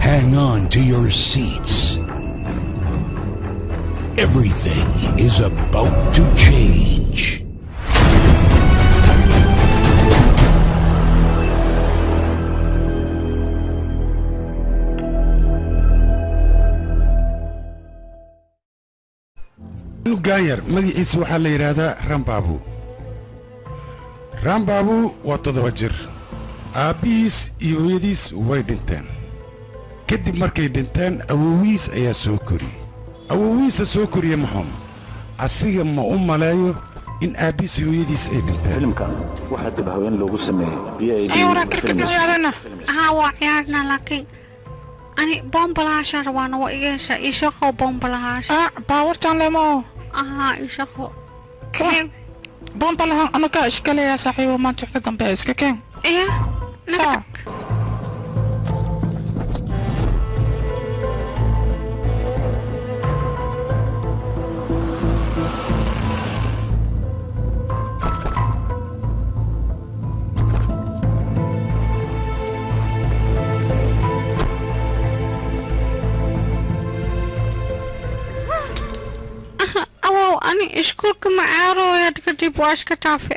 Hang on to your seats. Everything is about to change. gaayar magaciisa waxaa la yiraahdaa Rambabu. Rambabu waa 7 jir. Aabiis iyo hooyadiis way dhinteen. kadib markay dhinteen awowiis ayaa soo koriyay. awowiisa soo koriyay maxam asiga ma u maleeyo in aabiis iyo hooyadiis ay dhinteen. filimkan waxa dib haween loogu sameeyay ay waraakirka ciyaarana waa ciyaarna laakiin ani bombalaasha rabana waa igeesha ishaqo bombalaasha baawartan lemo ishaqo bombalaha anaka iskale ya saaxiibo maanta ka dambe iska keen صح أنا إشكوك معارو يا دكتور بواش كتافة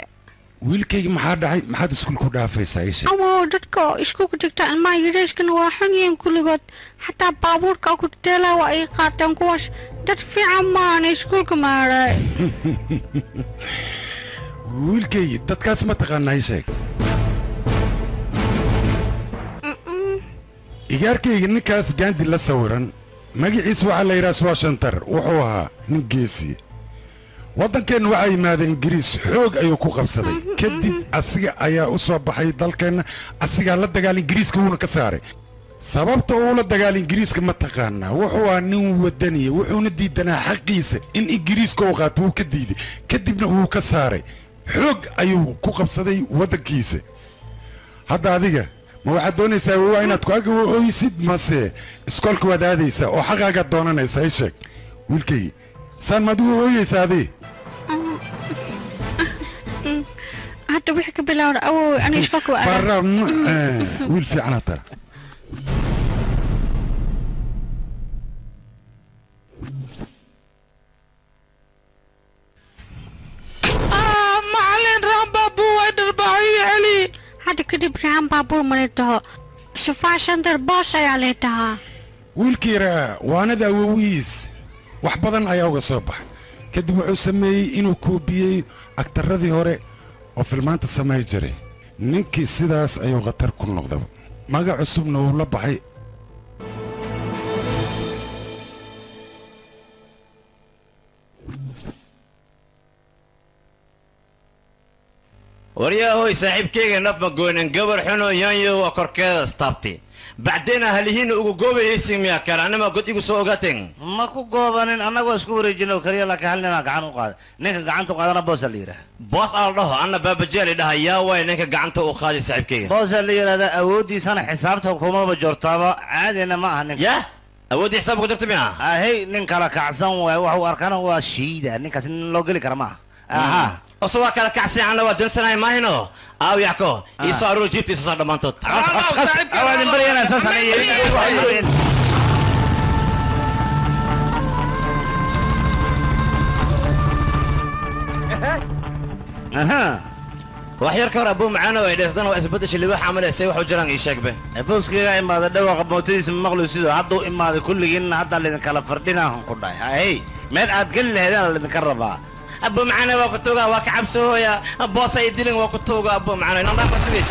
wiilkayga maxaa dhacay maxaad iskuulku dhaafaysaa isha dadka iskuulka tagta ilmaha yareeshkana waa xunyihiin kulligood xataa baabuurka ku teela waa ay qaateen kuwaas dad fiican maana iskuulka maaray wiilkayga dadkaas ma taqaanaa sheeg igaarkayga ninkaas gaandi la sawiran magaciisa waxaa la yidhaha Swashantar wuxuu ahaa nin geesi waddankeena waxaa yimaaday ingiriis xoog ayuu ku qabsaday kadib asiga ayaa u soo baxay dalkeena asiga la dagaal ingiriiska wuuna ka saaray sababta uu la dagaal ingiriiska ma taqaanaa wuxuu ahaa nin wadaniye wuxuuna diidanaa xaqiisa in ingiriiska uu qaato wuu ka diiday kadibna wuu ka saaray xoog ayuu ku qabsaday waddankiisa hadda adiga ma waxaad doonaysaa waa inaad ku ag ooysid mase iskoolka waad aadaysaa oo xaqaagaad doonanaysaa i sheeg wiilkay saan maad u ooyaysaa adii hadda wixii ka bilowda awow ani iskoolka waa barra wiil fiican hataa معلن رامبابو ويدربعي علي هذا كده رامبابو مريته Swashantar boss ayaa leedahay wiilkiira waanada awowiis wax badan ayaa uga soo bax kadib wuxuu sameeyay inuu koobiyay aktaradii hore oo filmaanta sameey jiray ninkii sidaas ayuu qatar ku noqday magac cusubna uu la baxay ورياهوي صاحب كيغا نفما قوينن قبر حنو يانيو وكوركيدا ستابتي بعدين هلهين ugu goobayaysiin miya karaanima god igu soo ogaateen ma ku goobanin anagu isku wareejino kariya la ka halina gacan u qaad ninka gacanta u qaadana boos la yiraahdo boos aan dhaho anna baabajeeli dhahaya way ninka gacanta u qaaday saaxiibkeyga boos la yiraahdo awoodiisana xisaabta hukuumada joortaaba caadina ma aha ninka ya awoodi xisaab ku jirta miya ahay nin kala kacsan way wax uu arkana waa shiida ninkaas nin loo gali kara ma aha أصلا كلا كعسي عنا ودن سنة ما هنا أو ياكو يصاروا جيبتي صار دمانتوت أول نبري أنا أساسا أها وحير كور أبو معانا ويدرس دنا وأثبتش اللي واحد عمله يسوي حجران يشاك به بوس كذا إما هذا دوا قبوتيس مغلوس يدو عضو إما هذا كل جن حتى اللي نكلا فردنا هم كلها هاي من أتقل هذا اللي نكربها أبو معانا وكتوغا وكعبسو يا أبو سيد ديلين وكتوغا أبو معانا نضاف سويس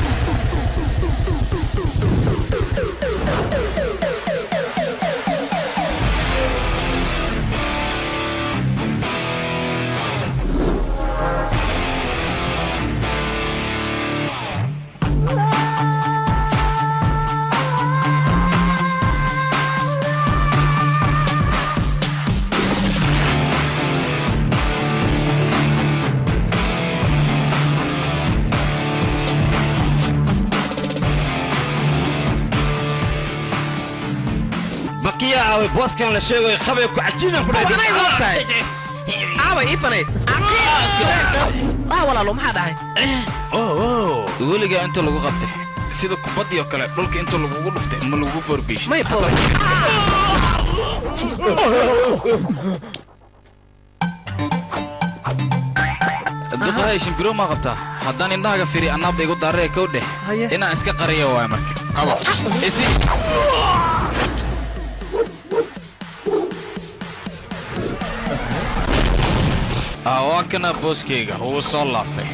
بكيا أو بوس كان لشيء يخبي كعجينا كنا أنا يقطع أبى يبني والله لو ما حدا هاي أوه ولقى أنت لو قبته sida kubadii oo kale dhulka inta lagu dhuftay ma lagu forbish may boole dadka shimbiro ma qabta haddaan indhaha fiiri annaab igu daaray ka dheh inaan iska qariyo waay marka qabo isi waa kana booskeyga uu soo laabtay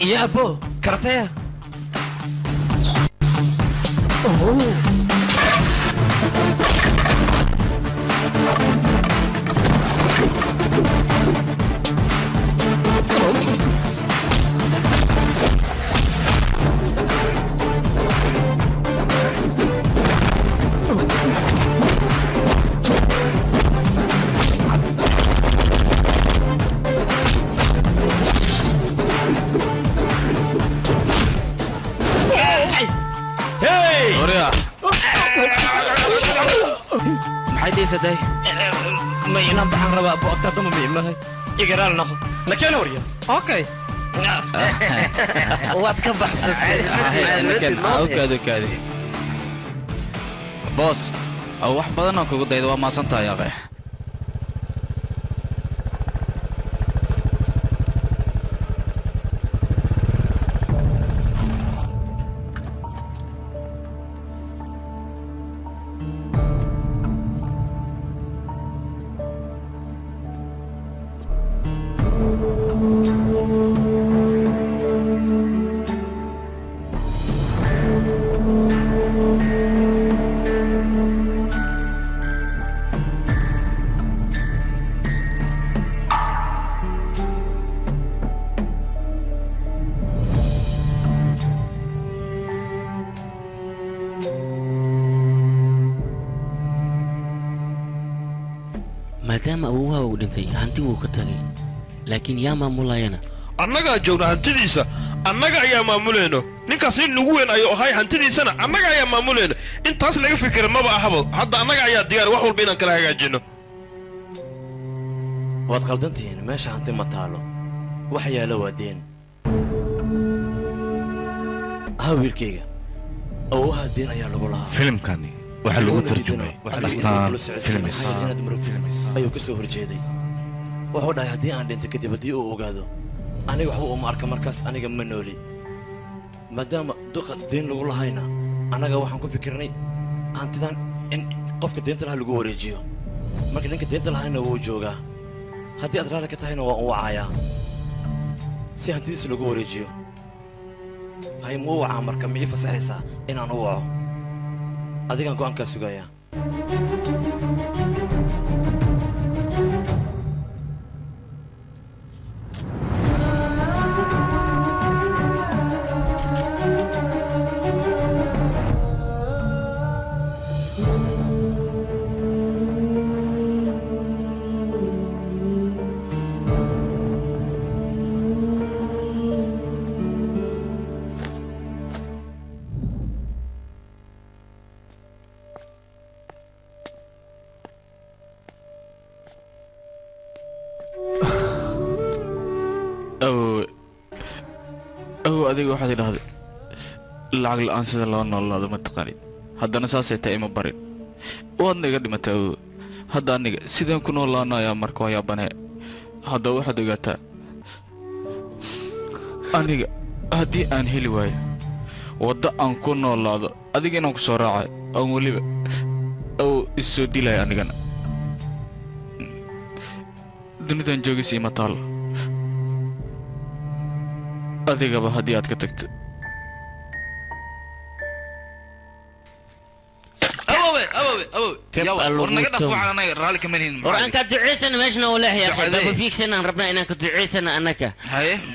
يا ابو كرتيه سداي ما ينام بحر ربا ابو اكتر ما بيمه يقرا لنا لكن وريا اوكي واد كبحسد اوكي بوس او wax badan oo kugu daydo waa maasantahay aqay maadaama awowha uu dhintay hanti wuu ka tagay laakiin yaa maamulayana annaga joogna hantidiisa annaga ayaa maamuleeno ninkaas in ugu weyn ayuu ahay hantidiisana annaga ayaa maamuleeno intaas laga fikir maba ahabo hadda annaga ayaa diyaar wax walba inaan kala hagaajino waad qaldantihiin meesha hanti ma taalo wax yaalo waa deen wiilkayga awowha deen ayaa lagu lahaa filimkani waxa lagu tarjumay astaan filmis ayuu ka soo horjeeday wuxuu dhahay haddii aan dhinto kadib haddii uu ogaado aniga waxba uma arka markaas aniga ma nooli maadaama duqa deen lagu lahayna annaga waxaan ku fikirnay hantidan in qofka deenta lahaa lagu wareejiyo marka ninka deenta lahayna wuu joogaa haddii aad raalli ka tahayna waa u wacayaa si hantidiisa lagu wareejiyo hay muu wacaa marka miyay fasaxaysaa inaan u waco adigaan go'aankaa sugayaa adiga waxaad idhaahday lacag la'aan sida loo noolaado ma taqaanid haddana saasay tahay ima barin waadna iga dhimatay awow hadda aniga sideen ku noolaanayaa marka waa yaabanee hadda waxaad ogaataa aniga haddii aan heli waayo wadda aan ku noolaado adiga inaan ku soo raacayo aan weliba awow issoo dilaya anigana dunidan joogis ima taalo adigaba haddii aad ka tagto ورانك تعيسنا ماشنا ولا هي بابا فيك سنة ربنا انك تعيسنا انك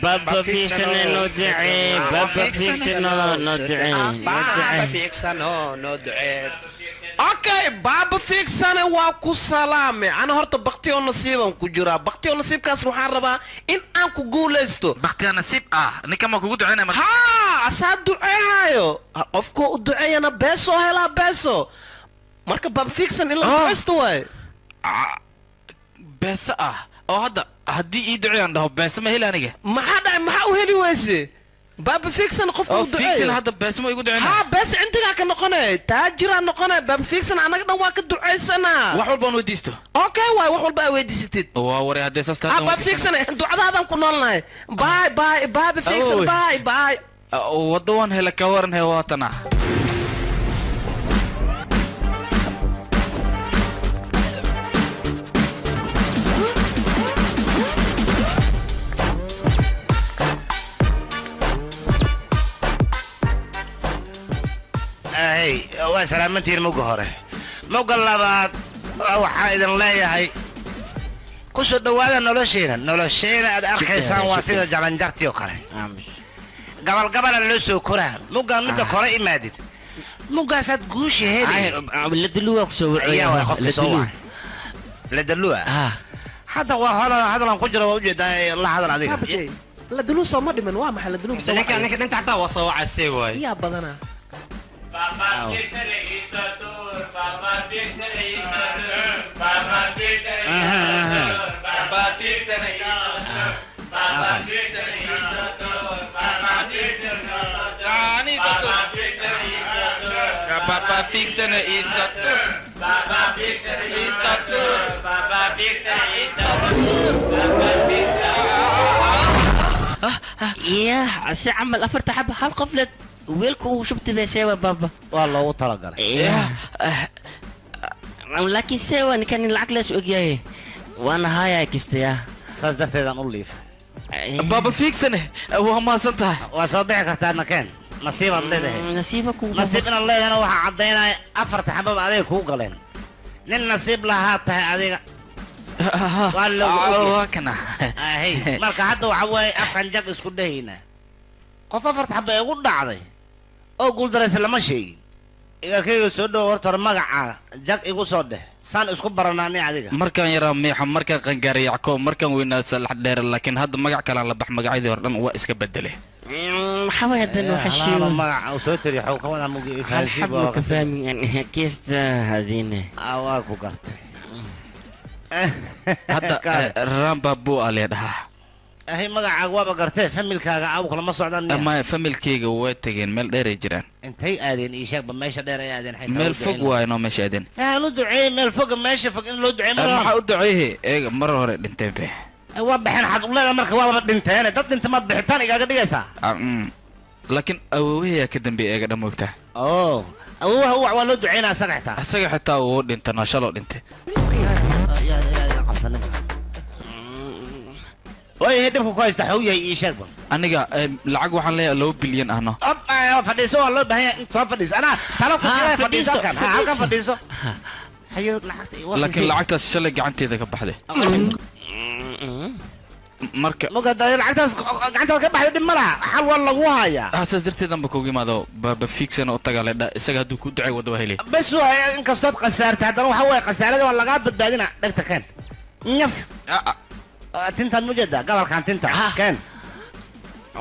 بابا فيك سنة ندعي بابا فيك سنة ندعي بابا فيك سنة ندعي اوكي بابا فيك سنة واكو سلامي انا هرت بختي ونصيبهم كجرا بختي ونصيب كاس محاربة ان انكو قولستو بختي ونصيب نيكا ما كوكو دعينا ها اساد دعي هايو افكو دعي انا بيسو هلا بيسو marka baab fiigsan in la ducaysto waay beesa ah oo hadda haddii ii duceeyaan dhaho beesa ma heli aniga maxaa dhacay maxaa u heli weyse baab fiigsan qof uu duceeyo fiigsan hadda beesa ma igu duceeyaan ha beesa intigaa ka noqonay taajiraan noqonay baab fiigsan anaga dhan waa ka ducaysanaa wax walba aan weydiisto okay waay wax walba aad weydiisatid waa waray haddee saas tahay baab fiigsan ducadaadaan ku noolnahay bye bye baab fiigsan bye bye waddo waan hela ka waran hee waatana waa salaamantiin muga hore muga labaad waxaa idin leeyahay ku soo dhowaada nolosheena aad arkaysaan waa sida jalanjartii oo kale gabalgabala loo soo koraa mugaan midda kore imaadid mugaasaad guusha heliladalua kusoo ladalua hadda waa hadalan ku jiro waa ujeedaa la hadal adiga ladaluu soo ma dhiman waa maxay ladaluu soo ninka dhinta xataa waa soo wacasay waay yaa badanaa Baba fixana isatur. Baba fixana isatur. Baba fixana isatur. يا عسى عمل أفرت حبة هالقفلة ويلكو وشفت بسوا بابا والله وطلق لكن سوا إن كان العقل سوق جاي وأنا هاي كستيا ساس درت إذا نوليف بابا فيك سنة هو ما صنتها وصبيحك اختار مكان نصيب الله ده نصيبك نصيبنا الله أنا واحد عضينا أفرت حبة عليك هو قلنا لين نصيب لها عليك والله كنا هي marka hadda waxa way afkan jag isku dhahayna qof afarta xabba ay ugu dhacday oo guul daraysa lama sheegin igarkayga soo dhow horta magaca jag igu soo dheh san isku baranaanay adiga markaan yaraa meexa markaan qangaariy yacko markaan weynaa salax dheer laakiin hadda magac kale la bax magacyadii hor dhan waa iska bedelay maxaa hadan waxa sheegay magaca soo tiri xaw ka wada mugi fahansiib waa ka fahmin kiista hadine awaa ku gartay hadda ramba buu aleedaha ahay magacaaga waaba gartay familkaaga aw kala ma socdaan ama familkeyga way tageen meel dheer ay jiraan intay aadeen ii sheeg ba meesha dheer ay aadeen xayta meel fog waay no meesha aadeen aanu duceey meel fog meesha fog in loo duceey ma u duceeyay eega mar hore dhinteen be waa baxeen xaq u leeyahay marka waa dhinteen dad dhinta ma bixitaan igaaga dhigaysaa laakiin awoowaha ka dambeeyay eega dhamoogta awoowaha waa loo duceynaa asaga xitaa uu dhintana shalo dhintay وي هدفك كويس تحويه يشرب aniga lacag waxaan leeyahay 2 bilyan ahno fadhiiso waa loo baahan yahay soo fadhiis ana talo ku siray fadhiiso kan halka fadhiiso hayo laakiin lacagtaas shalay gacanteeda ka baxday marka mugada lacagtaas gacanteeda ka baxday dhib malaha xal waa lagu hayaa asaas darteed anba kugu imaado baba fixan oo tagale isaga haduu ku ducay wada helay bas waa in kastood qasaartay hadana waxa way qasaarada waa laga badbaadina dhagta kan nyaf tintan mujada gabalkan tinta kan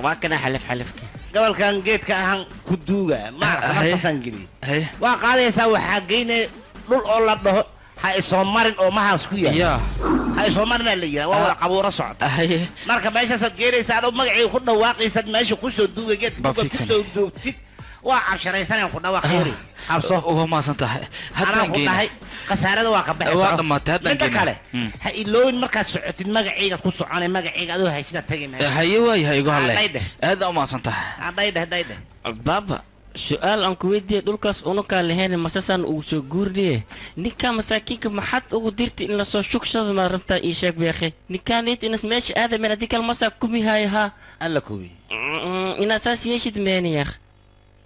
waa kana xalif gabal kan geedka ahan ku duuga ma qasan gili waa qaadaysa waxa geynay dhul oo la dhaho ha isoo marin oo mahaas ku yahay ha isoo marin la yiraahdo waa wada qabuuro socda marka meeshaas aad geeraysa aad magaciisa ku dhawaaqaysa meesha ku soo duuga geedka ku soo duugtid waa casharaysan ku dhawaaqeeri habso oo ma santahay hadda geynay qasaarada waa ka baxayso waa dhamaatay hadda geynay ha ilooyin marka socotid magaciisa ku soconay magaciisa adoo haysida tagin haye way haygo halle aad ma santahay dayde baba su'aal aan ku weydiiyay dhulkaas unu ka lahayn masasan uu soo guurdiyay ninka masaakiinka maxad ugu dirtay in la soo shuksado ma rabtaa ii sheeg beekhe ninkaanid in meesha aad meel adikal masaa kumi hayha alla kubi ina saas yeeshid meeniya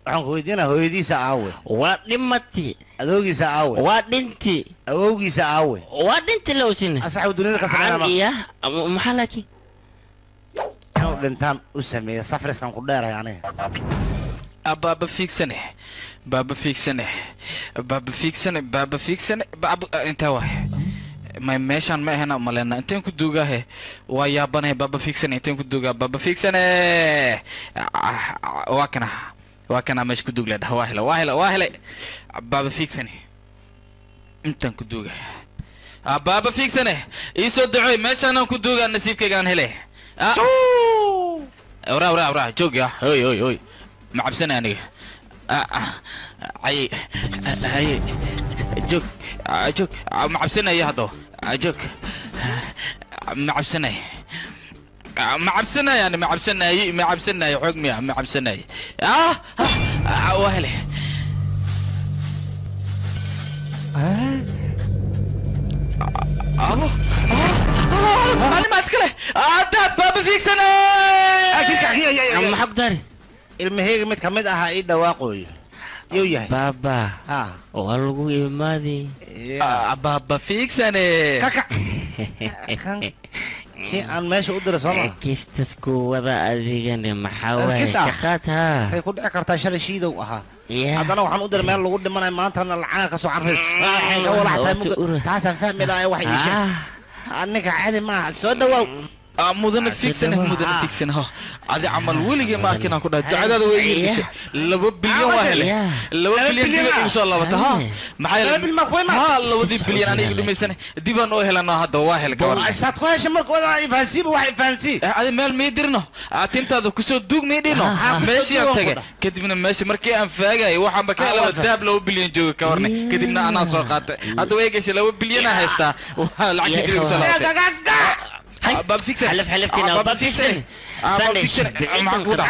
waxaan ku weydiinaa hooyadiisa aawe waa dhimati adoogiisa aawe waa dhinti awowgiisa aawe waa dhinti lowsin asaxu dunida ka sameeyay iya maxaa laakiin inuu dhintaan u sameeyo safriskan ku dheeray aniga baba fixane baba inta waay ma meeshan ma ahna malena intaan ku duugahe waa yaabanahay baba fixane intaan ku duugaa baba fixane waa kana meesha ku duugleed waa hele baba fixane انت كدوغا بابا فيك سنه يسو دعوي ماشي انا كدوغا نصيب كيغان هله ورا جوج يا هوي معبسنه انا هاي جوج معبسنه يا هدو جوج معبسنه يعني معبسنه يا حكمي معبسنه وهله أنا ماسكله بابا فيك سنة عم حق داري المهيج متكمد أها إيدا واقوي يويا بابا والله إيمادي بابا فيك سنة كاكا أنا ماشي أدرس والله كيستسكو وضع أذيقني محاولة كيسا شخاتها سيكون أكرتا شر شيدا وأها يا هذا أنا وحن أدر مال لغود من ما أنت أنا العاقة كسو عرفت حين أول حتى تاسن فهم لا واحد يشي أنك عادي ما سودوا مدن فيك سنة هذا عمل ولي ما كنا كنا تعال هذا ويجي لو بليون واحد لو بليون إن شاء الله بتها محل لو دي بليون أنا يقول مثلا ديبان أوهلا هذا واحد كمان ساتقوا شمرك ولا يفانسي بواحد فانسي هذا مال ميدرنا أنت هذا كسر دوق ميدرنا ماشي أنتجا كدبنا ماشي مركي أنفاجا واحد بكى لو الذهب لو بليون جو كورني كدبنا أنا سوقات هذا ويجي لو بليون هستا والعكس إن شاء الله باب فيكسن حلف كنا باب فيكسن معقود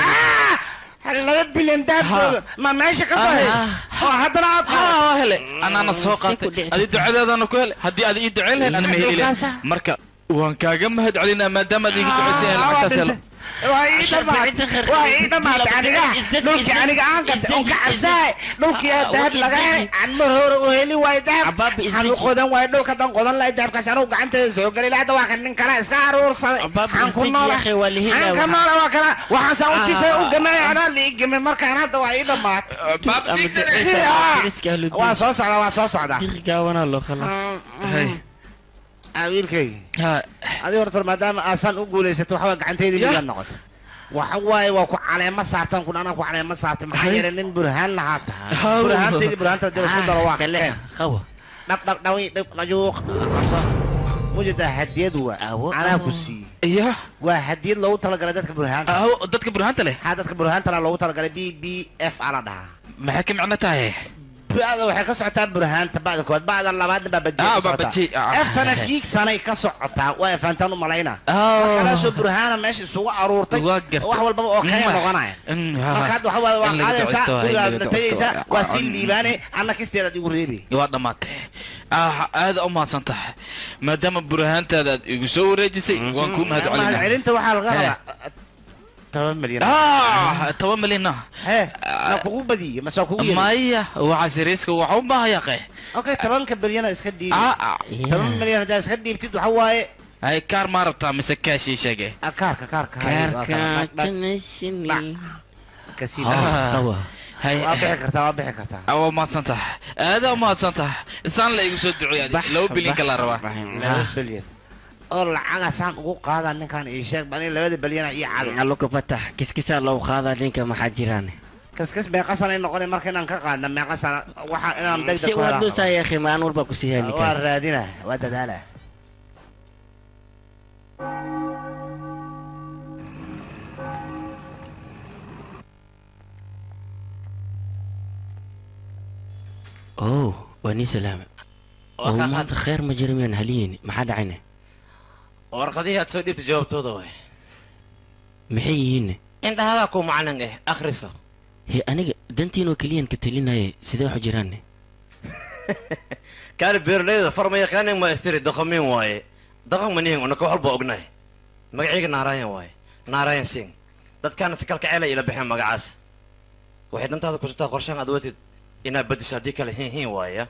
هلا بلين داب ما ماشي كسر هذا انا سوقات هذه دعاء انا كل هذه يدعي لها انا مهيلي مركا وان كاغا مهد علينا ما دام هذه تعسين العكاس وعيدا ما دلك aniga aan kas oo ka cabsay dhulkii dahab laga aan mar hore u heli way dahab aan qodan way dhulka dan qodan la dahabkaas aan gacanteeda soo galay laada waa kan nin kale iska aruursaday aan ku noolahay aan ka noolahay waa kana waxaan soo tifay u gamay ana liigame markaan hadda waa ii dhamaad waa soo socda dirgaawana loo khala wiilkay adiga horta maadaama aasan u guulaysato waxa gacanteedii miyaa noqoto waxa waaye waa ku caleema saartan kun ana ku caleema saartan maxaa yeelay nin burhaan lahaa tahay burhaanta dib isku daro waa kale qawa dhawi najuuq wajida hadiyad waa ana ku sii waa hadiyad loogu talagalay dadka burhaanta leh dadka burhaanta loogu talagalay BBF ala dhaha maxay ka macno tahay بعد waxay ka socotaa burhaanta baadkood baad labaad babaji aftana fiik sanay ka socotaa way faantaan u malayna kala soo burhaana meesha isugu aruurtay wax walba oo kale noqonaya marka waxa waa qaadaysa kulataysa waa si liibaane anna kisteeda igu reebi waa dhamaatay aad u maasantahay maadaama burhaantaada igu soo wareejisay waan ku mahad celinaa celinta waxa laga rabaa 10 مليون 10 مليون لا كوغو بدي ما سو كوغو مايا وعسيريسك وحو ما يقي اوكي 10 مليون اسك ديب 10 مليون دا اسك ديبتid waxa waaye ay kaar ma rabtaa mise kaashi sheegay kaar كنشني كسيد هاي waa bixi kartaa aw ma santa aad ma santa isaan la igu soo duceeyay loo bilin kala rabaa loo bilin oo lacag asaan ugu qaada ninkan ii sheeg bani 2 bilyan ii caadi allo ka fatax kiskisa loo qaada ninka maxaa jiraan كسكس بيقصنا إنه قلنا مركنا نكقعنا ما قصنا وح إنا مدق شيء وادو سايا أخي ما نور بكسيها نكاس وردينا ودداله أوه واني سلام ما خير مجرمين هلين ما حد عينه ورقديها تسودي تجاوب توضوي محيين انت هذا كو معلن ايه اخرسه هي أنا دنتينو كليان كتلين هاي سيدا حجراني كان بيرليد فرمي كان ما يستري دخمين واي دخم منين ونكو حلبو أغناي مقعيق ناراين واي ناراين سين داد كان سكالك عيلة إلى بحين مقعاس وحيد انت هذا كنت قرشان أدواتي إنا بدي صديقة لهين واي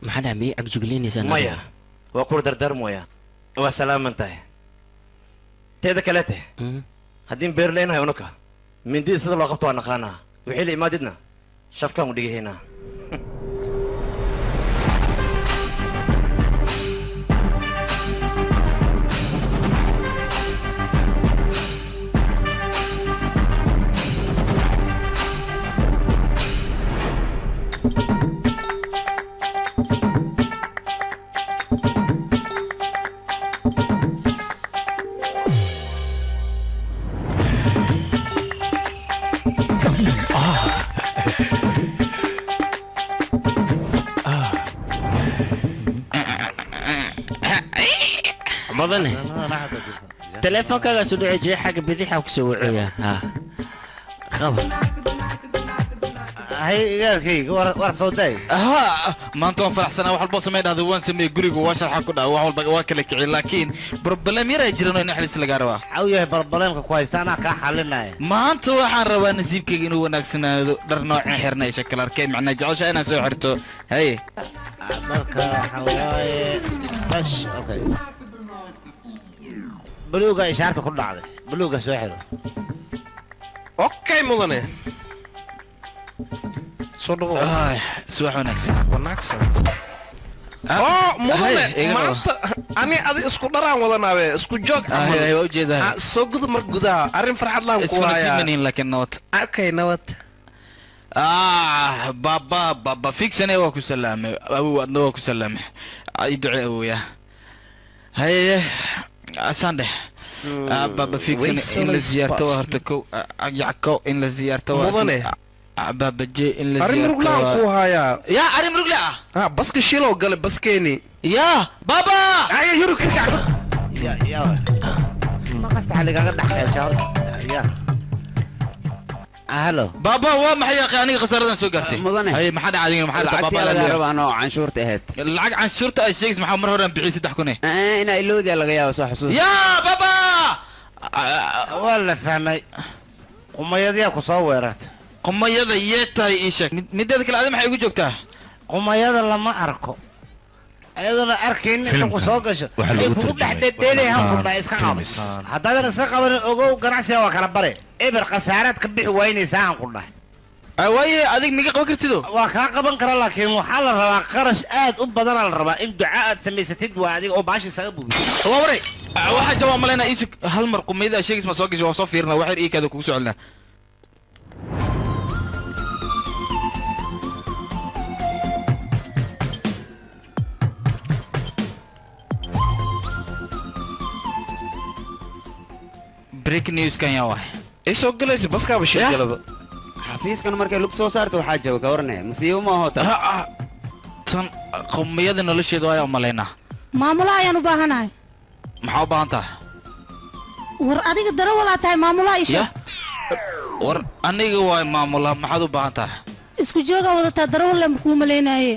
ما حدا عمي عقجوغليني سنة مايا وكور دردر مويا وسلام انتهي تيدا كالاتي هدين بيرلين هاي ونكا من دي سيدا لو قبطوا نخانا وحيلي ما ددنا شاف كان وديجي هنا مدني تليفونك سودعي جي حق بديحة وكسوعيها ها خبر هي غيركي ور صوداي ها ما انتم فرحسنا wax walba sameeyay hada waan sameeyay guriga waa sharxa ku dhaw wax walba waa kala kicin laakiin problem yar ay jiraan in xalis laga rabaa aw yahay problemka ku haystaana ka xalinay maanta waxaan rabaa nasiibkayga inuu wanaagsanaado dhar noocin xirnay shakal arkay macna jecelsha inaan soo xirto hay marka xawaaye bash okay buluuga ishaarta ku dhacday buluuga soo xiro okay mudane صدقوا سواح ونكسب ونكسب مدن مانتا أنا أدي اسكو دران ودنا اسكو جوك هاي وجهها سوقد مرقدها أرين فرحت لهم اسمه نسيمنين لكن نوت اوكي نوت بابا فيك سنة واكو سلامة أبو أدنى واكو سلامة يدعي أبويا هاي أسانده بابا فيك سنة إن لزيارته وهرتكو يعكو إن لزيارته مدن بابا جي إن لزيارته أرين مرقلا كوهايا يا أرين مرقلا بس كشيلو قال بس كيني يا بابا أي يروك يا ما قصد عليك أقدر أحكي إن شاء الله يا هلو بابا هو ما حياقي أنا خسرنا سو قرتي هي ما حدا عادين ما حدا بابا لا ربع أنا عن شورت أهد العق عن شورت الشيخ محمد مرة بعيسى تحكونه أنا إلودي على غياب صح حسوس يا بابا ولا فهمي قميض كصورت قميض يتاي إيشك مدتك العظيم حيقول جوكته قميض لما أركو أيضا أركين إنك سوقش يكون تحت الدنيا هم كنا إسقاط هذا الإسقاط أجو جناسي وكربرة إبر قسارات كبيح وين ساعة كلها أوي أديك ميجا قبل كتير وكاك بنكر لكن محل الربا خرج آد بدل الربا إن دعاء تسمي ستد وادي أو باش يسقبوا ووري واحد جوا ملنا إيش هالمرقم إذا شيء اسمه سوقش وصفيرنا واحد إيه كذا كوسو علنا بريك نيوز كان يا واحد ايش وقلت بس كاب الشيء قلبه حفيز كان مركي لوك سو صارت وحاجه وكورني مسيو ما هو tan qomiyada nolosheedu ayaa umaleynaa maamula ayaan u baahanahay maxaa u baahan tahay war adiga daro walaa tahay maamula isha war aniga waa maamula maxaad u baahan tahay isku jooga wadataa daro wala ku maleynaye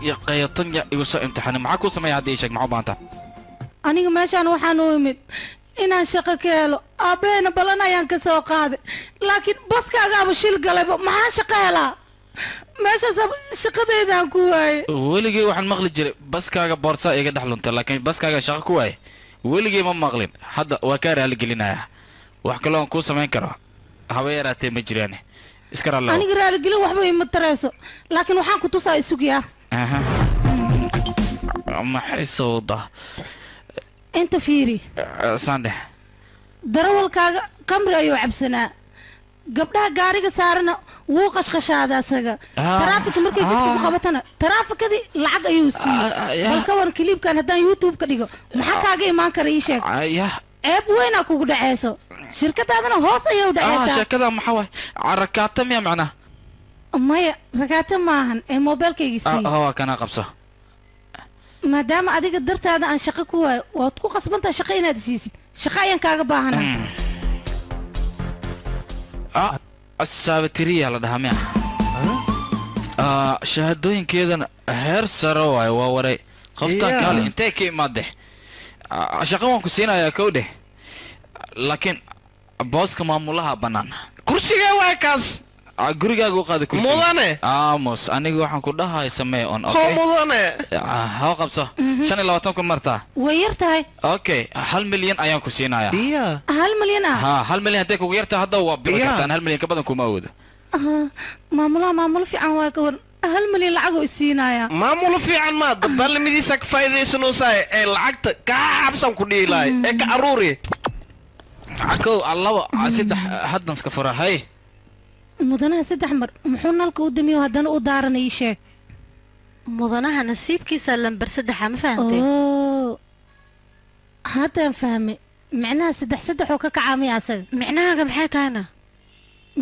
ya qayatan ya igu soo imtixaan maxaa ku sameeyaa hadii sheeg maxaa u baahan tahay aniga meeshaan waxaan u imid inaan shaqo ka helo aabeena balan ayaan ka soo qaaday laakiin baskaagaaba shil galayba maxaa shaqo helaa meeshaas shaqadeedaan ku waaye weligii waxaan maqli jiray baskaaga boorsa iga dhex lunta laakiin baskaaga shaqo ku waaye weligii ma maqlin hadda waa kaa raali gelinayaa wax kaloo aan kuu samayn karo haba yaraatee ma jiraan iska raallo aniga raaligelin waxba ima tarayso laakiin waxaan ku tusaa isugiyaa maxay sawda انت فيري ساندح darawalkaaga qamri ayuu cabsanaa gabdhaha gaariga saarana wuu qashqashaada asaga taraafika markay jidka ku qabatana taraafikadii lacag ayuu siiyey bal ka waran kiliibkan haddaan youtube ka dhigo maxaa kaaga imaan kara ii sheeg ceeb weynaa kugu dhaceyso shirkadaadana hoos ayay u dhaceysaa sheekada maxaa waay rakaata miya macnaa maya rakaata maahan ee moobeelkaygii siiyey kana qabso maadaama adiga dartaada aan shaqo ku waayo waad ku qasbantahay shaqo inaad siisid shaqo ayaan kaaga baahanahay asaabatiriya la dhahaa miya shahaadooyinkeedana heer sare waayo waa waray qoftaan kaale intee ka imaadeh shaqo waan ku siinayaa kow dheh laakiin booska maamulaha bannaan kursigee waa kaas gurigaaga u qaada kursi mudane aamus aniga waxaan ku dhahay samee on okay mudane ha qabso 25 kun martaa way yar tahay okay 1 milyan ayaan ku siinayaa 1 milyan ha 1 milyan hadday kugu yartaa hadda waa bixi kartaan 1 milyan ka badan kuma awoodo maamul fiican waa ka war 1 milyan lacag oo isiinaya maamul fiican ma dabalimidiisa ka faa'iideysanaysaa ee lacagta ka xabsan ku dhiilay ee ka aruuri ko allaba saddex haddan iska farahay mudanaha saddex mar muxuu nalka u damiyo haddana u daaranay ii sheeg mudanaha nasiibkiisa lambar saddexa ma fahantay haddaan fahmay micnaha saddex oo ka kacaamaya asaga micnahaaga maxay tahayna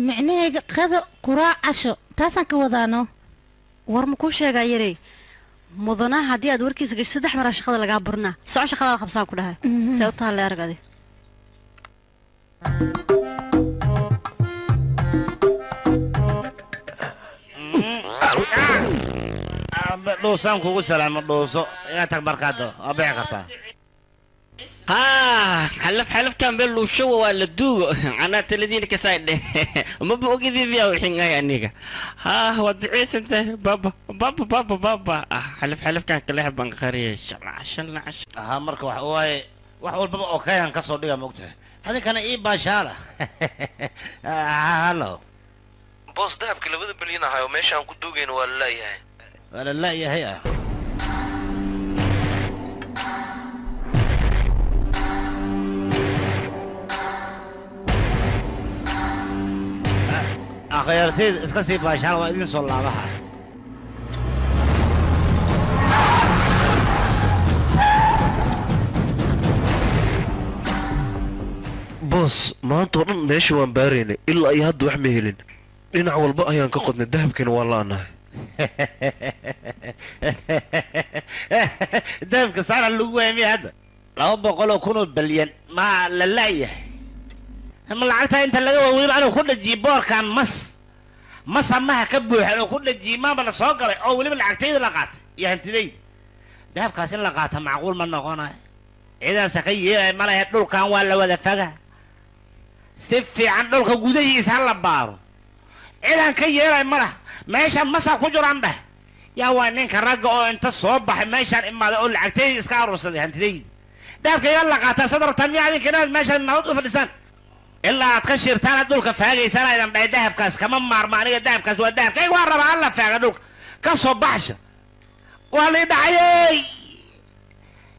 micnahayga qada quraac casho taasaan ka wadaano war ma kuu sheegaa yarey mudanaha haddii aad warkiisa gasho 3 mar shaqada laga burnaa soo shaqada qabsaan ku dhahay sababta la argadi دوسان كوكو سلام دوسو يا تكبركاتو أبيع كرتا حلف كان بيلو شو ولا دوغ أنا تلدين كسايد ما بوقي ذي ذي وحين يا نيجا ودعيس أنت بابا حلف كان كلها بنخري عشان مركو وحول بابا أوكي هنكسر ديها مقتها هذا كان إيه باشارة هلو بوس دهب كله بده بلينا هاي وماشي عم كدوجين ولا إيه ولا لا يا هي أخيرتي إسكسي باشار وإذن صلى بها بوس ما أنت ورن ليش وان باريني إلا أي هاد وحمي هيلين إن عول بقى يان كقدنا الذهب كان والله أنا الذهب كسر اللقوة مي هذا لو بقولوا كونوا بليان ما للايه هم لعقتها انت اللي هو ويبقى انا كل الجيبور كان مس امها كبوح انا كل الجيمان بلا سو غلay oo waliba lacagtayda la qaatay iyo hantideed dahabkaas in la qaata macquul ma noqonayo ciidan sakay ma lahayd dhulkan waa la wada faga si fiican dhulka gudahiisa la baaro ciidan ka yeelay ma laha meesha masa ku jiraan bah yaa waa ninka rag oo inta soo baxay meeshan imaada oo lacagtayda iska arursaday hantideed dahabka la qaata sadartan yaadin kana meeshan nabad u fadhisan إلا أتكشر تانا دولك فاجي سنة إذا بدأ دهب كاس كمان مارمانية دهب كاس ودهب كي ورا الله فاجي دولك كسو بحشة والله دعي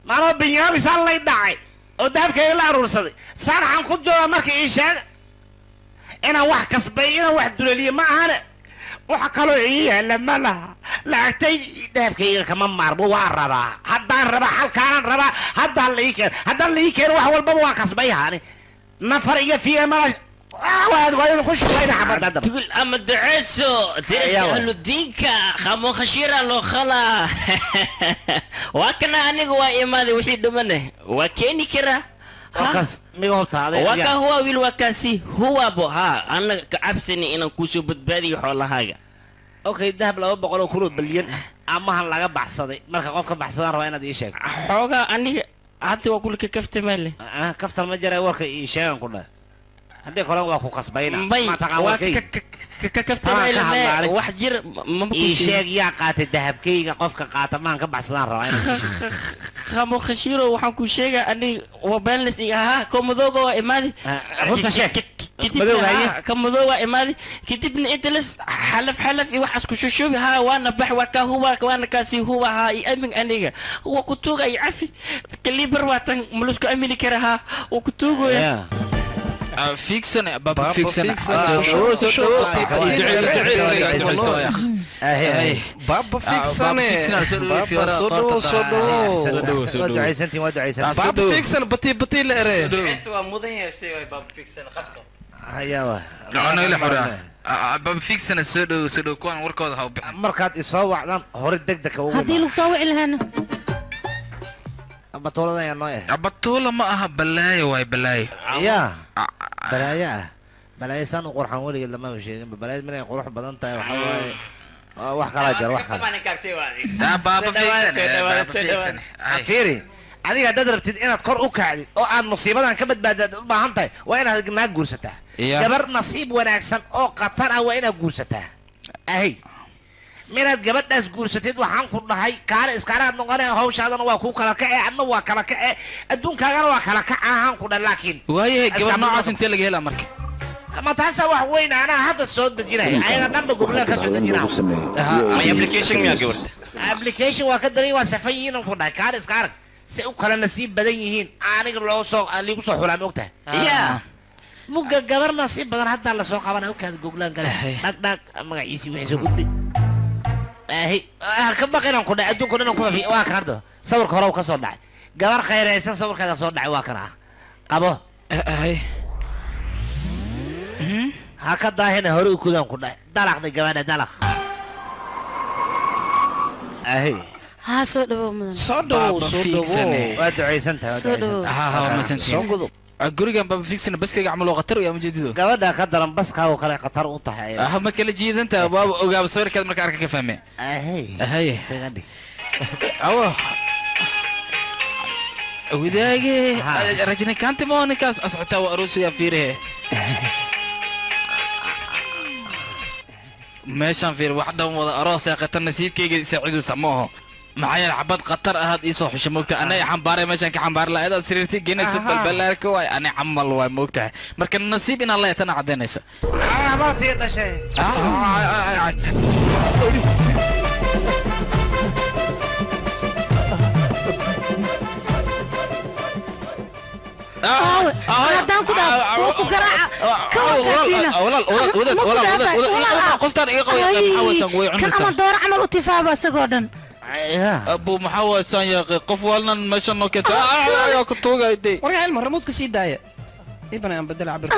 ما هو بنيامي صار الله يدعي ودهب كي لا رورصدي صار عن كل جوا مركي إيش هذا أنا واحد كسبي أنا واحد دولي ما أنا وحكلوا إيه لما لا تيجي دهب كي كمان ماربو ورا هذا ربا حال كان ربا هذا اللي يكير واحد والبابا كسبي هاني نفر إيه فيها ما واحد نخش غير حبة دم تقول أما دعسو ترسل أنو دينكا خمو خشيرا لو خلا وكنا أنيق وإمادي وحيد منه وكيني كرا وكاس ميوه تعالي وكا هو ويل وكاسي هو بو أنا كعبسني إنا كوشو بدبادي حول هاجا أوكي الذهب لو بقولوا كله بليون أما هنلاقى بحصدي مركا قفك بحصدان رواينا دي شيك حوغا أني حتى وأقول لك كفت مالي كفت المجرى ورك إيشان كله هدي كلام واقو قصبينا ما تقاول كي كفت مالي واحد جير إيشان يا قات الذهب كي قفك قات ما نكبح صدار رواينا خمو خشيرو وحنكو شيء أني وبالنس إياها كم ذوقه وإمادي رد شيك كم ذوقه إمادي كتبني إنتلس حلف يوحس كشوشوبي ها وانا بح وكا هو وانا كاسي هو ها يأمن أنيجا هو كتوغا يعفي كليبر واتن ملوسكو أميني كرها وكتوغو يا فيكسن بابا فيكسن بابا فيكسن بابا فيكسن بطي لأري استوى مدن يسوي بابا فيكسن خبصه ايوه انا لا حرا بابا فيكسن سودو كون وركود هاو markaad isoo wacdan hore degdeg ugu hadii lagu soo wici lahaana abatoolada ayaa noo ah abatoolo ma aha balaayo way balaayo balaayo san u qurxan waligeed lama sheegin balaayo inay qurux badan tahay waxa waaye wax kala jar wax kala baba fiiksan afiri adiga dad rabtid inaad kor u kacdid oo aad musiibadan ka badbaadad u baahan tahay waa inaad naag guursataa gabar nasiib wanaagsan oo qatar ah waa inaad guursataa ahay miraad gabadhaas guursatid waxaan ku dhahay kaale iskaaraad noqonay hawshaadana waa ku kala kacay adna waa kala kacay adduunkaagana waa kala kacaan ku dhahay laakiin waaye gabar noocaas intee laga helaa marka ما تحسب واحد وين أنا هذا الصوت جينا أنا نبى أقول لك الصوت جينا أي أبليكيشن يا جورد أبليكيشن وكذا وسفيين وكذا كارس كارك سأقول نصيب بديهين أنا قلوا سوق اللي يقصوا حول عمقته يا مو جبر نصيب بدر حتى على سوق أنا وكذا جوجلان قال دك ما يسوي ويسوي هي كم بقينا كنا أدون كنا نقول في واقع هذا صور كراو كسر داعي جبر خير إنسان صور كذا صور داعي واقع أبو هاي هكذا هنا هروي كذا كنا دلق نجمعنا دلق أهي ها سو دبو مدن soo dhawow waa ducaysantahay soo dhawow ها مسنتين soo gudub gurigan baba fiigsana baskayga camal oo khatar u yaa mujeedido gabadha ka daran baska oo kale khatar u tahay ma kala jiidanta baaba ogaaba sawirkeed marka arka ka fahmay ahay awo wadaage rajni kanti ma ninkaas asxata waa aroos yaa fiiree meeshaan fiir wax dhan wada aroos ee qatar nasiibkayga saaciidu samooho maxaa yeelay xabad qatar ahaad ii soo xusho moogta anay xambaare meeshaan ka xambaar la aad sariirtii geynayso balbalaarka waay anay camal waay moogtahay marka nasiib in Allah tan cadeynaysa ma tii dhashay haddaan ku dhaaf waa ku garaaca kawarkaasiina qoftaan iga qabo maxaa waysan way kan ama door camal u tifaaba isagoo dhan abu maxaa waysan yaaqi qof walnan meesha noo keento ayaa ku tuugayday warga ilmo remote-ka sii daaya ibana aan bedel cabirka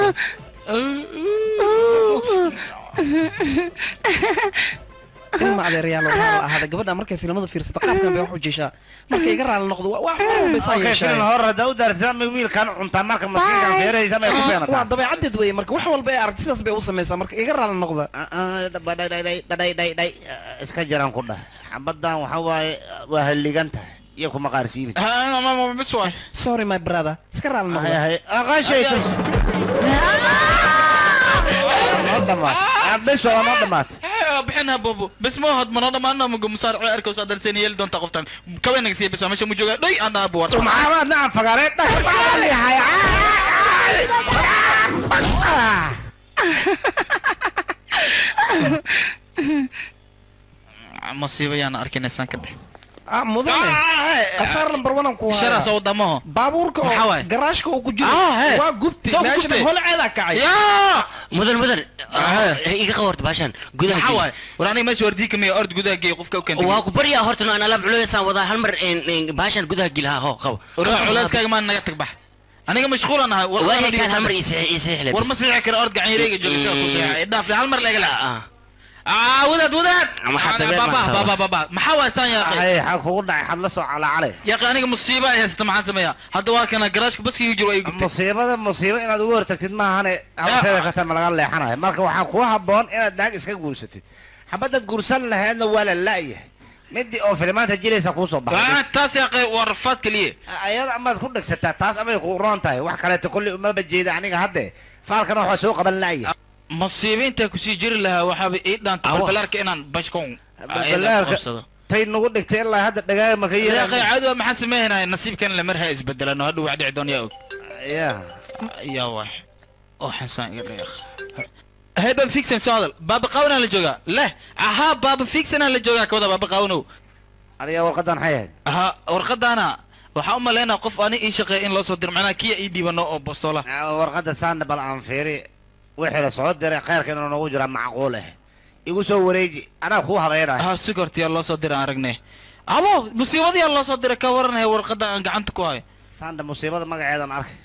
ilma adeeryaal waxaa ahaada gabadha markay filimada fiirsato qaabkan bay wax u jeeshaa markay iga raali noqdo wax walba bay yeeshaa hor hada u dartaa wiilkan cunta marka maskiinkan feeraysa ma ku feenata waa dabeecadeed weeye marka wax walba ay aragto sidaas bay u samaysaa marka iga raali noqda iska jiraan ku dhah xabadan waxa waaye waa halligan tahay iyo kuma qaarsiibin bis waay sorry my brother iska raali noqda aqaashayto بس ولا ما ضمات بحنا بابو بس ما هاد من ضمان انه مصارع اركب صدر سنه يل دون تقفتن كوين نسي بس مش موجود دوي انا ابو ما نعم فقرت لي هاي مصيبه انا اركن انسان كده mudane qasaar number 1 ku shara soo damaho baabuurka oo garaashka uu ku jiro waa gubti meesha holceeda kacay mudan iga qawarta baashan gudaha xaway walaani meesha wardii kamay ord gudaha geey qofka u keentay waa ku bariya horta aan alaab culeysaan wada hal mar baashan gudaha gilaha ho qabo culeyskaaga ma naga tagbax aniga mashquul aan ahay wallahi kan hal mar isii war ma sii kara ord gacanayreega joogaysa ku sii dhaaf hal mar laga la وداد بابا ما حواسان يا اخي اي حق هو دحي حد لا سو على يا اخي انا مصيبه هيست ما سميها هذا waa kana garaashka baski jiro ay gubtay musiibo inaad ugu hortagtid ma ahane awteeda ka tan laga leexanayo marka waxaan ku haboon inaad daag iska guursatid xabada guursan lahaydna wala laayahay midi oo filmaanta jiraysa ku soo baxay taas ya akhi war rafaad kaliye ayada ama ku dhagsataa taas ama ku roontahay wax kale ta kulli uma bajeeda aniga hadde faalkana waxa soo qaban laayahay مصيبينتا كسي جير لها وحابي إيدان تبالبلارك إنان باشكون بلارك تاي نقول لك تي الله هذا دقايق مكية يا أخي عادوا ما حسب ما هنا النصيب كان لمرها يسبدل لأنه هادو وعد عدون يا واح أو حسان يا أخي هاي باب فيكسن سؤال باب قاونا اللي جوجا لا أها باب فيكسن اللي جوجا كودا باب قاونو أنا ورقدان حياد أها ورقدانا waxaa u maleynaa qof ani ii shaqeey in loo soo diro macnaha kiya ii dhiibano oo bostoola warqada saana bal aan fiiri wixii la soo diray khayrkan inuu nagu jira macquul ah igu soo wareeji anaa ku habeynaa sigartiya loo soo diray aragnay abo musiibadii loo soo diray ka waranay warqada aan gacanta ku hay saanda musiibada magaceedan arkay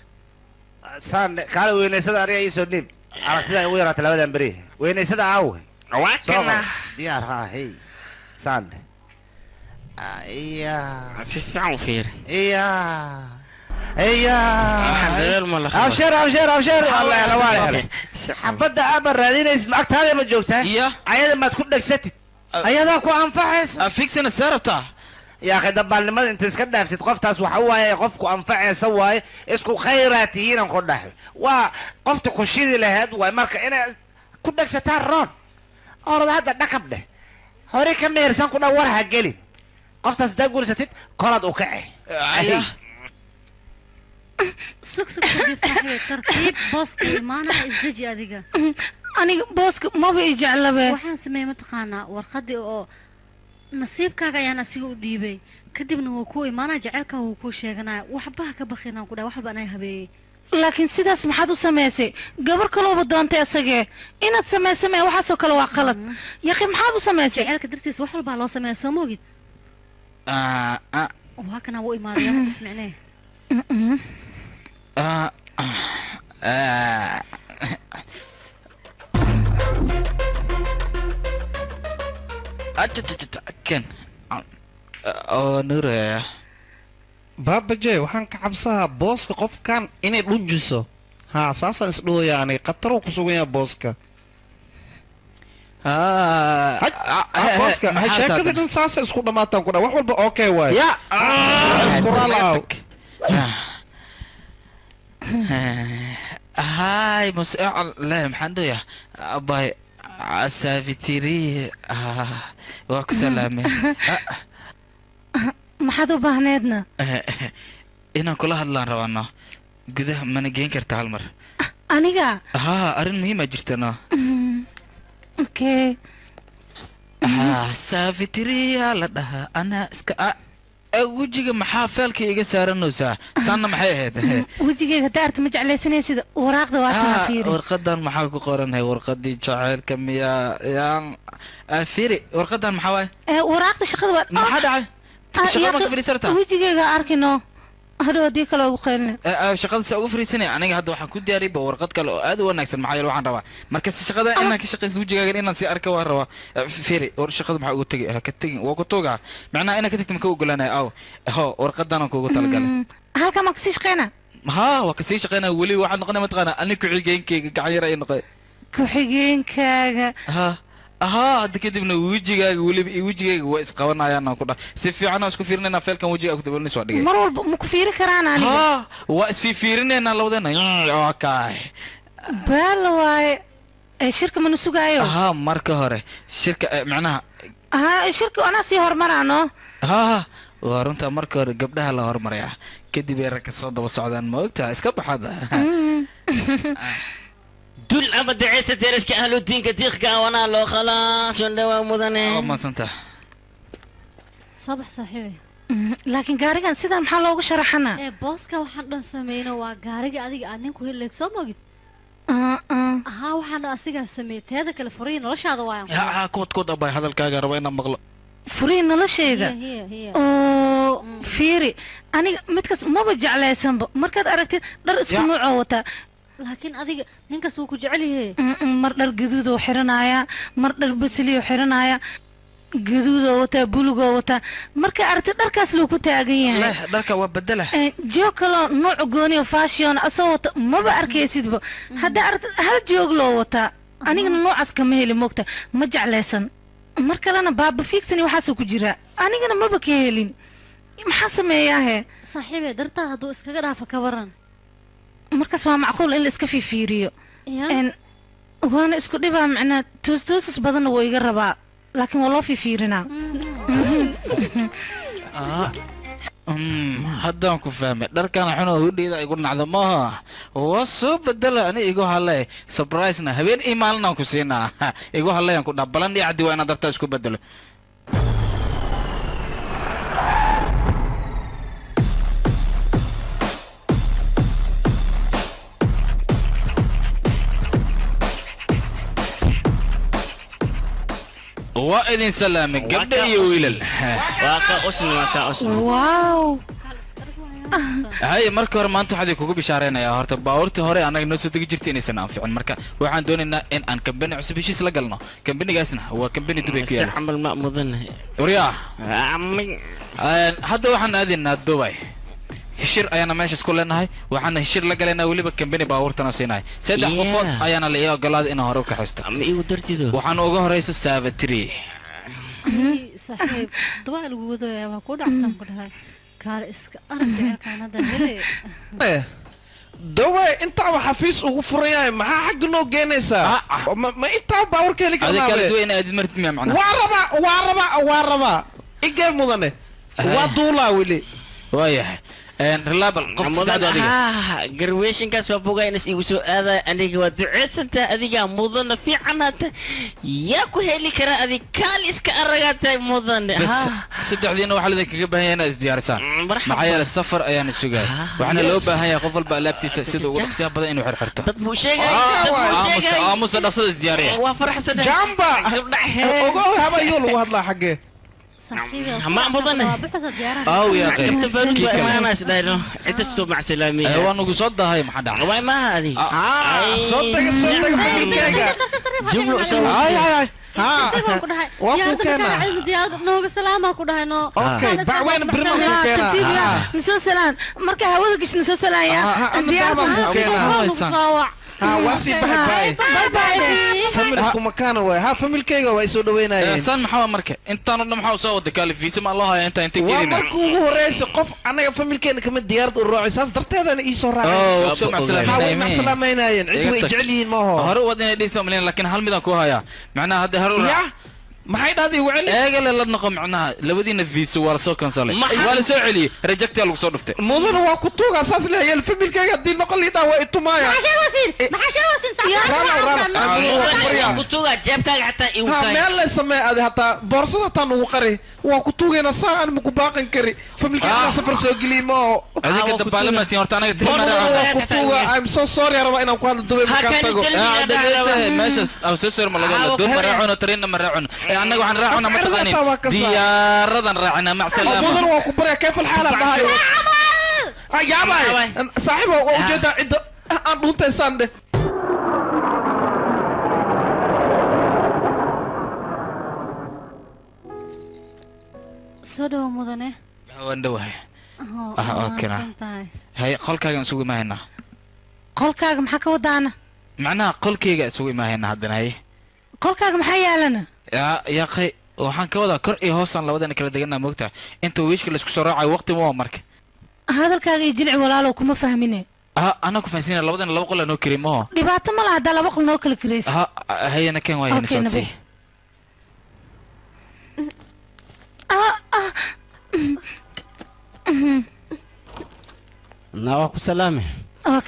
saanda kala weynaysada ariga ii soo dhiib aragtida ugu yaraatay labadan beri weynaysada aaway waakana diyaar ha hey saanda si fiican u fiir abshir الله لا واله حبدا ابا رادينيس معتاده ما جوجتا ayada maad ku dhagsatid ayada ku anfaxaysa fixina sarabta يا اخي dabaalnimada inta iska dhaaftid qoftaas waxa waaye qofku anfacaysa waaye isku khayraatihiin ku dhaxay waa qofta ku shidi lahayd waa marka ina ku dhagsataa roon orada hadda dhakab dheh hore ka meersan ku dhawar ha gelin qoftaas daa guursatid korad u kacay سك صاحبي ترتيب بوسك إيمانا إزدجي أديك أنا بوسك ما بيجي على به وحنا سمي متقانا ورخدي أو نصيب كاغا يا نسيو ديبي كدبنا وكو إيمانا جعلك وكو شيغنا وحبها كبخينا وكدا وحبا أنا هبي لكن sidaas maxaad u samaysay gabar kale oo doontay asagee inaad samaysay waxa soo kale waa qalad yaqi maxaad u samaysay jacalka dartiis wax walba loo sameeyo soo moogid waa kana wuu imaaday ma ismicnee كان oo nuuraya baaba jee waxaan ka cabsahaa booska qofkan inay dhujiso haa saasaan isdhooyaa aniga khataruu ku sugan yahay booska booska sheekada dhan saasa isku dhamaataan ku dha wax walba okay waay isku raalaaw هاي لا محندويا باي عسافتيري واكو سلامي maxaad u baahneedna inaan kula hadlaan rabaano gudaha mana geen karta hal mar aniga haa arrin muhiima jirtana okay saafitiriya la dhahaa anaa iska wejiga maxaa feelka iga saaranaysaa saanna maxay ahayd wejigayga daarta ma jeclaysanaysid waraaqda waa taa fiiri warqadan maxaa ku qoranay warqadii jacaylka miyaa fiiri warqadan maxaa waay waraaqda shaqada waa maxaa dhacay shaqada ka firiisarta wejigayga arkino hadhow haddii kale ugu qaylina shaqada si ugu fariisanaya aniga hadda waxaan ku diyaariyba warqad kale oo aad u wanaagsan maxaa yeele waxaan rabaa marka si shaqada inaan ka shaqaysto wejigaaga inaan si arka waan rabaa fiiri war shaqada maxaa ugu tegi ka tegin waa ku toogaa macnaha inaan ka tagto ma ka ogolaanaya aw ho warqadan aan kuugu talagalay halka ma kasii shaqeyna haa waa kasii shaqeynaya weli waxaad noqonaya mataqaanaa aniga ku-xigeenkayga gacan yar ay noqday ku-xigeenkaaga hadda kadibna wejigaaga weliba iyo wejigayga waa isqabanayaan ku dhaa si fiican aan isku fiirinayna feelkan wejigaaga ku dabalnis waa dhigay mar walba ma ku fiiri karaan aniga waa isfiirinayna labadeena okay baala waaye shirka mana sugaayo marka hore shirka macnaha shirka anaa sii hormaraano waa runta marka hore gabdhaha la hormaraya kadib ay ragga soo daba socdaan ma ogtaha iska baxada دول أبد عيسى ترسك أهل الدين كتيخك وانا لو خلاص وندوا مدني ما سنته صباح صاحبي لكن قاريقان سيدا محل لوغو شرحنا إيه بوسكا وحنا سمينا وقاريقا أديق أنينكو هيلك سو موجد ها وحنا أسيقا سميت هذا كالفرين ولاش هذا وايان يا كود أباي هذا الكاغا ربينا مغلق فرين ولاش هذا هي أوه فيري أنا متكس ما بجع على سنبو مركز أركتين در اسكو نوعوتا laakiin adiga ninkaas wuu ku jecel yahay mar dhar gaduud oo xiranaya mar dhar basali oo xiranaya gaduud oo wata bulug oo wata marka aragti dharkaas loo ku taagan yahay dharka waa bedela joog kale nooc gooni oo fashion asoo wata maba arkaysidba hadda aragti hal joog loo wata anigana noocaas kama heli moogta ma jeclaysan mar kalena baaba fiigsani waxaasoo ku jira anigana maba ka helin maxaa sameeyaa saaxiibey dartaa hadduu iskaga dhaafa ka waran markaas waa macquul in la iska fiiriyo waana isku dhibaa macnaa toos badanna wuu iga rabaa laakiin waa loo fiirinaa haddaan ku fahmay dharkan xunoo hudheeda igu nacdo maaha waa soo bedela ani igu hale surprisena habeen ii maalinaan ku siinaa igu halayaan ku dhaa balan iyo caddi waa inaad dartaa isku bedelo وإذن سلامك قبل يويلل واقع أسن واو هاي مركور ما أنتو حد يكوكو بشارينا يا هارتا باورتي هوري أنا نوسو تيجي جرتيني سنة في عن مركا وحان دونينا إن أن كمبني عصبي شيء سلقلنا كمبني جالسنا هو كمبني دبي كيال عمل ما مظن وريا عمي هذا وحان أذن دبي هشير أيانا ماشي سكولنا هاي وحنا هشير لقلنا وليبا كمبني باورتنا سيناي سيدا حفظ أيانا اللي قلاد إنه هروك حستا عمي ودرتي ذو وحنا وجه رئيس السابتري صحيح طبعا الوضع ما كود عتام كده هاي كار إسك أرجع كان هذا هري دواء أنت وحفيز وفريا ما حق نو جينيسا ما أنت باور كلك هذا كله دوين أدي مرت مية معنا واربا إيجا مدنة ودولا ولي وياه رلابل قفت استعداد أديك قرويشن كاس وابوغا إنس إيوسو هذا أديك ودعس أنت أديك مظن في عنات ياكو هيلي كرا أديك كاليس كأرغات مظن بس صدق عدينا وحال ذيك قبها هنا ازديارسان معايا السفر أيان السوقات وحنا لو بها هي قفل بألابتي سيدو ورقسيها بدأ إنو حرحرته تطبو شيء آموس الأقصد ازديارية وفرح سنة جامبا أقول هذا يولو هذا حقه ما مظن أو يا أخي كنت بقول ما ناس دايرو أنت السوق مع سلامية أيوة أنا قصدها هاي محدا ما هذه صدق جملة سوا dibaan ku dhahay diyaarada diyaarada nooga salaama ku dhahay no okay bacween birma nisoo salaan marka hawada gishna soo salaaya diyaarada واسي باي باي فاميلكم مكانه واي ها فاميلكيغا واي سو دوينايين سان maxaa marka intaan oo maxaa soo wada kalifiisa ma Allah inta inta geelina waa markuu ugu horeeyay qof anaga familkeena kama diyaarad u raaci saas darteedana ii soo raacay soo macsalaameynayeen cid way jecel yihiin ma ho hore wadana dhiso maleen laakiin hal midaan ku haya macnaha hadda hore maxay dhahday wacli eegale la noqo macnaha labadiina fiiso waa soo kansalay waa la soo celiyay reject lagu soo dhuftay mudana waa ku tuuga asaas leeyahay familkayga hadii noqon liidaa waa itumaaya maxaa ku tuuga jeebkaaga xataa igu kay meel la sameey adi hataa boorsada tan ugu qari waa ku tuugayna saan ma ku baaqan kari familkayga safar soo gilimo adiga dabaalamaati horta anaga ku tuuga I'm so sorry raba inaan ku hadlo dubay markaan tago meeshas aw soo soo ma laga doon maraacoon tareen maraacoon anaga waxaan raacnaa ma taqaanin diyaaradan raacnaa mac salaama mudan waa ku bari kayf alxaal dhahay ya bay saaxiib oo jeeda cid aan dhuntay sande soo dhaw mudane waan dhawahay okay hay qolkaaga isugu imaanaa qolkaaga maxaa ka wadaana macnaha qolkayga isugu imaanaa haddana hay qolkaaga maxaa yaalana يا أخي waxaan ka wadaa kor iyo hoosaan labadana kala deganaa moogtaa inta wiishka la isku soo raacay waqti ma marka hadalkaaga iyo jilci walaalow kuma fahmine ana ku fahansiina labadana laba qol noo kiri ma dhibaato ma laha laba qol noo kala kireysa hayana kan waa ina socodsi nawa ku salaame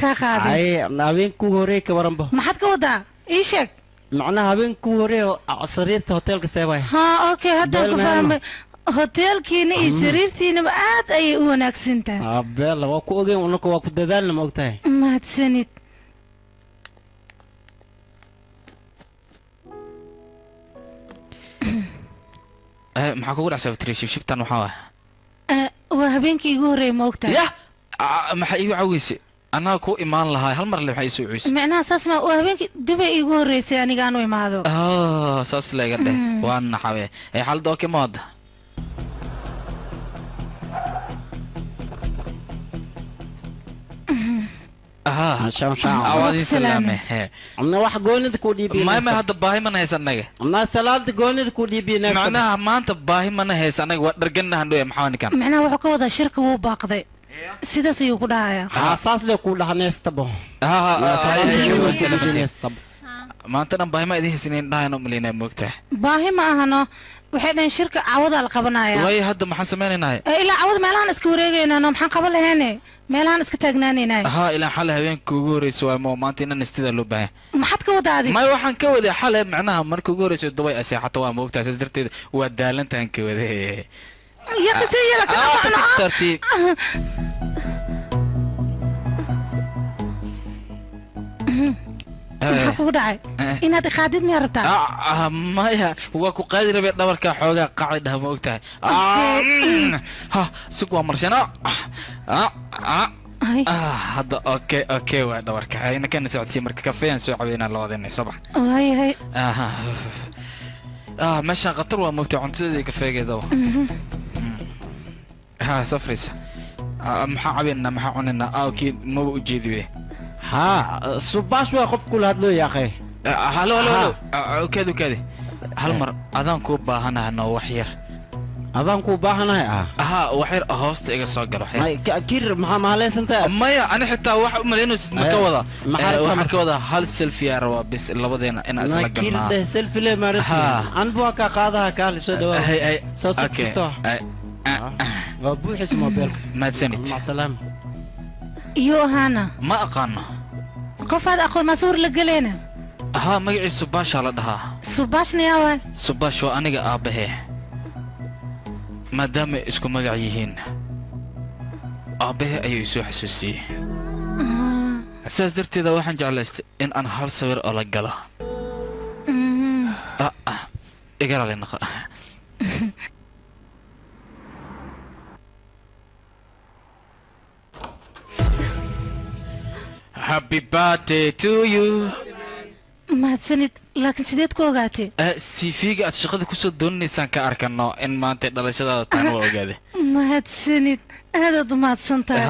ka qaaday ay habeenku hore ka waranba maxaad ka wadaa ii sheeg macnaha habeenku hore sariirta hotelka seebay ha okay hadda ku fahmay hotelkiina iyo sariirtiina aad ay u wanaagsan tahay abeel waa ku ogeyn unka waa ku dadaalna ma ogtahay mahadsanid maxaa kugu dhacsaa fitriya shibshibtan waxaa waa habeenkii igu horeeyay ma ogtahay maxaa iigu caweysay أنا كو إيمان لها هل مرة اللي بحيسو عيس معناها أساس ما وهبينك دبي يقول ريسي أنا قانو يمادو أساس لا يقدر وأنا حبي أي حال دوكي ماد عوادي سلامة أنا واحد قولي تقول بي ما هذا باهي من هيس النجى أنا سلام تقولي تقول بي معناها ما أنت باهي من هيس النجى ودرجنا هندو يا محاوني كان معناها وحكوا هذا الشركة هو باقي sidaas ayuu ku dhahayaa saas le ku dhahaneystabo maanta dhan baahi ma idin haysanin dhahayno malina moogtaa baahi ma ahano waxay dhahan shirka cawada la qabanaya way hadda maxaan sameynaynahay ilaa cawada meelahan iska wareegaynaa maxaan qaban lahaynay meelahan iska taagnaanaynay ilaa xal habeenka ugu horeyso waa maanta inaan istida loo baahan maxaad ka wadaadi may waxaan ka waday xal macnaha marka ugu horeyso dubay aseexato waa moogtaa saas darteed waa daalantaan ka waday يا أخي سيئة لك أنا ترتيب maxaa kugu dhacay inaad qaadidni rabtaa maya waa ku qaadi rabay dhabarka xoogaa qacdi dhaha ma ogtahay sug waa marshana hadda okay waa dhabarka ayna kana socodsiin marka kafeeyaan soo caweynaa labadeena soo bax hay meeshaan khatar waa moogtaa cuntadeeda kafeegeeda safraysa maxaa cabeynaa maxaa cunaynaa kii maba u jeedi ها صباش وقف كل هذا يا أخي هلو كذا كذا هالمر أذان كوب باهنا هنا وحير أذان كوب باهنا وحير هوست إيجا صقر وحير كير ما ليس أنت مايا أنا حتى واحد ملينوس مكوضة واحد كوضة هل سيلفي أروى بس اللي بدينا أنا أسلق كير ده سيلفي ليه مرتي أنا بوكا قاضها كارل سودو هي سوسك كستو وابو حسم موبيلك ما تسنت مع السلامة يوهانا ما أقانا قف هذا أقول ما صور لقلينا مقعي سباش على دها سباش نياوي سباش وأنا أبه ما دام اسكو مقعيهين أبه أيو يسوع حسوسي أساس درتي ذا واحد جعلست إن أنا هل صور ألا قلا إقرأ لي نخ Happy birthday to you. mahadsanid laakiin sideed ku ogaatay siifiga aad shaqada kusoo doonaysaan ka arkano in maanta dhalashadaada taana waa ogaade mahadsanid aadaad u mahadsan tahay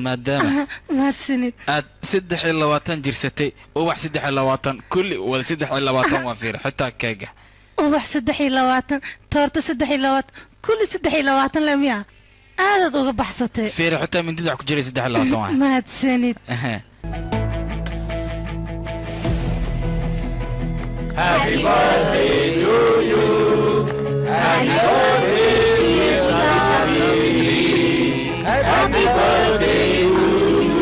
maadaama mahadsanid aad 23 jirsatay ubax 23 kulli wala 23 waan fiir xitaa keega ubax 23 toorta 23 kulli 23 lamiya aadaad uga baxsatay fiir xitaa mindida ku jiray 23 mahadsanid Happy birthday to you. Happy birthday, Happy birthday to you.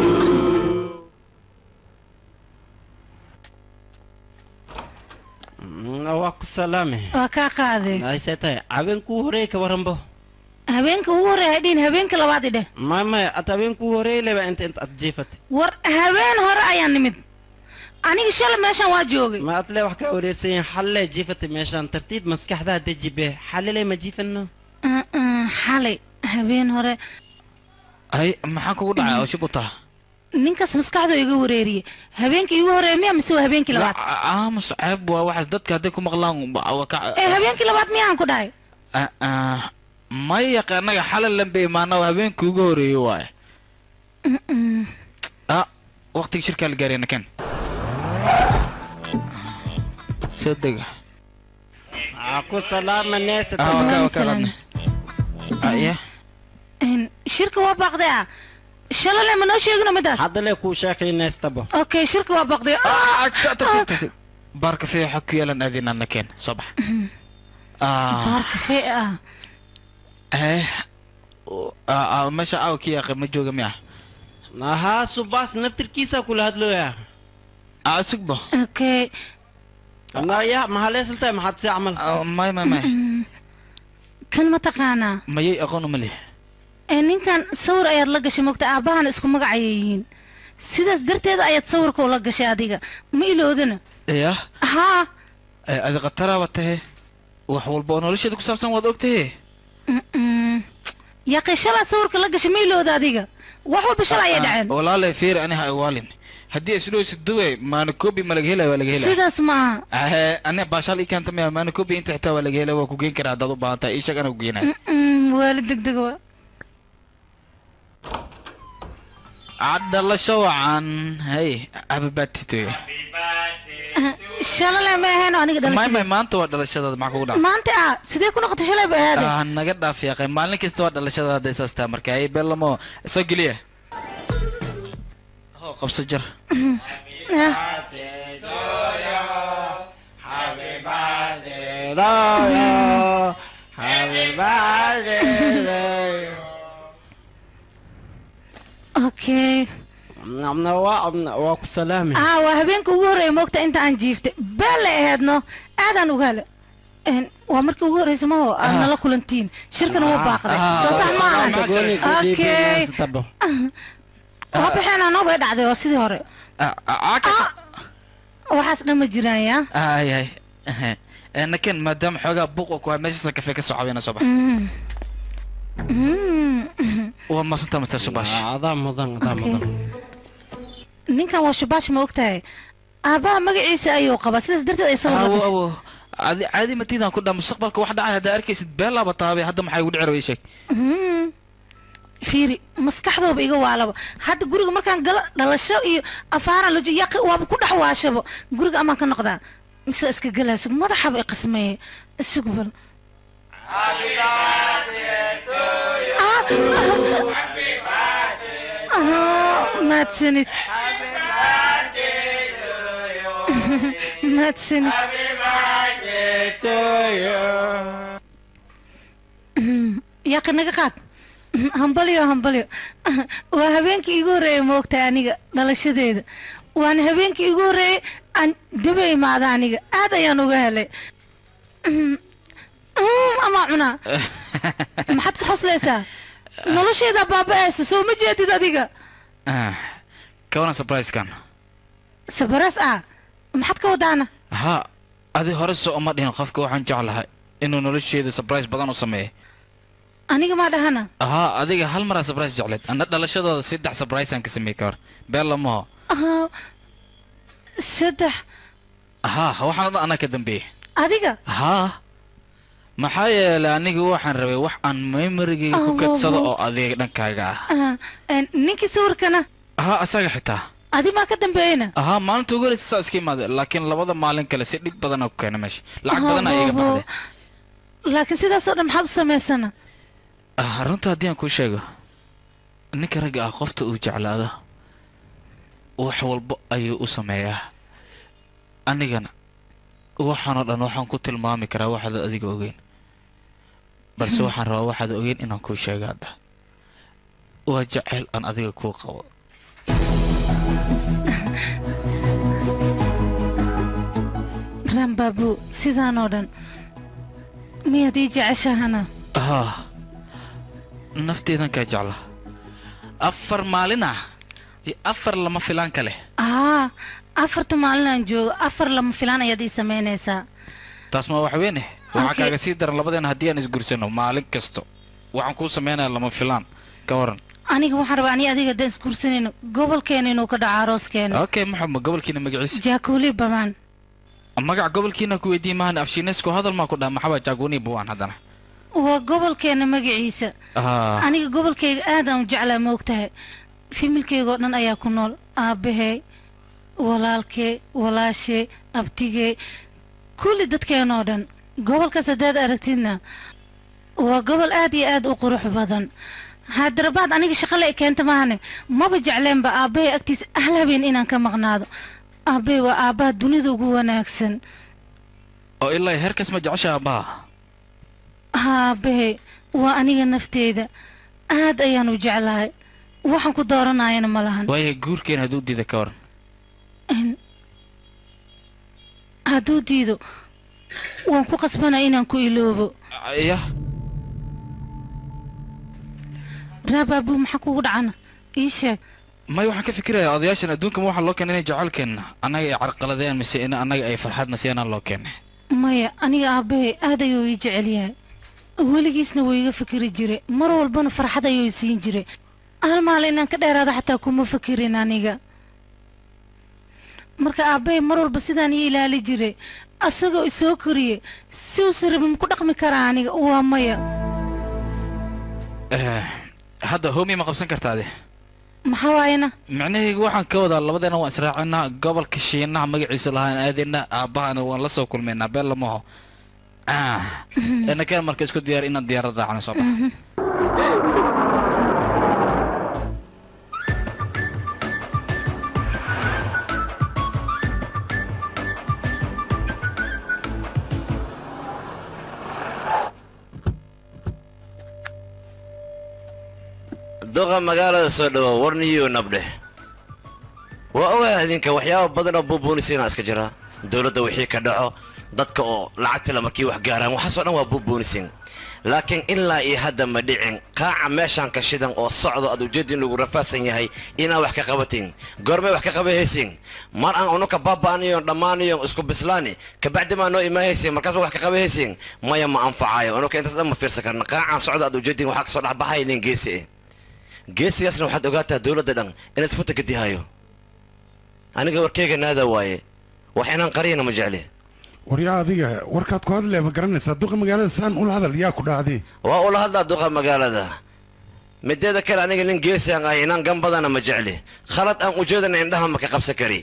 Waa ku salaame. Waa ka qaaday. Ay seetay habeenku hore ka waranbo. Habeenka ugu horeeyay hadin habeenka labaad idhe. Mama at habeenku horeeyay laba inta ad jeefat. War habeen hore ayaan nimid. aniga shalay meeshan waa joogay ma adle wax ka wareersan xalle jiifatay meeshan tartiib maskaxda dajibe xalle ma jiifano xalay habeen hore ay maxaa kugu dhacay oo shibuta ninkaas maskaxda iga wareeriyay habeenkii igu horeeyay mise waa habeenkii labaad muscab waa waxas dadka haday ku maqlaan habeenkii labaad miyaan ku dhahay ma yaqaanaga xalay lambe imaana habeenkii ugu horeeyay waay waqtiga shirka la gaarayna kan صدق اكو سلام الناس ايه ان شركه وباقده شلون لما نو شيغنا مداس حد لك وشاكي الناس تبو اوكي شركه وباقده بارك في حكي يلا نادينا نكين صباح بارك في ماشي اوكي يا اخي ما جوجا مياه ها سباس نفتر كيسا كل هادلو يا اسكبه اوكي انا يا ما ليس انت ما حد يعمل ما كان متقانا ما يي اقون مليح ان كان صور اياد لا غشي مقتا اباhan isku magacayeeyeen sidaas darteed ayad sawirka ula gashay adiga ma iloodana ya ha adiga qatara watahay wax walba oo nolosheeda ku saabsan wad ogtahay ya qishala sawirka la gashay ma ilooda adiga wax walba shalay ay dhaceen walaal fiir aniga ay waalin hadii islo sidoo maana koobi ma laga helay waa laga helay sidaas ma ana baashal ikan tamay maana koobi inta xitaa waa laga helay waa ku geen karaa dad u baahantay ii shaqana ku geenay waalid degdeg waa عدل شوعان هي أببتتي شلون ما هنا أنا قدر ما أنت ودل الشداد معك ودا ما أنت سيدك كنا قلت شلون بهذا أنا قد في أخي مالك استوى الشداد ده ساستمر كاي بلا ما سجليه هو قبض الجر اوكي امنا واكو سلامي وهبينك ugu horeeyay moogta inta aan jiiftay bal eedno aadan ugaale waa markii ugu horeysay ma aan la kulantiin shirkana waa baaqday soo sax ma okay waxaan noo bay dhacday oo sidii hore waxaas dhama jiraan ya ay لكن مادام حاجة بوق وماشي سكفي كسعوينا صباح وما صنت مستر شباش عظام ninkan waa shabash ma ogtahay aabaha magaciisa ayuu qabaa sidaas darteed ay sawir caadi matiidaan ku dhaa mustaqbalka wax dhacay haddaa arkaysid been laaba taabay hadda maxay ugu dhici rabay sheeg fiiri maskaxdooba iga waalaba hadda guriga markaan galo dhalasho iyo afaaraan la joogo yaqi waaba ku dhex waashabo guriga amaan ka noqdaa mise iska galaas madaxaba i qasmeeye isugu bal mahadsanid mahadsanid yaqi naga qaad hambalyo waa habeenkii igu horeeyay moogtahay aniga dhalashadeeda waana habeenkii igu horeeyay aan daba imaada aniga aad ayaan uga helay ama cunaa maxaad ku qoslaysaa nolosheeda baaba'aysa soo ma jeedid adiga كون سبرايز كان سبرايز maxaad ka wadaana ها adi hore soo uma dhihin qofka waxaan jeclahay inuu nolosheeda surprise badan u sameeyo aniga ma dhahana adiga hal mar surprise jecleed ana dhalashadooda 3 surprise aan ka sameeyay kar beel lama saddex ها waxaan dhan anaka dambeeyay adiga ها maxaa yeelay aniga waxaan rabay wax aan memory-gayga ku kadsado oo adeeg dhankaaga ah ninkii sawirkana ها asaga xitaa adi ma ka dambeeyna ها maalinta ugu horeysa iska imaade laakiin labada maalin kale si dhib badan ku keenay meesha lacag badan ay iga baxday laakiin sidaas oo dhan maxaad u samaysana runta haddii aan kuu sheego ninka ragga ah qofta uu jeclaado wax walba ayuu u sameeyaa anigana waxaanoo dhan waxaan ku tilmaami karaa waxaad adiga ogeyn balse waxaan rabaa waxaad ogeyn inaan kuu sheego hadda waa jecel aan adiga kuu qabo rambabu sidaan oo dhan miyaad ii jeceshahana haa nafteedan kaa jecla 4 maalin ah iyo 4 lama filaan kale 4 maalin aan joogo 4 lama filaan ayaad ii samaynaysaa taas ma wax weyn waxaa kaaga sii daran labadeena haddii aan isguursano maalin kasto waxaan kuu samaynayaa lama filaan ka waran aniga waxaan rabaa ani adiga haddaan isguursanayno gobolkeena inuu ka dhaco arooskeena okay maxamed gobolkiina magaciisa jaakuli bamaan magac gobolkiina ku weydiin maahan afshiineysku hadal maa ku dhaha maxaba jaaguni buwaan haddana waa gobolkeena magaciisa aniga gobolkayga aad aan u jeclaa moogtahay familkayga oo dhan ayaa ku nool aabahey walaalkee walaashee abtigee kulli dadkeenoo dhan gobolkaas haddaad aragtidna waa gobol aad iyo aad u qurux badan haddarabaad aniga shaqale i keenta maahane maba jecleenba aabbahay agtiisa ahal habeen inaan ka maqnaado aabbahay waa aabbaha dunida ugu wanaagsan oo ilaa heerkaas ma jecesha aabbaha aabbahay waa aniga nafteyda aad ayaan u jeclahay waxaan ku dooranayana ma lahan waayo guurkeena hadduu diida ka waran hadduu diido waan ku qasbanaya inaan ku iloobo yah raabaabu maxaa kugu dhacana ii sheeg may waxaan ka fikirayaa odayaashan adduunka ma waxaa loo keenay inay jecelkeenna annaga ay carqaladeen mise in annaga ay farxadna siyanaan loo keenay maya aniga aabbahay aad ayuu ii jecel yahay weligiisna wuu iga fikiri jiray mar walbana farxad ayuu i siin jiray hal maalin inaan ka dheeraada xataa kuma fikirin aniga marka aabbahay mar walba sidaan ii ilaali jiray asagoo isoo koriyey si uusan rabin ku dhaqmi karaa aniga waa maya hadda hoomi ma qabsan kartaade maxaa waayana micnahayga waxaan ka wadaa labadeena waan israacinaa gobolka shiinaha magaciisa lahaan aadayna aabbahana waan la soo kulmaynaa beel lamaho inakeen marka isku diyaar inaan diyaarad raacno soo baxa duqa magaalada soo dhawow warniyo nabdhe waa ogaa idinka waxyaaba badan oo buubuunisiina iska jira dowladda wixii ka dhaco dadka oo lacagtila markii wax gaaraan waxaasoo dhan waa buubuunisin laakiin ilaa iyo hadda ma dhicin qaaca meeshaan ka shidan oo socdo aad ujeedin lagu rafaasan yahay inaan wax ka qabatin goormay wax ka qabahaysin mar aan unuka baaba'aniyo dhammaaniyo isku bislaani kabacdi maa noo imaahaysin markaas wax ka qabahaysin maya ma anfacayo unuka intaas dhan ma fiirsan karna qaacaan socdo aad ujeedin waxaa kasoo dhexbaxaya nin geesi geesigaasna waxaad ogaataa dowladda dhan inaad isfuta gadihayo aniga warkeyga naada waaye wax inaan qariyana ma jecli waryaa adiga warkaad ku hadlee ma garanaysaa duqa magaalada saan ula hadal yaa ku dhacday waa ula hadlaa duqa magaalada mideeda kale aniga nin geesi aan ahay inaan gambadana ma jecli khalad aan ujeedana indhaha ma ka qabsan kari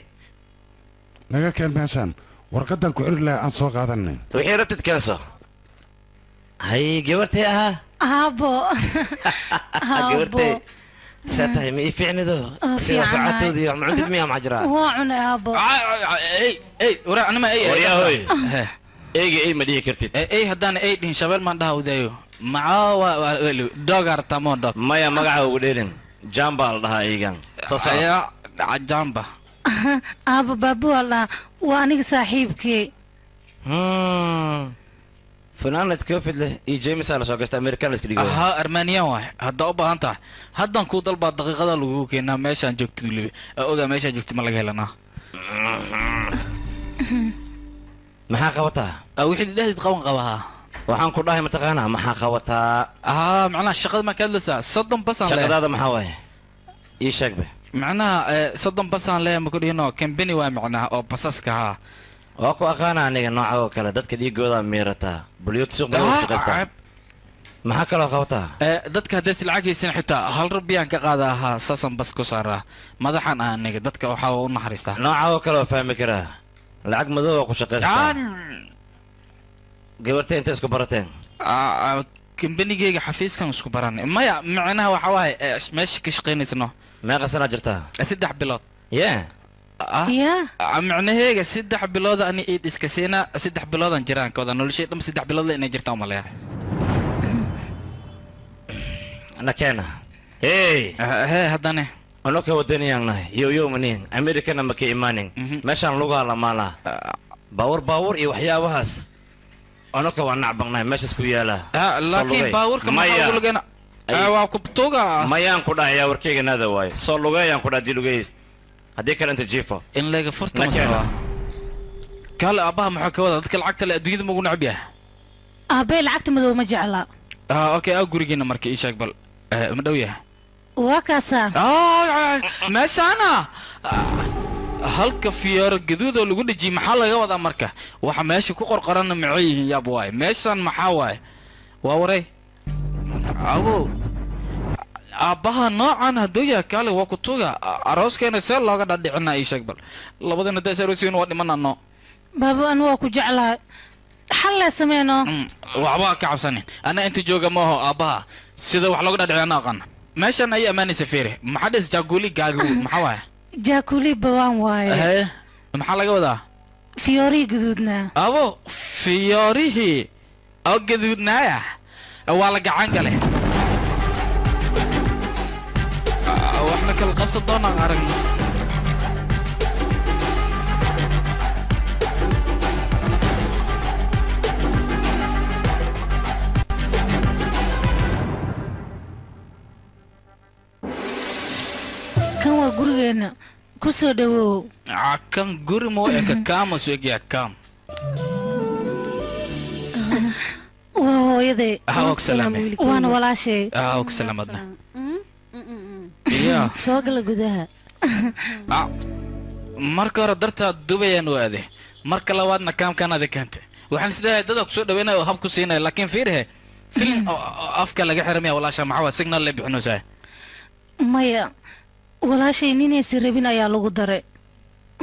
naga keen meeshaan warqadan ku ciri laha aan soo qaadanay wixii rabtid keenso hay gabartay ahaa aabo gabartay ساتاي مي في عنده سير ساعته دي ما عندك مياه معجرة واعنا ابو اي ورا انا ما اي وريا هوي اي مديه كرتيت اي هدان اي دين شبل ما دها ودايو مع دوغار تامون دوغ مايا مغا وديلن جامبا لها ايغان يا جامبا ابو بابو والله واني صاحبكي فنانة كوفيد له اي جيمس على سوق امريكان اسكديغو ها ارمانيا واحد هدا u baahan tahay hadan ku dalba daqiiqada lagu keenaa meeshan joogto libi oga meesha joogto ma laga helana maxaa qabataa wixii dhahdid qaban qabaha waxaan ku dhahay mataqaanaa maxaa qabataa macnaha shaqada ma ka hadlaysaa 30 basaan leeyahay shaqadaada maxaa waaye ii sheeg be macnaha 30 basaan leeyahay ma ku dhihino company waa macnaha oo basaska ha waa ku aqaana aniga nooca oo kale dadka dhiigooda miirataa bulyot suuq baa u shaqaystaa maxaa kaloo qabataa dadka hadday silcagaysan xitaa hal rubiyaan ka qaada ahaa saasan bas ku saaraa madaxan ah aniga dadka waxaa u naxariistaa nooca oo kale oo fahmi karaa lacag madow oo ku shaqaystaa gabarta inta isku barateen kambanigeyga xafiiskan isku baranay maya macnaha waxa waaye meesha ka shaqaynaysno meeqa sanaa jirtaa 3 bilood macnaheega 3 bilood ani iid iska siina 3 biloodan jiraan kooda noloshay dham 3 bilood inay jirtaa uma leeyahay nakena hey haddana anoka wadaniyaan nahay yo manin americana ma ka imaanin meeshaan lugaa la maalaa baawur iyo waxyaabahaas anoka waa nacbaqnahay meeshaas ku yaala laakiin baawurka maxaa ugu lagana waa ku tuuga mayaan ku dhahayaa warkayga naada waayo soo lugeeyaan ku dhaha dii lugeeys haddii kale inta jiifo in leega furta masaba kale aabbaha maxaa ka wada dadka lacagta le adduunyada ma ugu necab yahay aabbe lacagta madow ma jecla okay gurigeena marka ii sheeg bal ma dhow yahay waa kaasaa meeshaana halka fiyooro gaduud oo lagu dhejiyey maxaa laga wadaa marka waxa meesha ku qorqoranna maxay yihiin yaab waaye meeshan maxaa waaye waa waray awow aabbaha noocan hadduu yahay kaale waa ku tuga arooskeena see looga dhadhicinaa ii sheeg bal labadana hadday aroosiin waa dhimanano baabo anu waa ku jeclahay xallee sameyno waxba ka cabsanin ana inta jooga maaho aabbaha sida wax looga dhadhiciyo ana aqaan meeshan ayay ammaanaysa feere maxaa dhis jaaguli gaaga maxaa waaye jaakuli bawaan waaye maxaa laga wadaa fiyoorihii gaduudnaa abo fiyoorihii oo gaduudnaaya waa la gacan gale waxna kala qabsan doonaan aragna kan waa gurigeena ku soo dhawow kan guri moo eka kaama soo egyaa kaam waa hooyaday waana walaashay og salaamadna soo gala gudaha marka hore dartaa dubayaan u aade marka labaadna kaamkaanaada keentay waxaan isleeyahay dadaa kusoo dhaweynaya oo hab ku siinaya laakiin fiirhe film afka laga xiramaya walaasha maxaa waa signal lay bixinaysaa maya walaashay ninaysi rabin ayaa lagu daray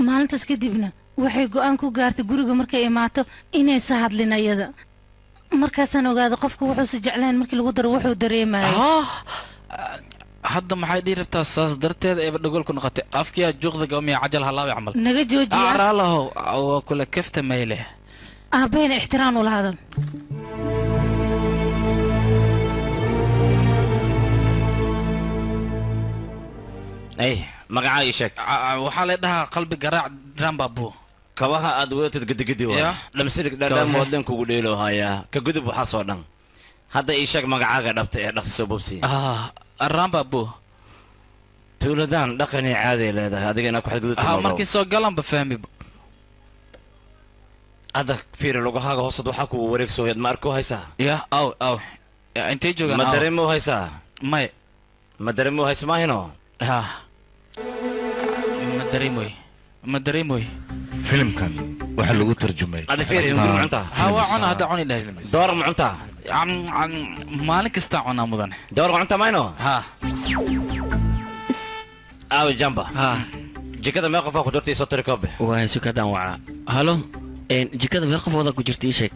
maalintaas kadibna waxay go'aan ku gaartay guriga markay imaato inaysa hadlin ayada markaasaan ogaada qofku wuxuusa jeclayn markii lagu daro wuxuu dareemaya hadda maxay dhihi rabtaa saas darteeda eeba dhagool ku noqotay afkiyaa juuqda gawmiya cajal halaabi camal naga joojiya araalaho waa kula kafta mayle aabbayna ixtiraam ula hadan ay magacaa ii sheeg waxaa la dhahaa qalbi garaac drambabu kabaha aad wadatad gedigedi waa dhamsirig dhaadhamood dhan kugu dheelo hayaa ka gudub waxaasoo dhan hadda ii sheeg magacaaga dhabta ee dhaqsi soo bobsi rambabu tuuladaan dhaqanii caaday leedahay adiga inaa ku xadgudubta markii soo galanba fahmi hadda fiiri lugahaaga hoosad waxaa kugu wareegsooyad ma arkoo haysaa aw intay joogaan ma dareemo haysaa may ma dareemo hays maahino ma dareemoy filimkan waxaa lagu tarjumay waa cuna hadda cuni dhahay door ma cuntaa maalin kastaa cunaa mudane door ma cuntaa mayno aawi jamba jikada mee qofaa ku jirta isoo tiri koobe waay sukadan waca halo jikada mee qofooda ku jirta ii sheeg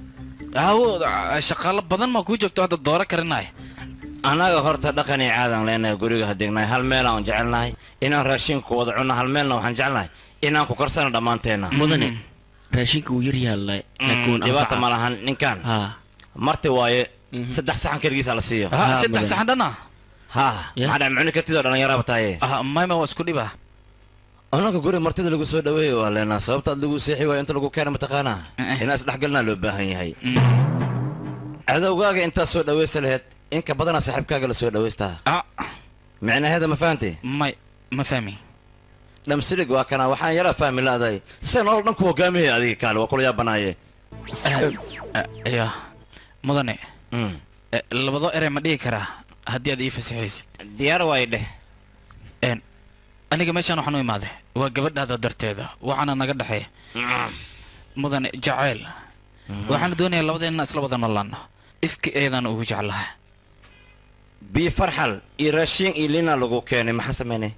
shaqaalo badan maa kuu joogto hadda dooro karinaay annaga horta dhaqanii caadaan leenahay guriga hadeegnahay hal meel aan jecelnahay inaan raashinka wada cunno hal meelna waxaan jecelnahay inaan ku karsano dhammaanteenna mudane raashinka wuu yar yaallay dhibaata ma lahan ninkan marti waaye 3 saxan keligiisa la siiyo 3 saxan dhana maxaa dhaa macuni kartidoo dhallinyaraaba taaye mayma waa isku dhiba annaga guri martida lagu soo dhaweeyo waa leenaa sababta aad lagu seexi waayo inta lagu keena mataqaanaa inaa isdhexgalnaa loo baahan yahay cadowgaaga intaad soo dhawaysa laheyd inka badana saaxiibkaaga la soo dhawaystaa micnaheeda ma fahamtay ma fahmi dhamsirig waa kana waxaan yaraa fahmi la'day se nolol dhan ku hogaamiyay adiga kaale waa kula yaabanaaye mudane labadoo erey ma dhihi karaa haddii aad ii fasaxaysid diyaar waayo dheh aniga meeshaan waxaan u imaaday waa gabadhaada darteeda waxaana naga dhexeeya mudane jacayl waxaan doonayaa labadeena isla wada noolaano ifka eedan ugu jeclahay bii farxal iyo raashin iyo lina lagu keenay maxaa sameynay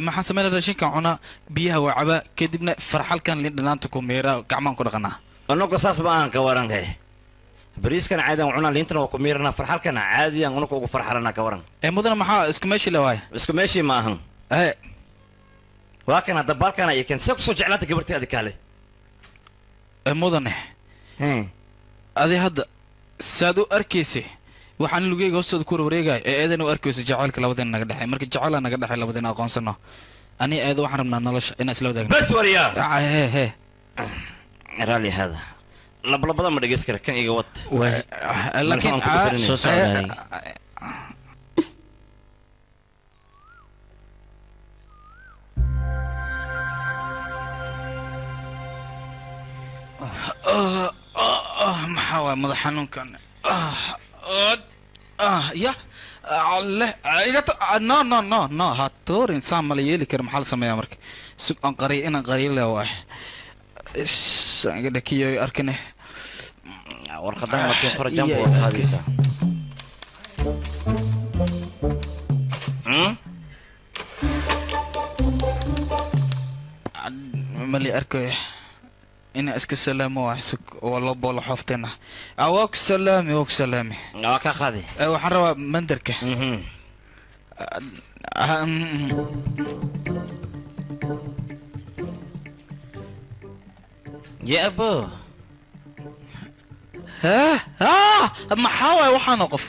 maxaan sameynay raashinkan cunaa biyaha waa cabaa kadibna farxalkan lin dhanaanta ku meera gacmaan ku dhaqanaa anagu saas ma aan ka warankay bariiskan caadiyan cunaa liintana waa ku meerana farxalkan caadiyan anagu ugu farxalana ka waran mudane maxaa isku meeshii la waay isku meeshii ma ahan waa kan hadda balkan ay keen soo soo jeclaata gabartii adikaale mudane adi hadda saad u arkaysay waxaan lugeyga hoostooda ku wareegay ee eedan u arkayso jacaylka labadeena naga dhexay marka jacayl naga dhexay labadeena aqoonsano ani eedo waxaan rabnaa nolosha inaan isla wadaagno bas wariya he raalli hada lablabada ma dhageys kara kan iga wad laakiin soo socday maxaa waay madax xanuunkan ya no ha toorin saa mala yeeli kara maxaa la sameeyaa marka sug aan qariy inaan qariyo le waay saan iga dhakiyo arkane warqadan markii qora jambo waa qaadaysaa mali arkayo ina iska salaamo waxsug wala boolo xofteena awaak salaami waa ka qaadi waxaan rabaa mandarka ya abo maxaa waay waxaana qof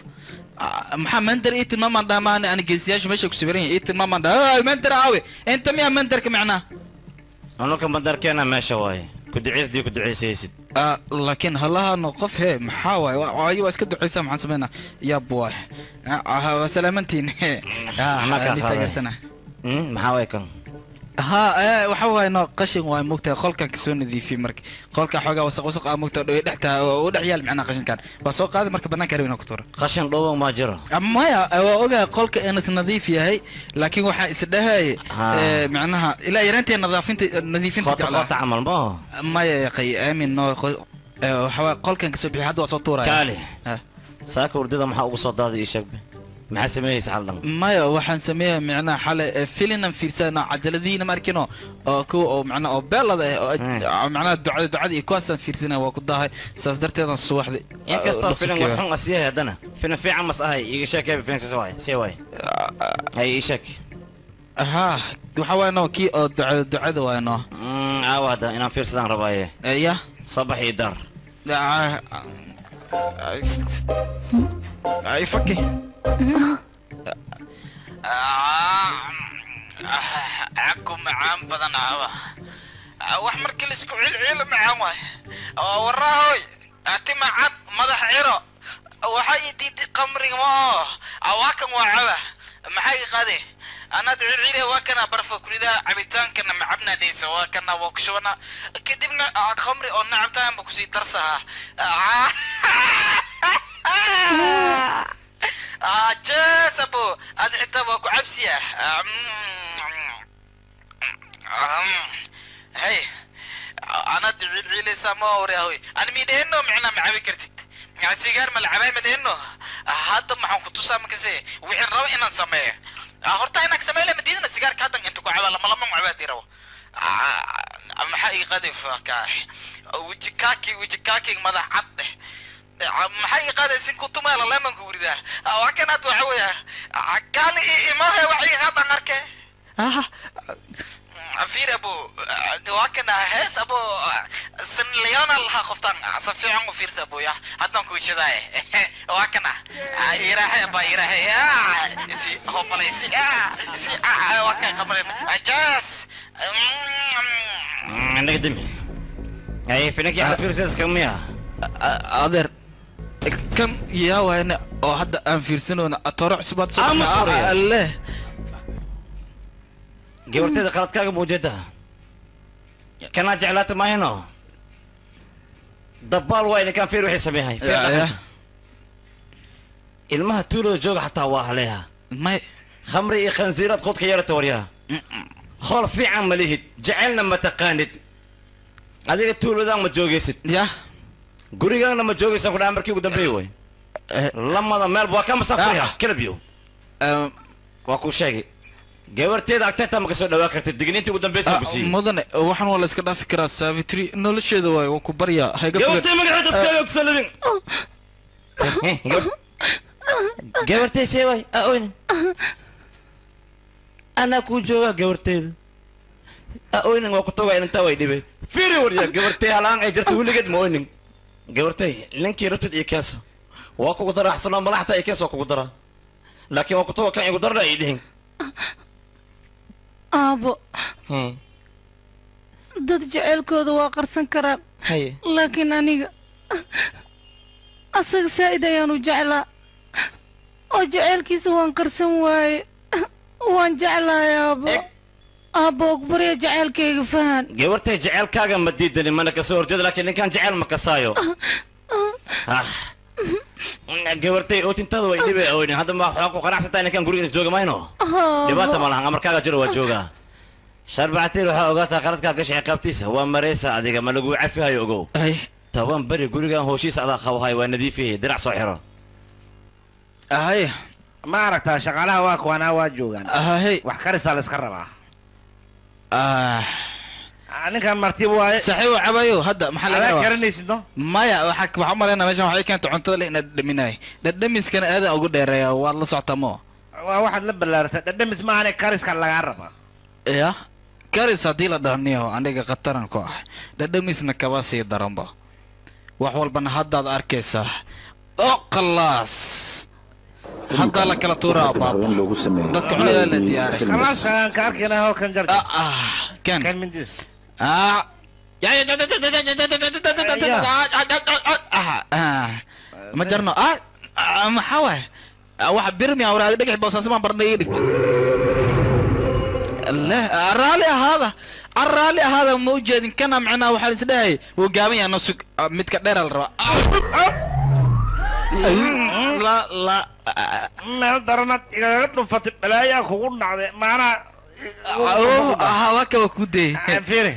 maxaa mandar ii tilmaamaan dhamaana ana geesiyaasha meesha ku sawiran ii tilmaamaan dhaa mandar aawe inta miyaa mandarka macnaa anuka mandarkeena meesha waaye كدعيس كدعيسيسد لكن هلا نقف هي محاوي ايوه اسك دعيسه maxaan sameynaa ya boy salaamantiin ma ka qaadana maxaa kan waxa waay no qashin waay mugtaa qolkan ka soo nadiifiyay marka qolka xogaa wasaq ah mugtaa dhexta oo dhex yaal macna qashinkan waa soo qaaday marka banaanka reebina ku tuura qashin dhoobo ma jiro maya waa ogaa qolka in is nadiif yahay laakiin waxa is dhahay macnaha ila yarantii nadiifinta qota amal ma maya yaqay aamin no waxa qolkan ka soo bixi hadda waa soo tuuraya kaali saaka urdada maxaa ugu soo daaday ii sheeg maxaa sameeyay xalan maya waxaan sameeyay macnaha xalay filimna fiirsana cajaladiina markino oo ku oo macnaha oo beelada macnaha ducada iyo koosan fiirsana waa ku dahay saas darteedan suuxday in kasta filim waxaan asiyahay hadana filim fiican mas ahay iga sheekay filim see waay hay ii sheek waxa waay no kii oo ducada waay no aawada inaan fiirsadaan rabaaye ya صباح يدار اي فكي عكم معام بدن عوا واحمر كل اسكو عيل معام وراهوي اتي معاد مدح عيرو waxay diiday qamriga ma awaakan waa caba maxay qaade ana dhicile waa kana barfa kurida cabitaankana ma cabna deeysa waa kana waa ku shubana kadibna qamri oo nacabtaan ku sii darsaha جاسبو هذا حتى واكو عبسية هاي أنا دعي سماوري هوي أنا ميدهنو معنا معاوي كرتك يعني سيجار ملعباي مدهنو هذا ما كنتو سام كسي وحين رأي إن نسميه هرتا إنك سميه لما دينا سيجار كاتن أنتو كعبا لما معباتي رو أما حقي قدف كاح وجكاكي ماذا عده maxay qaadaysin ku tumaa la leeman guurida waa kana aad waxa weeyaa kali imaha waxay hadan arke afir abu waa kana hees abu san leona la qoftan safiican u fiirsa abu ya hadan ku shidaay waa kana iraahay ba iraahay isi hobalaysi isi waa ka khamreen ajas nagdimi ay finaki ala fiirsas kamiya adeer كم يا وين أو هذا أنفيرسنون أتورع سبات سبات الله جورتي دخلت كاغ موجودة كان جعلات ما هنا دبال وين كان في روحي سميها المها تولو جوج حتى واه عليها ما خمري خنزيرات خد خيارة توريها خول في عمليه جعلنا متقاند adiga tuuladan ma joogaysid ya gurigaana ma joogaysan ku dhaca markii ugu dambeeyay way lamada meel waa ka masaafaya kalabyo waa ku sheegay gabarteeda agteeta ma ka soo dhawaa kartid digniintii ugu dambeysay ku siiyay mudane waxaan waa la iska dhaafi karaa Savitri nolosheeda waay waa ku baryaa hayga gabartay magaceeda dadkaaga ku saladin gabartay sheeway aoyn ana ku jooga gabarteeda aoyn waa ku togaa inta way dhibay fiiri wariya gabartay halaan ay jirto wiligeed ma oynin gabartay ninkii rabtid iyo kaasa waa kugu dara xasano malaxta ay kaasa kugu dara laakiin waa ku togaa kan igu darna ay dhihin aabo dad jaceylkooda waa qarsan karaan laakiin aniga asaga saa'id ayaan u jeclaa oo jaceylkiisa waan qarsan waaye waan jeclahay aabo ogbarya jaceylkayga fahan gabartay jaceylkaaga ma diidani mana ka soo horjeeda laakiin ninkaan jaceyl ma kasaayo gabartay ootintaada way dhibay oynin hadda ma waxaa ku qanacsantahay ninkaan guriga is jooga mayno dhibaata ma lahan amarkaaga jiro waa joogaa sharbacatiir waxaa ogaataa qaladkaa gashay qaabtiisa waa maraysa adiga ma lagu cafihayo ogow toban beri gurigan hooshiisa adaa qabahay waa nadiifiye dirac soo xiro ma aragtaa shaqaalaha waa kuwanaa waa joogaan wax karisaa la iska rabaa ninkan martib waaye saxiib cabayo hadda maxaa laga rabaa karinaysid no maya waxa maleena meeshan waxay keentay cuntada leh inaad dhaminay dhadhamiskana aad ugu dheereeya waad la socotaa mo waa waxaad la ballaartay dhadhamis ma ahan kariska laga rabaa ya karis haddii la dhahniyo aniga khataran ku ah dhadhamisna kaba sii daranba wax walbana haddaad arkaysaa oo khalaas haddaa la kala tuuraa baaba dadka cunayaa la diyaaray khalaaskan ka arkayna halkan jarta kan mindis ma jarno maxaa waay waxa birmi awraad dhagax boosaas ma barnay dhigto الله رالي هذا موجود كان معنا وحال سداي وقامي انا سوق متكدير الرا لا ما درنت دفت بلايا كوغو نعده معنا هواك وكودي فيري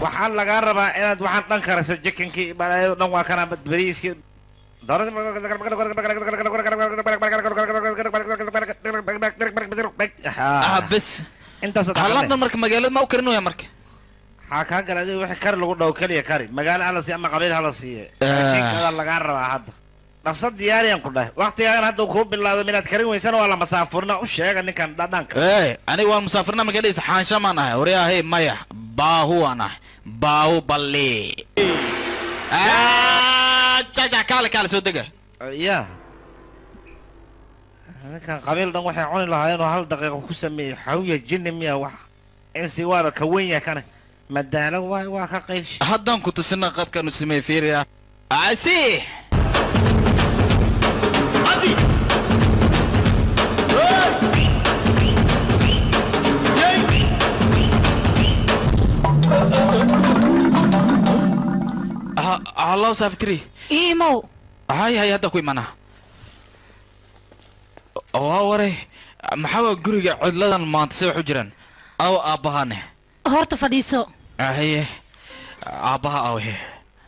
waxaan laga rabaa inaad waxaan dhan karayso jikinkii balaayo dhan waa kana bariiskii بس انت هلا مرك مقالد ما وكرنو يا مرك حاكا قال ادي وحي كار لو دو كليا كاري مقال على سي اما قبيل على سي شيء كذا لغا ربا هذا نقصد دياريان كله وقتيغان هدا كو بلاado minaad karin weysan waa la masaafurna u sheega ninkan dhadhanka ani waa musaafirna magaaladiisa xaansha maan ahay wariyaahay maya baahu ana baahu balli jaja kale soo dega ya ninkan qabiil dhan waxay cuni lahaayeen oo hal daqiiqo ku sameeyay xawiya jinni miya wax insi waaba ka weyn yahay kana madaalo waa ka qaylish haddaan ku tusina qaabkan u sameeyay fiiriya asi abi الله سافتري إيمو هاي هذا كوي منا ووري محاوى قرية عدلان ما تسوي حجرا أو أبهانه هورت فديسو هي أبها أو هي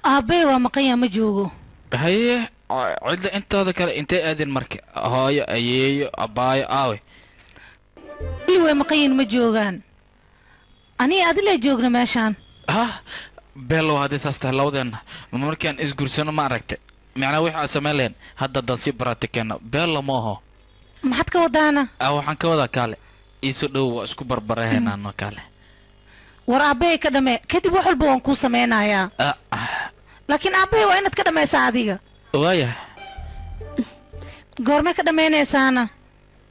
أبي ومقيا مجوجو هي عدل أنت هذا كلا أنت أدي المركب هاي أيه أباي أوي اللي مقيين مجوجان أني أدلي جوجنا ماشان بيلو هذا ساستهلودن مركان إسقرسنا ما ركت معنا ويح أسمعلين هذا دانسي براتكنا بيلو ما هو ما حد كودانا أو حن كودا كاله يسودو اسكو بربرهنا أنا كاله ورا أبي كدمة كتب وحول بون كوسا مينا يا لكن أبي وين تكدمة سعدية ويا قرمة كدمة سانا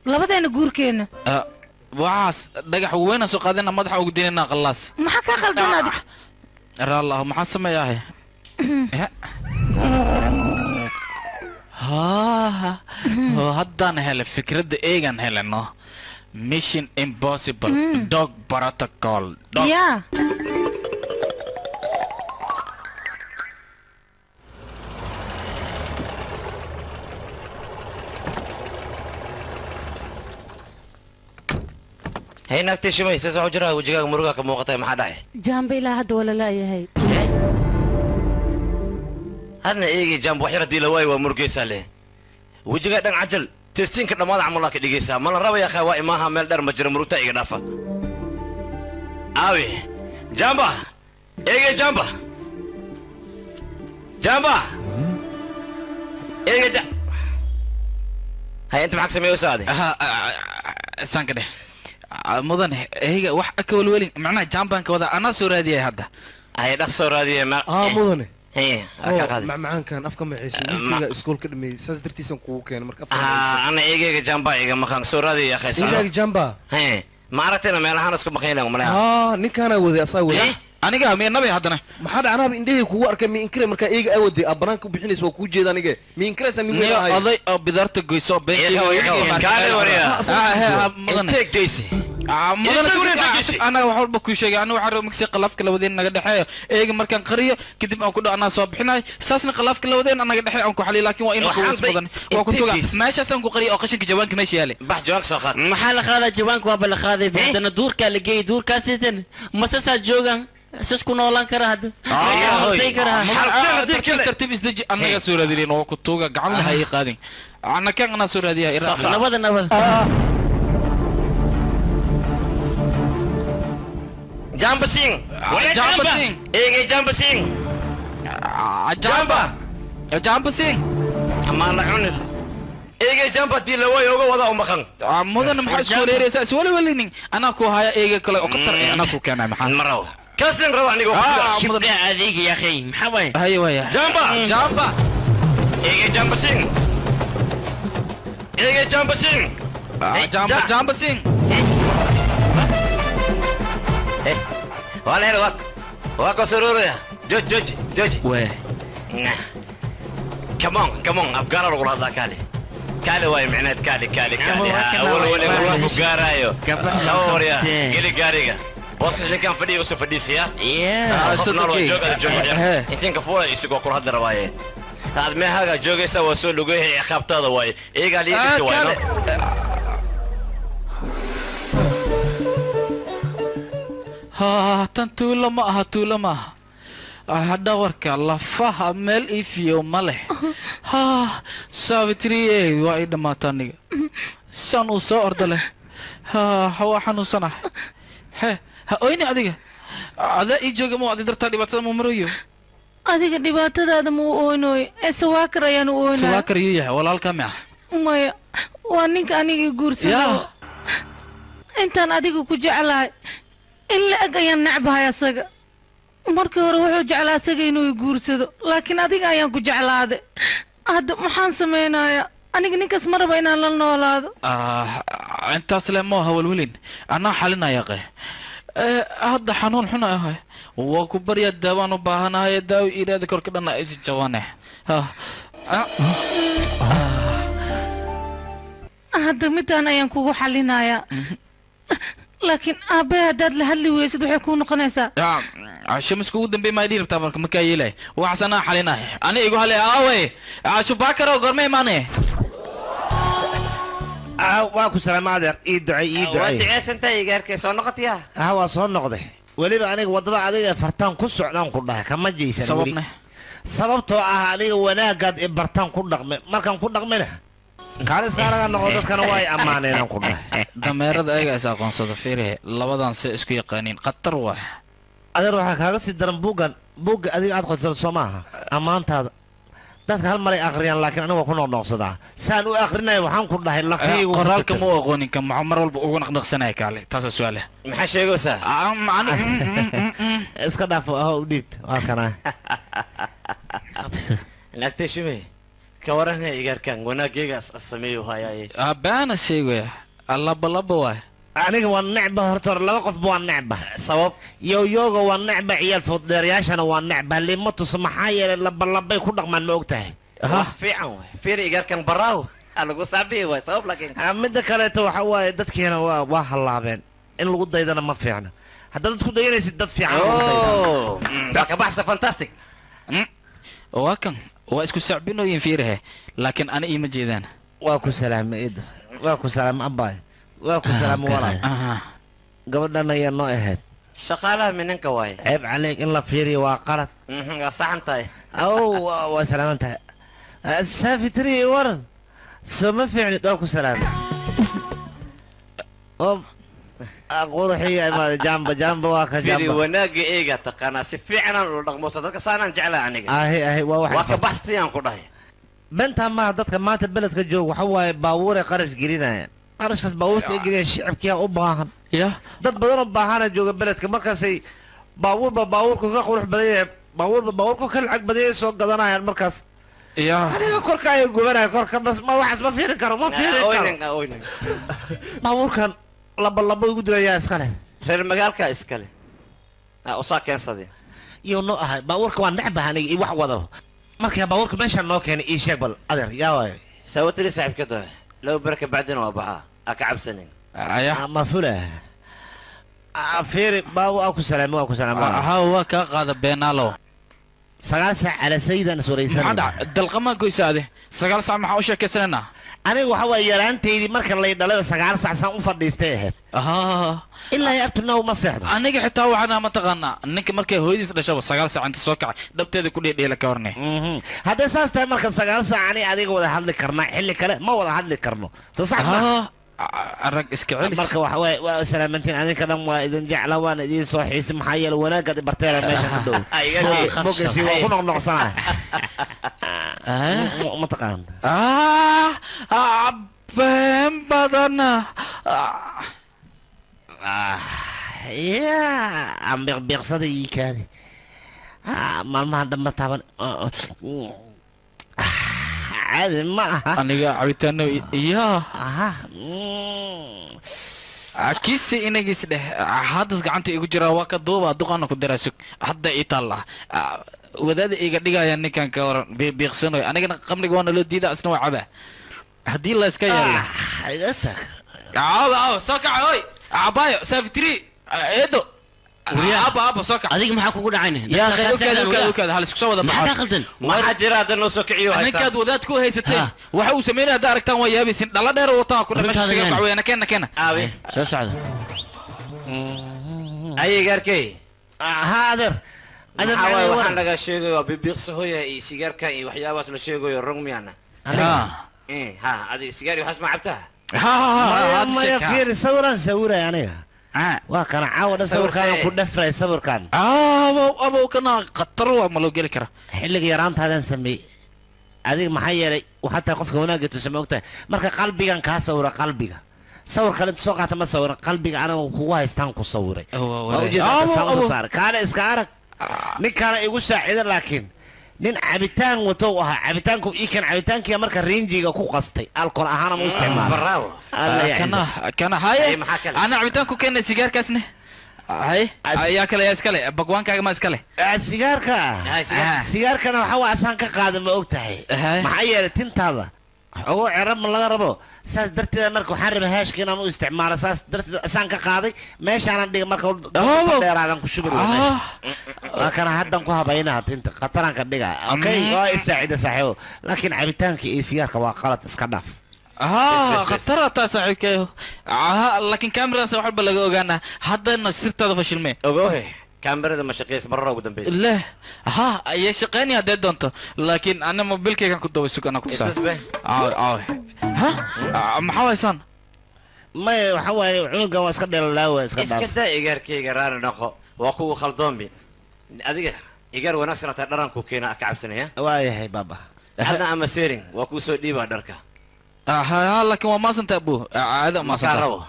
لبدأ نقول كين وعاس دقح وين سقادنا مدح وقدينا خلاص ما حكى خلدنا دي را الله ما حسمى يا هي هدان هلا فكرة إيجان هلا نو Mission Impossible Dog Protocol Yeah naagtay shimay soo soo jiraa wajigaaga muruga ka muuqatay maxaa dhacay jaambe ilaa hadda wala laayahay hadna eegi jaambo wax yar hadii la waayo waa murugaysaa leh wajigaa dhan cajal testiinka dhammaada camalaa ka dhigaysaa ma la rabaya akhay waa imaaha meel dheer ma jira murugta iga dhaafa aawi jamba eegi jamba jamba eegi hay inta maxaa sameeyo saade sanka dheh mudan eega wax ka walwalin macnaha jambanka wada ana soo raadiyay hadda ay dhaq soo raadiyay ma mudane aka macmacaankan afka maciisa wiilkiga iskoolka dhameeyay saas dartiisan kugu keenay marka ana eegayga jamba iga maqan soo raadiyay akhay eegayga jamba ma aragtayna meelahaan isku maqaynaa malaha ninkaana waday asaa waday aniga mi nabi haddana maxaa dhacnaa indhahay kugu arkay mi inkire marka eega ay waday banaanka u bixinayso waa kuu jeeda aniga mi inkiraysa nin weyn ahay oday oo bidarta goyso kaale wariya intee geysi أنا وحول بكوشة أنا وحرو مكسي قلاف كلا ودين أنا قد حيا إيه مركان قرية كدب أنا كده أنا صاب حنا ساسنا قلاف كلا ودين أنا قد حيا أنكو حلي لكن وين خلص بدن وكنت ماشي أسمع قرية أقشك جوانك ماشي يالي بح جوانك ساخات محل خالد جوانك وابل خالد بدنا دور كالجي دور كاسيتن مساسا جوان أساس كنا ولا كرهد ترتيب إزدج أنا كسورة دي لأنه كنت قعنا هاي قادين أنا كان أنا سورة دي نبض جامب سينغ جامب سينغ إيه جامب سينغ جامب سينغ أما نعنل إيه جامب دي لو يوجا وضع مخن مدن محس كوريري أساس ولا أنا كو هاي إيه كلا أكتر أنا كو كان محل مرو كاسلين رواني كو شبنا عليك يا أخي محوي هاي ويا جامب إيه جامب سينغ إيه جامب سينغ جامب سينغ ولا هو واكو سرور يا جوج وين كمان افغان رجل هذا كالي واي معنات كالي اول ولا بقارايو صور يا قلي قاريقه بوسس اللي كان فدي وسف فديس يا صدق جوج انت كفوله يسقوا كل هذا روايه هذا ما هذا جوج يسوى سو لغه خبطه واي اي قال لي واي تنتولا ما هتولا ما هذا ورك الله فها مل إفيو ماله سافيتري وايد ما تاني سانو صار دله هوا حنو سنة وين أديك هذا يجوا مو أدي درت دبات مو مريو أديك دبات هذا مو أونوي سواكر يا نو سواكر يا ولا الكاميرا ما وانك أني جورسنا أنت أديك كجعلها إلا أجيان نعبها يا سجى مركي وروحوا جعلها سجى إنه يجورسده لكن أديك أيام كجعل هذا محن سمينا يا أنا كنيكس مرة بينا لنا هذا أنت سلام ما هو الولين أنا حالنا يا أخي هذا حنون حنا يا أخي وكبر يدوان وباهنا يداو إلى ذكر كده نايج جوانه هذا متى أنا ينكو حالنا يا لكن أبا داد لهاللي ويسد وحيكون قناسة الشمس كودن بما يدير بتابرك مكايله وعسنا حالنا أنا يقول هلا أوي شو باكر وقرمي ماني واكو سلام عليك إيدعي ودعي أنت يجارك صار نقط يا هوا صار نقطه ولي بقى أنا وضع عليك فرتان كسر عدم كلها كم جيسة سببنا سببته عليه وأنا قد إبرتان كلها ما كان كلها منه كارس كارا نقطة كانوا واي أمانة كلها دميرد أيها ساقون صدفيره لبضان سيسكو يقانين قطر واحد أنا روح كارس الدرم بوج أدي أدخل سماها أمانة هذا dadka hal maray aqriyaan laakiin aniga ku noqnoqsadaa saan u aqrinay waxaan ku dhahay laqiigu qoraalka ma aqoonin kan mar walba ugu naqnaqsanay kaale taas su'aale maxaa sheegaysaa iska dhaaf oo dhiib waa kana nagtashime ka waranay igarkan wanaagayga sameeyo hayay abana sheegaya alla balaba waay aniga waan necba horta laba qof waan necba sabab yoga waan necba ciyaal fuddeeryaashana waan necba limato maxaa yeelay labalabay ku dhaqmaan ma ogtahay fiican waay fiir igarkan baraaw alagu saabiyo waay sabab laakiin midda kale waxa waaye dadkeena waa halaabeen in lagu daydana ma fiicna hadda dadku dayanaysid dad fiican waa ka baxsa fantastic waa kan waa isku sacbinooyin fiirahe laakiin ana ima jeedaan waa ku salaamay waa ku salaam abay waa ku salaam walaal gabadhan ayaa noo ahayd shaqaalaha minanka waaye ceeb caleeg in la fiiriyo waa qalad waa saxan tahay waa salaaman tahay saafitri waran soo ma fiicni dhowr ku salaamay quruxiya imaada jamba waa ka firi wanaaga eega taqaanaa si fiicanaan ula dhaqmoosa dadka saanaan jeclaa aniga ahi waa ka baxstayaan ku dhahay bentaa maaha dadka maanta beledka joog waxa waaye baabuuray qarash gelinayaan qarashkaas baabuurta ay gelinaya shicibkiyaa u baahan dad badanoo baahana jooga beledka markaasay baabuurku ka qurux badan yahay baabuurku ka lacag badan yahay soo gadanayaan markaas aniga korka ay gubanaya korka bas ma waxaas ma fiirin karo baabuurkan laba ugu dirayaa iskale reer magaalka iskale usaa keensadee iyo noo ahay baabuurka waa necbaha aniga iyo wax wado markaa baabuurka meeshaan noo keenay ii sheeg bal adeer yaa waayo sawatiri saaxiibka dohe لو بركة بعدين وابعها أكعب سنين ما فله فير باو أكو سلام هو كقاعد بينالو سجال ساعة على سيدنا سوريسان هذا الدلقمة كويس هذه سجال ساعة محوشة كسرنا أنا وحوا يران تيجي مركز اللي يدلوا سجال ساعة سأنفرد يستاهل إلا يأتنا ومسحنا أنا حتى هو أنا ما تغنى إنك مركز هو يصير شباب سجال ساعة أنت سوكع دبتة كل يدي لك ورني هذا أساس تاي مركز سجال ساعة أنا أديك وده حد كرنا حل كلام ما وده حد كرنا صح أرق إسكعيلس مركز وحوا سلامتين أنا كلام وإذا جعل وانا دي صحي اسم حي ولا قد برتير ماشي كله ممكن سوى كنا نقصنا ما تقان فهم بدنا يا عم بيقصد يكادي ما عندما طبعا عادي ما أنا عبيتنا إياه كيسي إنك يسده حدث قعنتي يجرا وقت دوبا دقنا كدراسك حتى إيطاليا وذا يقدر يعني كان كور بيغسنوا أنا كنا قبل جوانا لو ديدا أسنو عبه هدي الله إسكاي يلا حياتك سوكا هاي عباية سافتري إيدو أبا سوكا أديك ما حكوا كنا عينه يا أخي وكذا هل سكسوا هذا ما حد جرى هذا النص كعيو أنا كاد وذات كو هي ستين وحو سمينا دارك تان ويا بيسين لا دار وطا كنا مش سكوا أنا كنا أبي شو سعد أي غيركي هذا أنا حاول وحنا لقى شيء بيبيقصه هي سيجار كان وحيا بس الشيء يرغم يعني إيه هذه سيجار يحس ما عبتها ما يفير سورة يعني وكان عاود صور كان كل دفرة صور كان أبو كنا قطروا عملوا جل كرا حلق يرانت هذا نسميه هذه محيرة وحتى قف هناك تسمى وقتها مركا قلبي كان كاسورة قلبي صور كانت سوقة ما صور قلبي أنا وقواه يستانكو صوري موجود كان إسكارك نكان يقول ساعد لكن nin cabitaan wato waxa cabitaanku iikan cabitaanka marka range-ga ku qastay alcohol ahaan ma isticmaalo bravo kana haye ana cabitaanku keenay sigaarkaasna hay ayaa kale iskale bagwaankaaga ma iskale sigaarkana waxa waa asaan ka qaada ma ogtahay maxay yeelay tintaada oo cirab ma laga rabo saas darteed marka waxaan rabaa haashka inaan u isticmaalo saas darteed asaan ka qaaday meeshaan dhiga marka dheeraadan ku shubay waa kana haddan ku habayna tinta qataran ka dhiga okay waa isaacida saxiibo laakiin cabitaanka iyo sigaarka waa qalad iska dhaaf خطرت صاحبك لكن كاميرا سوحل بلغ اوغانا حدا نفسرت هذا فشل مي اوغوه كاميرا ما شقيس برا قدام بيس لا يا شقاني هذا دونت لكن انا موبايلك كان كنت بسوق انا كنت ما حويسان ما حوي عنقه واسك دلاوه اسك دا ايغاركي قرار نقو وكو خلدون بي اديق ايغار وناسنا تدرانكو كينا كعبسنيا واي بابا احنا اما سيرين وكو سو ديبا دركا لكن ما سنت ابو هذا ما سنت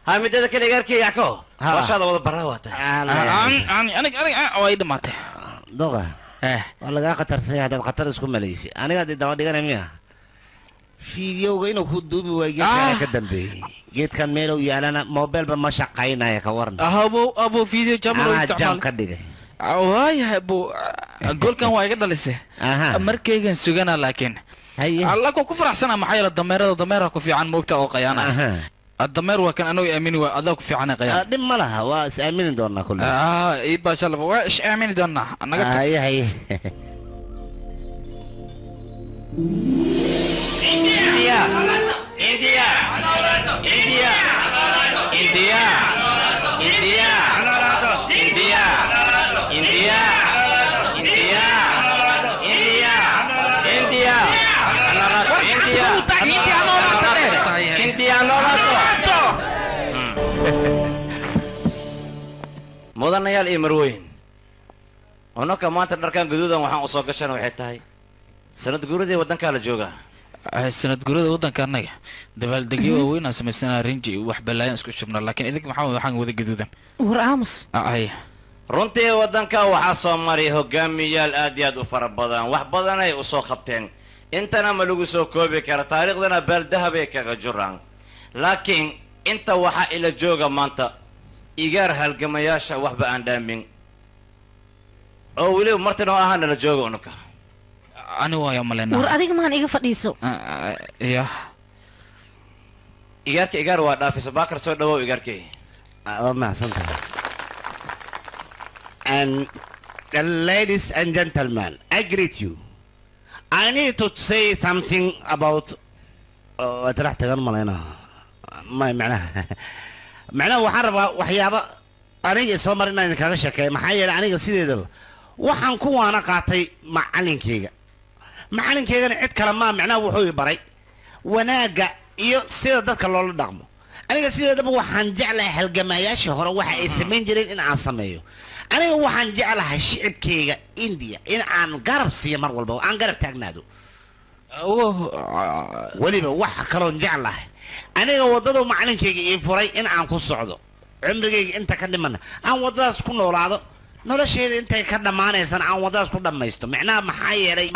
ها مدد كده غيركي ياكو واشاد ودا براوته انا وايد مات دوغا والله قطر سياده قطر اسكو مليسي انا قاعد دابا دغنا ميا فيديو انو ku duubi waayay ka dambeeyay geedkan meelo yaalana mobile ba ma shaqaynaya ka waran abo video jamro isticmaal ka dhigay waay abo goolkan waa iga dhalisay markaygan sugana laakiin الله كو فرحسنا محايل الضمير كو في عن موقتا او قيانا الضمير وكان انو يامين واداك في عن قيانا دم لها واس امين دونا كله يبا شاء الله واش امين دونا انا قلت هي mudanayaal iyo marweyn unaka maanta dharkan gaduudan waxaan u soo gashana waxay tahay sanad guuradii waddankaa la joogaa sanad guurada waddanka annaga dabaaldegyo waaweyn aan samaysanaa rinji wax balaayan isku shubna laakiin idinka maxaa waxaan wada gaduudan war aamus ay runtii waddanka waxaa soo maray hogaamiyaal aad iyo aad u fara badan wax badan ay u soo qabteen intana ma lagu soo koobi kara taariikhdana baaldahabay kaga jiraan laakiin inta waxaa ila jooga maanta igaar halgamayaasha waxba aan dhaamin oo weliba martina oo ahaa nala jooga unaka ani waayo malena war adiga maan iga fadhiiso ya igaarka igaar waa dhaafiso baakar soo dhawow igaarkay waa mahadsantahay and ladies and gentlemen I greet you I need to say something about راح تغنى مالنا ما معناها waxaan rabaa waxyaabo aniga soo marina in kaga sheekay maxaa yeelay aniga sideedaba waxaan ku waana qaatay macalinkeygana cid kale ma macnaha wuxuu i baray wanaaga iyo sida dadka loola dhaqmo aniga sideedaba waxaan jeclahay halgamayaashii hore waxa ay samayn jireen in aan sameeyo aniga waxaan jeclahay shicibkeyga India in aan garab siiyo mar walba aan garab taagnaado waliba waxa kale oo jeclahay aniga wadada macalinkeyga ii furay in aan ku socdo cumrigeyga inta ka dhimana aan wadadaas ku noolaado nolosheeda intay ka dhamaanaysan aan wadadaas ku dhamaysto macnaha maxaa yeelay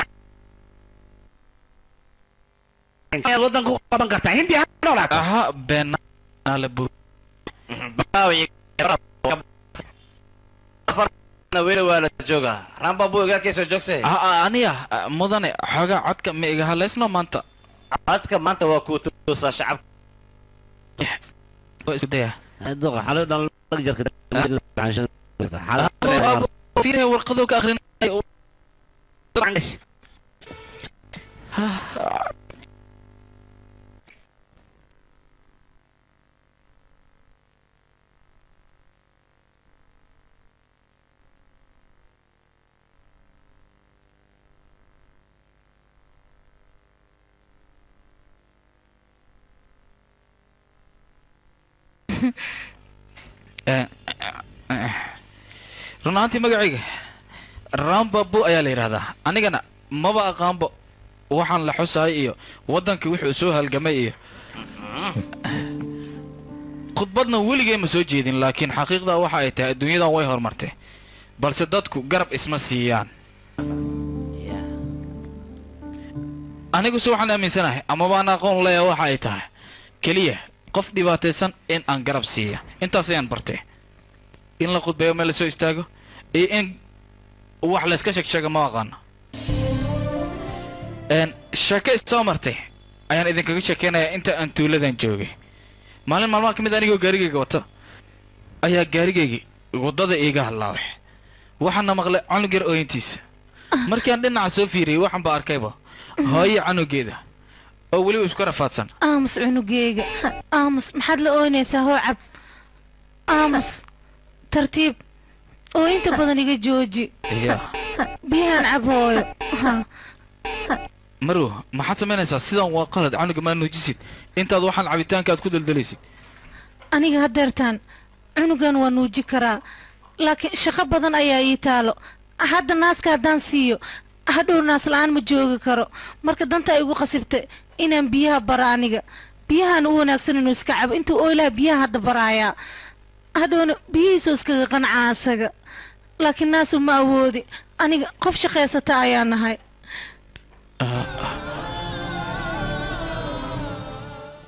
wadanku qaban kartaa hindi ha noolaato aha beenaale buu weli waa la joogaa ramba buu igaarkaysa joogsay aniya mudane xoogaa codka ma iga haleysno maanta codka maanta waa kuu tuusaa shacab isdaya doqa xalo dhan lag jarka fiirhe warqadoo ka akhrinay run ahaantii magacayga rambabu ayaa la yidhaahdaa anigana maba aqaanbo waxaan la xusahay iyo waddankii wuxuu soo halgamay iyo khudbadna weligay ma soo jeedin laakiin xaqiiqda waxa ay tahay adduunyadan way horumartay balse dadku garab isma siiyaan anigu se waxaan aaminsanahay amabaan aqoon leeya waxa ay tahay keliya qof dhibaataysan in aan garab siiya intaas ayaan bartay in la khudbeeyo meel la soo istaago iyo in wax la iska sheegsheega ma aqaano sheeko isoo martay ayaan idinkaga sheekeynayaa inta aan tuuladan joogay maalin maalmaha ka mid anigoo gaarigayga wata ayaa gaarigaygii waddada iiga hallaabay waxaana maqlay canug yar ooyintiisa markii aan dhinaca soo fiiriyey waxaan ba arkayba hooyo canugeeda oo weliba isku rafaadsan aamus cunugeyga aamus maxaad la ooynaysaa hoocab aamus tartiib ooyinta badan iga jooji biyahan cab hooyo marow maxaad samaynaysaa sidan waa qalad canuga maa nuujisid intaad waxaan cabitaanka aad ku daldalaysid aniga haddeertaan cunugan waa nuuji karaa laakiin shaqo badan ayaa ii taalo hadda naaska haddaan siiyo hadhow naas la-aan ma joogi karo marka danta igu qasibtay inaan biyaha bara aniga biyahan u wanaagsan inuu iska cabo intuu ooylaha biyaha hadda baraayaa hadhowna biyihiisoo iskaga qancaa asaga laakiin naasu ma awoodi aniga qof shaqaysata ayaa nahay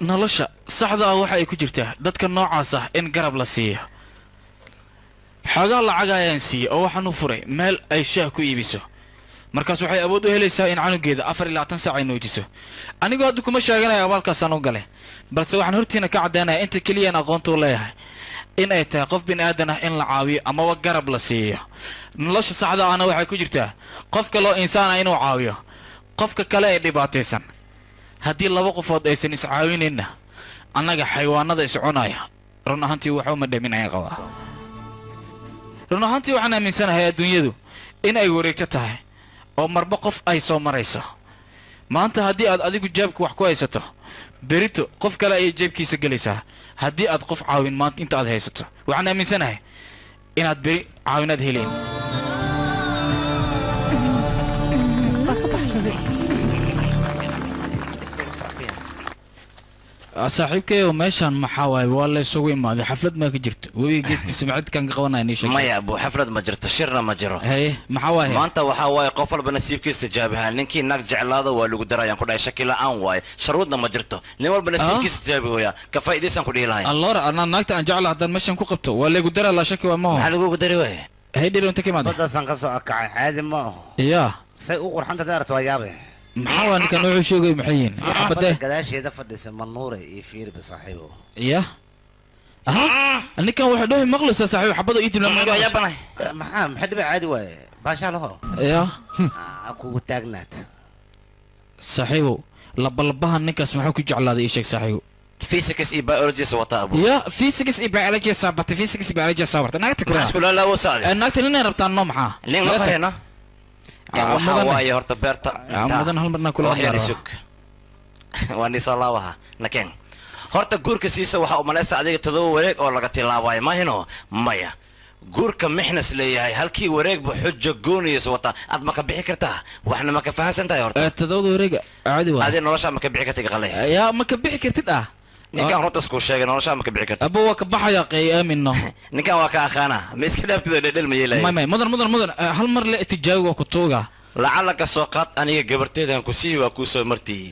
nolosha saxda ah waxa ay ku jirtaa dadka noocaas ah in garab la siiyo xoogaa lacag ayaan siiyey oo waxaan u furay meel ay shaah ku iibiso markaas waxay awood u helaysaa in canugeeda 24 saac ay nuujiso anigoo hadda kuma sheeganayo abaalkaasaan u galay balse waxaan hortiina ka caddeynayaa inta keliyaan aqoonta u leeyahay in ay tahay qof bini aadan ah in la caawiyo amaba garab la siiyo nolosha saxda ahna waxay ku jirtaa qofka loo insaan ah inuu caawiyo qofka kale ee dhibaataysan haddii laba qofood aysan iscaawinayna annaga xayawaanada iscunaya run ahaantii waxba ma dhaminayaan qabaa run ahaantii waxaan aaminsanahay adduunyadu in ay wareegto tahay oo marba qof ay soo marayso maanta haddii aad adigu jeebka wax ku haysato berito qof kale ayay jeebkiisa gelaysaa haddii aad qof caawin maanta inta aad haysato waxaan aaminsanahay inaad beri caawinaad helayn saaxiibkeeyo meeshaan maxaa waaye waa la isugu imaaday xaflad maa ka jirto webiga geeskiisa macidkaan ka qabanaya nii sheeg maya abu xaflad ma jirto shirna ma jiro haye maxaa waaye maanta waxaa waaye qof walba nasiibkiisa tijaabihaa ninkii naag jeclaado waa lagu darayaan ku dhahay shaki la'aan waaye sharuudna ma jirto nin walba nasiibkiisa tijaabihoya ka faa'iidaysaan ku dhihi lahay alloora anaa naagta aan jecla haddaan meeshaan ku qabto waa lagu daraa laa shaki waa maaho maxaa lagugu dari waaye haydhir inta ka imaada baddaasaan ka soo akacay caadi ma aho yaa say u qurxanta daarta waa yaabe maxaa waa ninkan wuxuu sheegay maxay yihiin badda gadaasheeda fadhisa manuure iyo fiiri basaaxiibo ya ninkan wuxuu dhahay maqlaysaa saaxiib xabada ii dibna maxaa dhiba caadi waaye baashaa laho ya kugu taagnaad saaxiibow labalabaha ninkaas maxuu ku jeclaaday ii sheeg saaxiibo physics iyo biology wata abu ya physics iyo biology sabata physics iyo biology sabata naagta kula isku la laawo saadi naagta ninay rabtaan no maxaa nin ma fahayna waxa waaye horta beerta mudan hal marna kula sug waa ni soo laabaha nakeen horta guurka siisa waxa u malaysa adiga todoba wareeg oo laga tilaabayo maahino maya guurka mixnas leeyahay halkii wareegba xujo goonaysa wata aad ma ka bixi kartaa waxna ma ka fahansan tahay horta todoba wareeg caadi waa adiga nolosha ma ka bixi kartid qalay yaa ma ka bixi kartid ninkan runta isku sheegay nolosha ma ka bixi kartid abo waa ka baxaya qey aaminno ninkan waa ka aqaana ma iska dhaabtido dhedhel ma yeelay may mudan hal mar la tijaabi waa ku tuuga lacala ka soo qaad aniga gabarteedan ku sii waa ku soo martii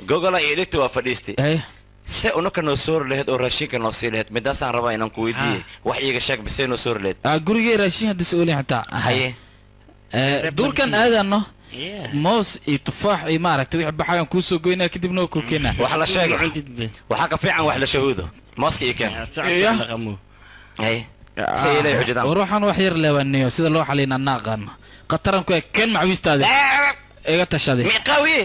gogola iyo dhigta waa fadhiistay se unaka noo soor lahayd oo raashinka noo sii lahayd midaasaan rabaa inaan ku weydiiyey wax iiga sheeg bisee noo soor lahayd gurigee raashin haddii se-oolin xataa haye duurkan aadano moos iyo tufaax iyo maaragtay wixii baxayaan kuu soo goynaa kadibna waa kuu keenaa wax la sheega waxaa ka fiican wax la shahuudo mooska iyo keen haye se ilay xujadaan ruuxan wax yar leebaniyo sida loo xaliin anna aqaano qataran ku keen macwiistaada iga tashaday miqaawiye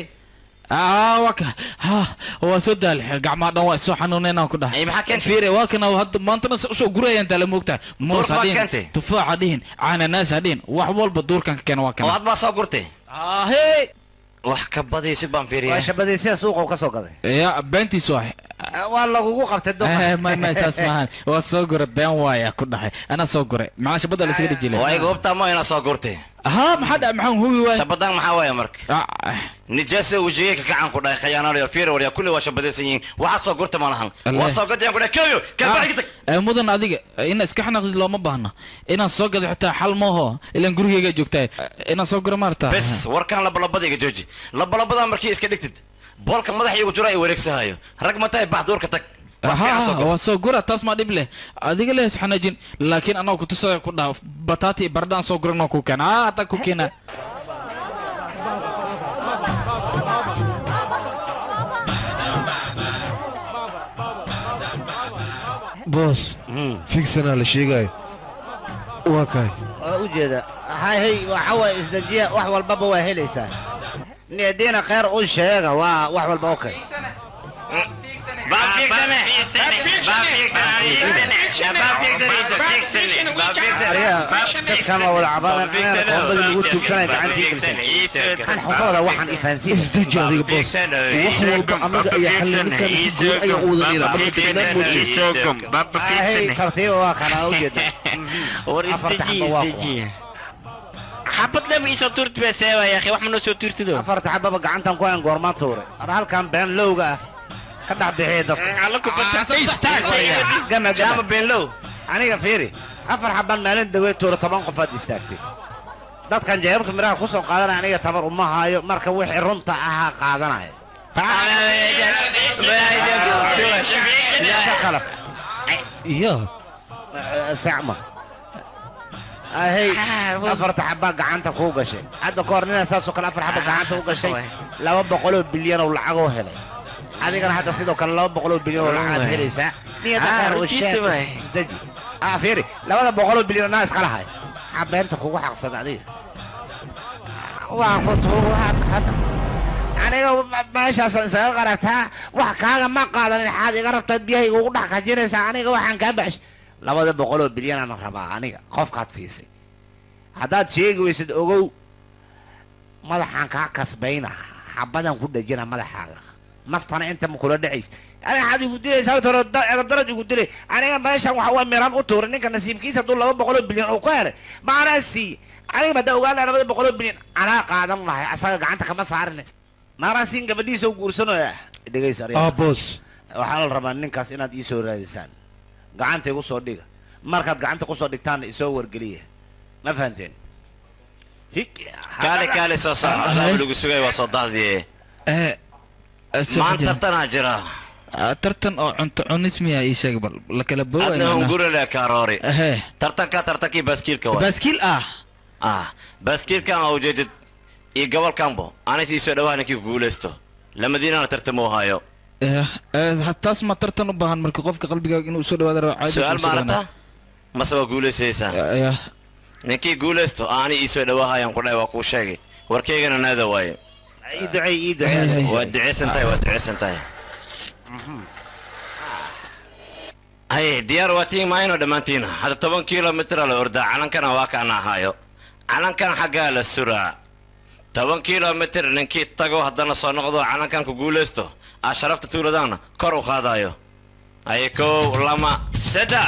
waa soo daal gacmaha dhan waa soo xanuuneynaan ku dhahay fiire waa kana hadda maantana usoo gurayaan taale moogtahay moos hadhihin tufaax hadhihin cananaas hadhihin wax walba duurkan ka keena waa kana aad baa soo gurtay hey wax ka badaysi baan fiiriyaa waa shabadaysiya suuqa ka soo gaday ya beentiisu ah waa lagugu qabtay ma saas maahan waa soo gura been waaya ku dhahay anaa soo guray maxaa shabada la isaga dhijilay waa iga hubtaa ma inaa soo gurtay maxaa dhac maxaan hubi waay shabadan maxaa waaya marka nijaasa wajigay ka gacan ku dhahay khayaanaal iyo fiir wariya kulli waa shabadaysan yihiin waxaa soo gurtay ma lahan waa soo gadayaan ku dhahay keeyo kabaxigtag mudan adiga ina iska xanaaqdid looma baahna inaan soo gaday xitaa xal mooho ilaan gurigeyga joogtahay inaan soo gura maartaa bes warkaan labalabada iga jooji labalabadaa markii iska dhigtid boolka madaxa igu jira ay wareegsahayo rag ma tahay baxduurka tag waa soo gura taas maa dhib leh adiga lehes xanaajin laakiin anaa kutusaya ku dhaha bataati baradhaan soo guranoo ku keena hadda ku keena boos figsanaa la sheegayo waa kaay waa u jeeda hay waxa waaye isdajiya wax walbaba waa helaysaa niyadiina khayr u sheega waa wax walba okay dadkan waa wada cabadan qombada lagu tuugsanaya gacantii kan xufooda waxaan ifaansiin isdaji adiga boos wax walba annaga ayaa xallay ninkan si goon ayaa u wada dhiraa marka dadaan moojiy tartiiba waa kana u jeeda war isdaji xabad lama isoo tuurti baa seeba ya akhi wax ma noo soo tuurtido afarta xababa gacantan ku hayn goormaan tuure ar halkan been lowga ah ka dhex bixiyay dadka beenlow aniga fiiri afar xaban maalin dawey tuure 10 qofaad istaagtay dadkan jeebka miraha ku soo qaadanaya aniga tabar uma haayo marka wixii runta ahaa qaadanaya iyo sacma هي أفرت حبة قعنت فوق شيء هذا كورنينا أساسه كان أفر حبة قعنت فوق شيء لا بقولوا بليون ولا عجوه هلا هذه كان هذا سيدو كان لا بقولوا بليون ولا عاد هلا سا نية تكار وشيء زدجي فيري لا بقولوا بليون ناس خلاها حبة أنت فوق حق صدق عليه وأخذ هو هذا aniga meeshaasaan isaga qarabtaa wax kaaga ma qaadanin xaad iga rabtaad biyahayga ugu dhex kajinaysaa aniga waxaan kaa baxsh 200 bilyan aan rabaa aniga qofkaad siisay haddaad sheegi weysid ogow madaxaan kaa kasbayna xabadan ku dhajina madaxaaga naftana inta ma kula dhacays أنا حد يقول لي سويت درجة يقول لي أنا ما إيش هو ميران أطور إنك نسيب كيس هدول لو بقولوا بليون أو كار ما راسي أنا بدأ وقال أنا بدأ بقولوا بليون أنا قاعد الله أصلا قعدت خمس ساعات ما راسين قبل يسوي قرصنا يا دقيقة سريع بوس وحال ربنا نكاس إن هذا يسوي رئيسان قعدت يقول صديق مركب قعدت يقول صديق تاني يسوي ورقليه ما فهمتين هيك كالي صاصا هذا بلوك سوي وصدق ذي ما أنت تناجرة ترتن أو عنس ميا إيش قبل لك لبوا أنا نقول لك كاروري ترتكي بسكيل كوي بسكيل بسكيل كان أوجد قبل كامبو أنا سيسو دواني كي قولستو لما دينا ترتمو هايو حتى اسمع ترتن وبهان مركي قفك قلبك إنه سود هذا عادي سؤال مالته ما سوى قولس إيسان نكي قولستو أنا إيسو دواها ينقل وكو شيء وركيغنا نادا واي يدعي ودعي سنتاي هاي ديار واتي ماينو دمانتينا هذا 10 كيلومتر على الأردن علن كان واقعنا هايو علن كان حقا للسرعة 10 كيلومتر نكي تاقو هدانا صنقضو علن كان كقولستو أشرفت تولدانا كرو خادايو هايكو لما سدا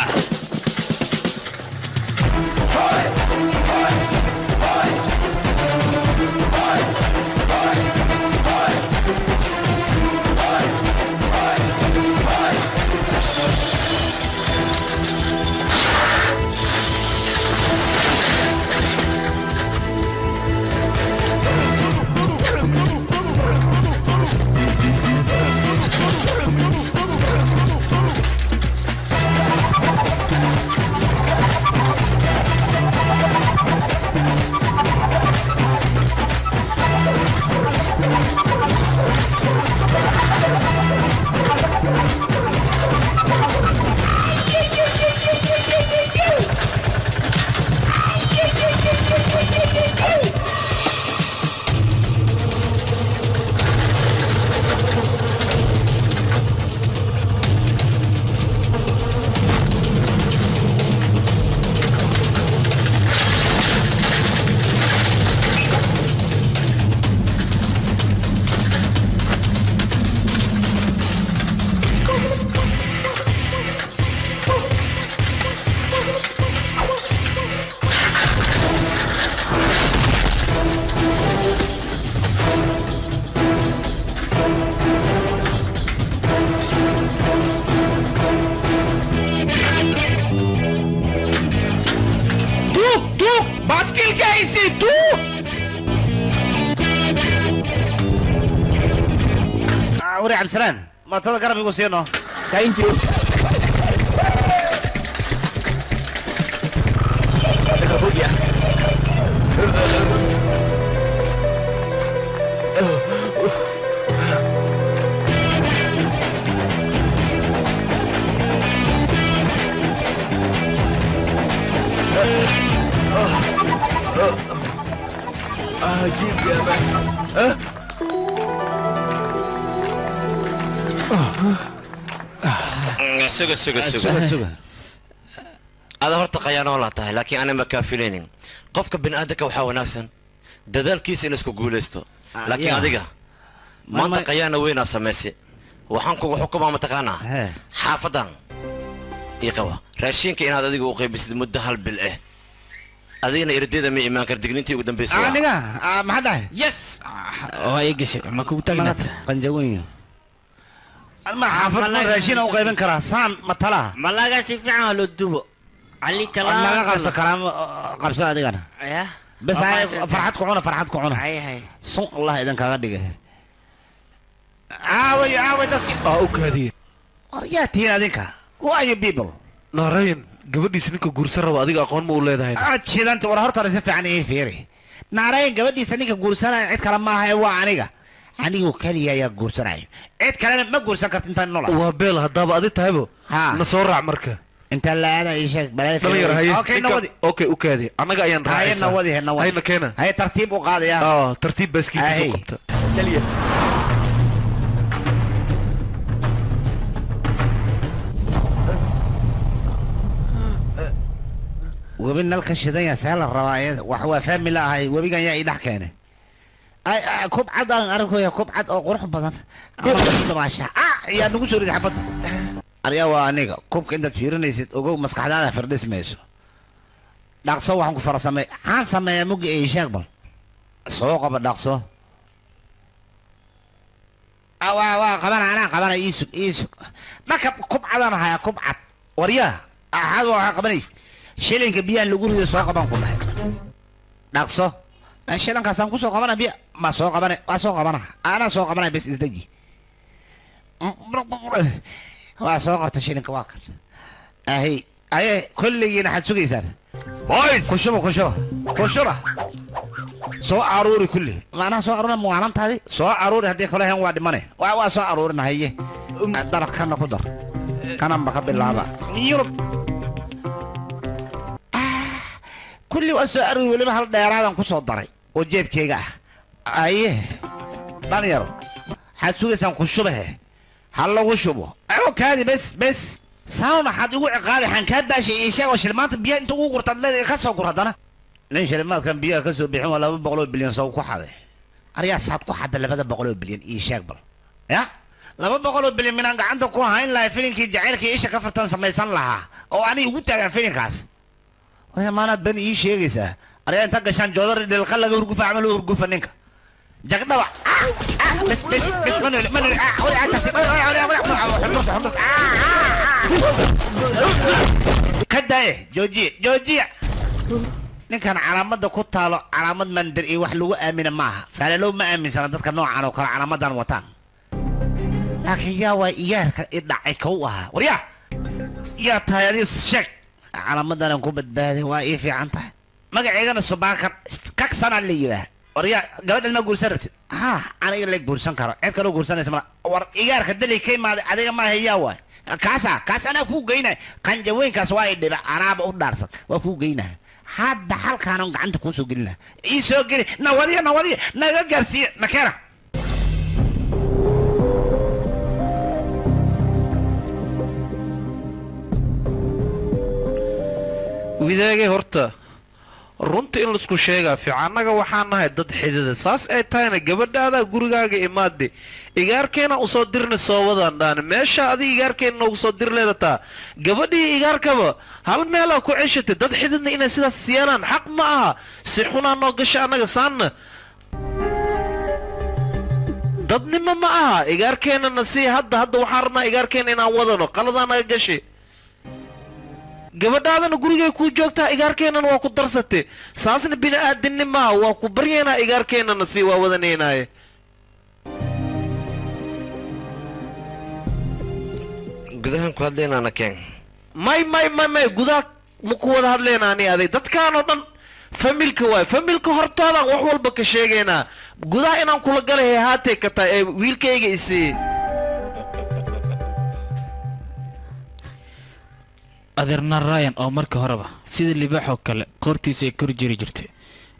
وري عبد السلام ما تقدر قرب يقول سينو كاينتي عجيب يا مان سوق هذا هرت قيانة والله تاهي لكن أنا ما كافلين قفك بن آدك وحاول ناسا ددال كيس إنسكو قولستو لكن هذيك ما أنت قيانة وين أسمسي وحنكو وحكم ما تقانا حافظا يقوى راشينك إن هذا ديك وقي بس مدة هالبلئة هذينا يرديدا مي إيمان كردقنينتي قدام بيسوا ما حدا يس هاي قشي ما كنت قنجوين ما حافظ راشين أو قيبين كراسان مطلع ملاقا سيفعها للدبو علي كلام ملاقا قبسة كلام قبسة هذيك أنا ايه بس هاي فرحتكم عنا هاي صون الله إذا كان غادي عاوي تفكير أوكادي رياتي هذيك who are you people نارين gabadhiisa ninka guursan raba adiga aqoon ma u leedahay aad war horta si fiican ii fiiri naareen gabadhiisa ninka guursanaya cid kale ma aha waa anigu kaliya ayaa guursanayo cid kalena ma guursan karto intaan nool waa beel hadaba adi tahaybo na soo raac marka inta la aada ii sheeg balay okay ukaadi anaga ayaan raacaysaa hayna keena hayna keena hay tartiib u qaadaya tartiib baskiisa soo qabta كليه وبين الكشدان يا سهل الرواية وحوا فهم لا هاي وبيجان يا إيدح كانه أي كوب عد أركو يا كوب عد أو قرح بدن ما شاء يا نقول دي حبط أريا وانيجا كوب كنت تفيرن يسيت أجو مسك حدا فردس ميسو داقصو وحنك فرسمي عن سمي مجي إيه شغبل سوق بداقصو أوا قبنا إيسك ما كوب عدنا هيا كوب عد وريا هذا قبنيس shilinka biyaha lagu rido soo qaban ku dhahay dhaqso shilinkaasaan ku soo qabana biya ma soo qabane waa soo qabana ana soo qabana bes isdaji waa soo qabta shilinka waa kan aye kulligiina waxaad sugaysaan kushuba soo aruuri kulli maanaha soo aruurina muwaanantaadi soo aruuri haddii kale hen waa dhimane waa soo aruurina haye darad kana ku dar kananba ka bilaaba yurub كل وأسأل ولا ما هالدير هذا نقصه الضري وجيب كيجا أيه دانيرو حتسوي سام كشبه هلا وشبه أيوة كذي بس سام حد يقول عقاري حنكاد باش إيشاء وشلمات بيا أنتوا وقرت الله كسر قرط أنا ليش شلمات كان بيا كسر بيحون ولا بقولوا بليون سو كحده أريا ساعات كحده اللي بدأ بقولوا بليون إيشاء بل يا لما بقولوا بليون من عندكم هاين لا فيلين كي جعلك إيش كفرتان سمي سن لها أو أنا يقول عن فيلين كاس وهي ما نات بني إيش يجيسه أريا أنت كشان جودر للخلا يرقف عملوا يرقف نينك جاك دوا بس من ولا عتسي ولا كده جوجي ninkan calaamada ku taalo calaamad mandir iyo wax lagu aamina maaha faalo ma aaminsana dadka noocan oo kala calaamadan wataan laakiin yaa waa iyaarka idhacay kow ah wariya yaa taayadii sheeg calaamadan ku badbaaday waa ii fiican tahay magaceygana subaakar kak sana la yiraa wariya gabadhan ma guursan rabtid aniga la guursan karo cid kale guursanaysa ma war iyaarka dalay ka imaad adiga ma hayaa waay kaas ana ku geynay qanjaweenkaas waa idhiba anaaba u dhaarsan waa ku geynay hadda halkaan aan gacanta ku soo gelina ii soo geli nawadiya naga gaarsiiya nakera widaagay horta runta in la isku sheegaa fiicanaga waxaan nahay dad xidida saas ay tahayna gabadhaada gurigaaga imaade igaarkeena u soo dirna soo wadaan dhaan meesha adiga igaarkeena ugu soo dir leedataa gabadhii igaarkaba hal meel ku ceshatay dad xididna inay sidaas siiyaan xaq ma aha si xunaa noo gasha anaga saanna dadnimo ma aha igaarkeena nasi hadda waxaan rabnaa igaarkeena inaan wadano qaladaa naga gashay gabadhaadana gurigay ku joogtaa igaarkeenana waa ku darsatay saasna bini-aadinima waa ku baryaynaa igaarkeenana sii waa wadanaynaaye gudahan ku hadlaynaana keen may gudaha ma ku wada hadlaynaani aday dadkaanoo dhan familka waay familka hortoodaan wax walba ka sheegaynaa gudaha inaan kula galay haatay ka tahay ee wiilkayga isii adeerna ryan oo marka horeba sida libaaxoo kale qoortiisa ay kor jiri jirtay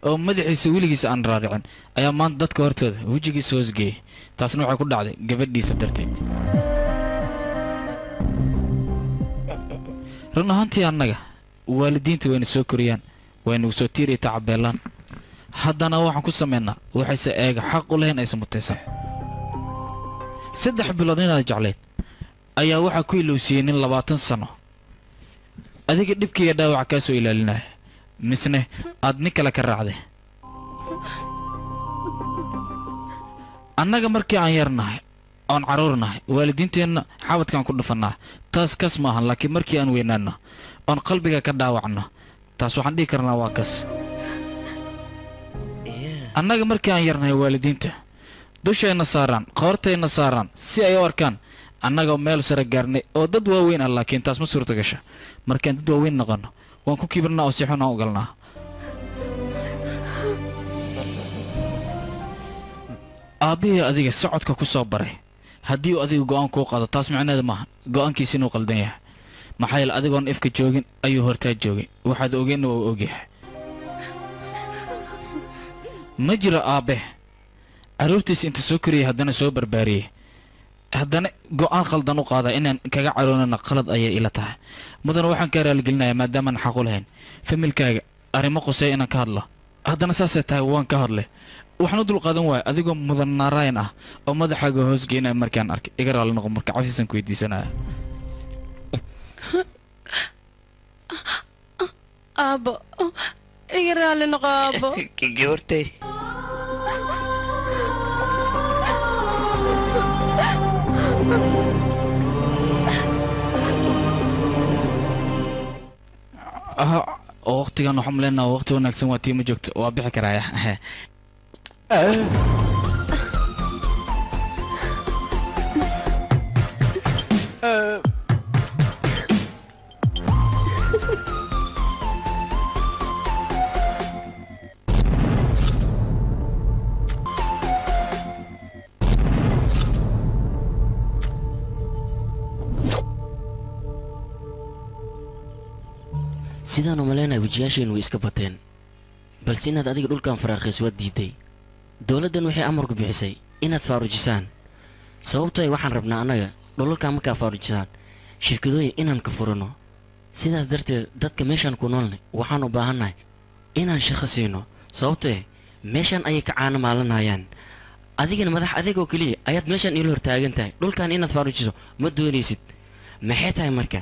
oo madaxiisa weligiisa aan raaricin ayaa maanta dadka hortooda wejigiisa hoosgeeyay taasna waxay ku dhacday gabadhiisa darteed run ahaantii annaga waalidiinta wayna soo koriyaan waynagu soo tiiraya tacabeelaan haddana waxaan ku samaynaa waxayse eega xaq u lahayn aysa mutaysan 3 bilood inaad jeclayd ayaa waxaa ku ilowsiiyey nin 20 sano adiga dhibkiiya dhaawac kaa soo ilaalinaya misne aad nin kale ka raacday annaga markii aan yarnahay oon caruurnahay waalidiinteenna xabadkaan ku dhufannaa taas kas maahan laakiin markii aan weynaanno oon qalbiga ka dhaawacno taas waxaan dhihi karnaa waa kas annaga markii aan yarnahay waalidiinta dushayna saaraan qoortayna saaraan si ay u arkaan annagoo meel sare gaarnay oo dad waaweyn ah laakiin taas ma suurta gasha markaan dad waaweyn noqono waan ku kibirnaa oo si xun aan u galnaa aabbihii adiga socodka ku soo baray haddii uu adiga go'aan kuu qaado taas macneeda maaha go'aankiisa inuu qaldan yahay maxaa yeele adigoon ifka joogin ayuu hortaa joogay waxaad ogeenna waa ogyahay ma jiro aabbe caruurtiis inta soo koriyay haddana soo barbaariyey haddana go'aan khaldan u qaada inaan kaga caroonana qalad ayay ila tahay mudana waxaan ka raaligelinayaa maadaamaan xaq u lahayn familkaaga arrimo qosay inaan ka hadlo haddana saasay tahay waan ka hadlay waxaan u dulqaadan waaya adigoo mudan naarayn ah oo madaxaaga hoos geynaya markaan arkay iga raali noqo marka cafiisan ku weydiisanaya aabo iga raali noqo aabo gabartay waqtigan waxaan leenahay waqti wanaagsan waa tii ma joogto waa bixi karaaya sidaan umaleynaya wejiyaasheen way iska bateen balse inaad adiga dhulkan faraaqays waad diiday dowladdan waxay amarku bixisay inaad faarujisaan sababtoo ay waxaan rabnaa annaga dhulalkan markaa faarujisaan shirkadooyin inaan ka furano sidaas darteed dadka meeshaan ku noolnay waxaan u baahannahay inaan shaqo siino sababtoo meeshaan ayay ka caano maalanayaan adigana madax adeeg oo keliya ayaad meeshaan iila hor taagan tahay dhulkan inaad faarujiso ma doonaysid maxay tahay marka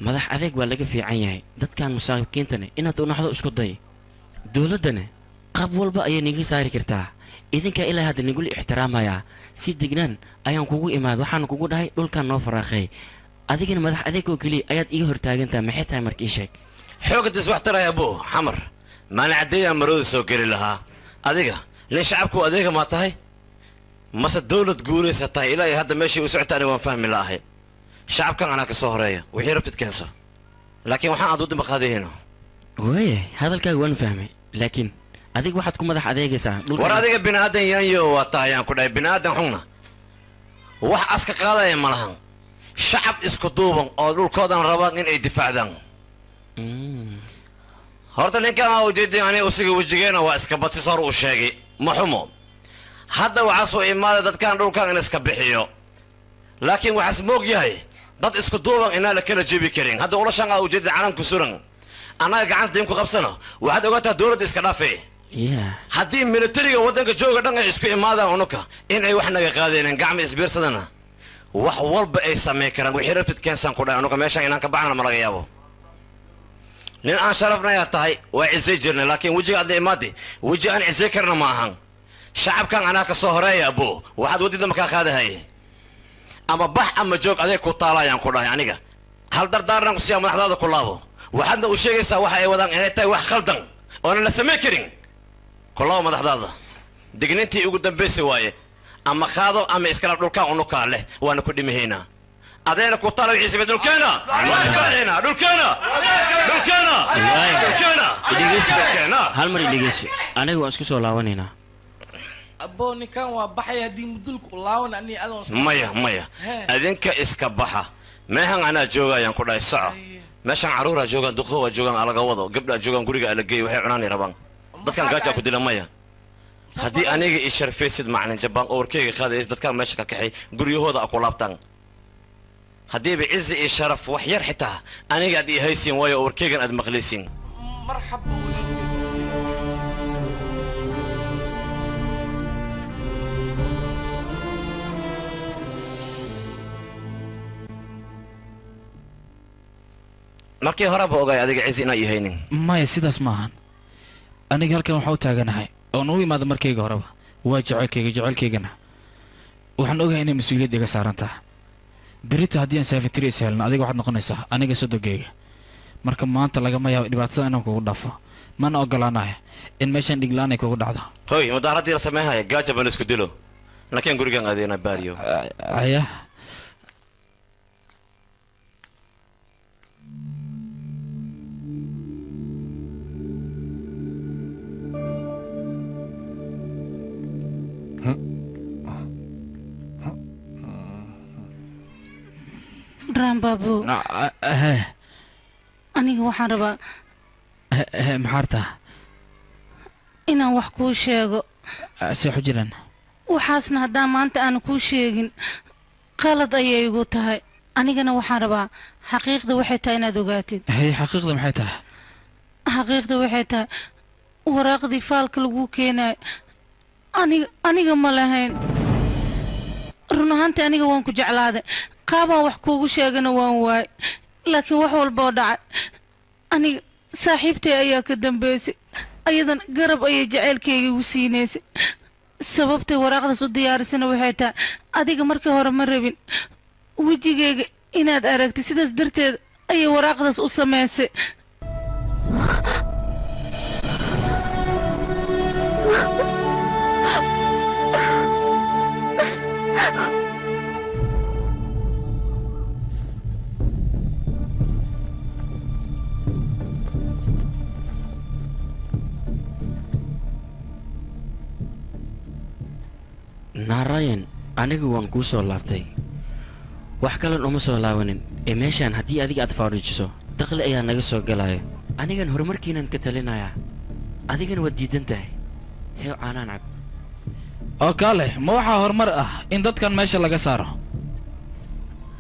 madax adeeg waa laga fiican yahay dadkan masaakiintana inaad u naxdo isku day dowladdana qab walba ayay niga saari kartaa idinka ilaa hadda nigula ixtiraamayaa si degnaan ayaan kugu imaad waxaan kugu dhahay dhulkan noo faraaqay adigana madax adeeg oo keliya ayaad iga hortaagantaha maxay tahay marka ii sheeg xoogadis wax taraya abo xamar maalin caddeeyaa marooda soo geli lahaa adiga nin shacabku adeega maa tahay mase dowlad guuraysa tahay ilaa iyo hadda meeshii u socota aniga waan fahmi la'ahay shacabkan anaa ka soo horeeya wixii rabtid keenso laakiin waxaan aad u dima qaadayhayno waaye hadalkaaga waan fahmay laakiin adiga waxaad ku madax adeegaysaa war adiga bini'aadan yaanyo waa tahay ayaan ku dhahay bini'aadan xunna wax aska qaadaya ma lahan shacab isku duuban oo dhulkoodan rabaan in ay difaacdaan horta ninkan aa ujeedin aniga usiga wejigeena waa iska badsis hor uu sheegay ma xumo hadda waxaa soo imaaday dadkan dhulkan in iska bixiyo laakiin waxaas moog yahay dad isku duuban inaan la kala jebi karin hadda ulashan aa ujeedin calanku suran annaga gacanta in ku qabsano waxaad ogaataa dowladda iska dhaafay haddii militariga waddanka jooga dhan ay isku imaadaan unuka in ay wax naga qaadeeneen gacma isbiirsadana wax walba ay samayn karaan wixii rabtid keensaan ku dhahay unuka meeshaan inaan ka baxna ma laga yaabo nin aan sharafnayaa tahay waa cisay jirnay laakiin wejiga aad la imaadi weji aan cisay karna ma ahan shacabkan anaa ka soo horeeya abo waxaad waddida makaa qaadahaye ama bax ama joog adeeg ku taalayaan ku dhahay aniga hal dardaaran ku siyaa madaxdaada ku laabo waxaadna u sheegaysaa waxa ay wadaan inay tahay wax khaldan oonan la samayn karin ku laabo madaxdaada digniintii ugu dambaysay waaye ama qaado ama iskala dhulkaan unukaa leh waana ku dhimihaynaa adeena ku taala wixii sabay dhulkeena waa difaaceena dhulkeena dhulkeena dhulkeena hal mar dhegeyso aniga waan isku soo laabanaynaa abo ninkan waa baxay haddii mudulku laawan ani adoon maya adinka iska baxa meehan anaa joogayaan ku dhahay soco meeshaan caruuraa joogaan duqo waa joogaan alaga wado gabdhaa joogaan guriga ala geey waxay cunaanay rabaan dadkan gaajaa ku dila maya haddii aniga ii sharfaysid macalin jabaan oo warkeyga qaadays dadkan meesha ka kaxay guryahooda a ku laabtaan haddiiba cizi iyo sharaf wax yar xitaa aniga aad ii haysiin waayo oo warkeygan aad maqlaysiin marxaba markii horeba ogaay adiga cizi inaa ii haynin maya sidaas maahan aniga halkan waxaa u taaganahay oon u imaada markayga horeba waa jecelkaygana waxaan ogahay inay mas-uuliyadda iga saaran taha berita haddii aan saafitiri is helno adiga waxaad noqonaysaa aniga sodogeyga marka maanta lagama yaabo dhibaatada inaan kugu dhaafo mana ogolaanahay in meeshaan dhigla-aan ay kugu dhacdo hoy mudaaradii la sameynhaya gaaja baan isku dilo laakiin gurigan adeena baariyo aya raanbaabo aniga waxaan rabaa maxaartaa inaan wax kuu sheego see xujiran waxaasna haddaan maanta aan kuu sheegin qalad ayay igu tahay anigana waxaan rabaa xaqiiqda waxay tahay inaad ogaatid hay xaqiiqda maxay tahay xaqiiqda waxay tahay waraaqdii faalka lagu keenay aniga ma lahayn run ahaantii aniga waan ku jeclaaday qaabaan wax kuugu sheegana waan waay laakiin wax walba oo dhacay aniga saaxiibtay ayaa ka dambeysay ayadana garab ayay jaceylkayga igu siinaysay sababtay waraaqdaas u diyaarisana waxay tahay adiga markii hore ma rabin wejigayga inaad aragtid sidaas darteed ayay waraaqdaas u samaysay naarayan anigu waan kuu soo laabtay wax kalan uma soo laabanin ee meeshaan haddii adiga aad faadhijiso dakhli ayaa naga soo galaya anigan horumarkiinan ka talinayaa adigana waad diidan tahay heew caanaan cab oo kaale ma waxaa horumar ah in dadkan meesha laga saaro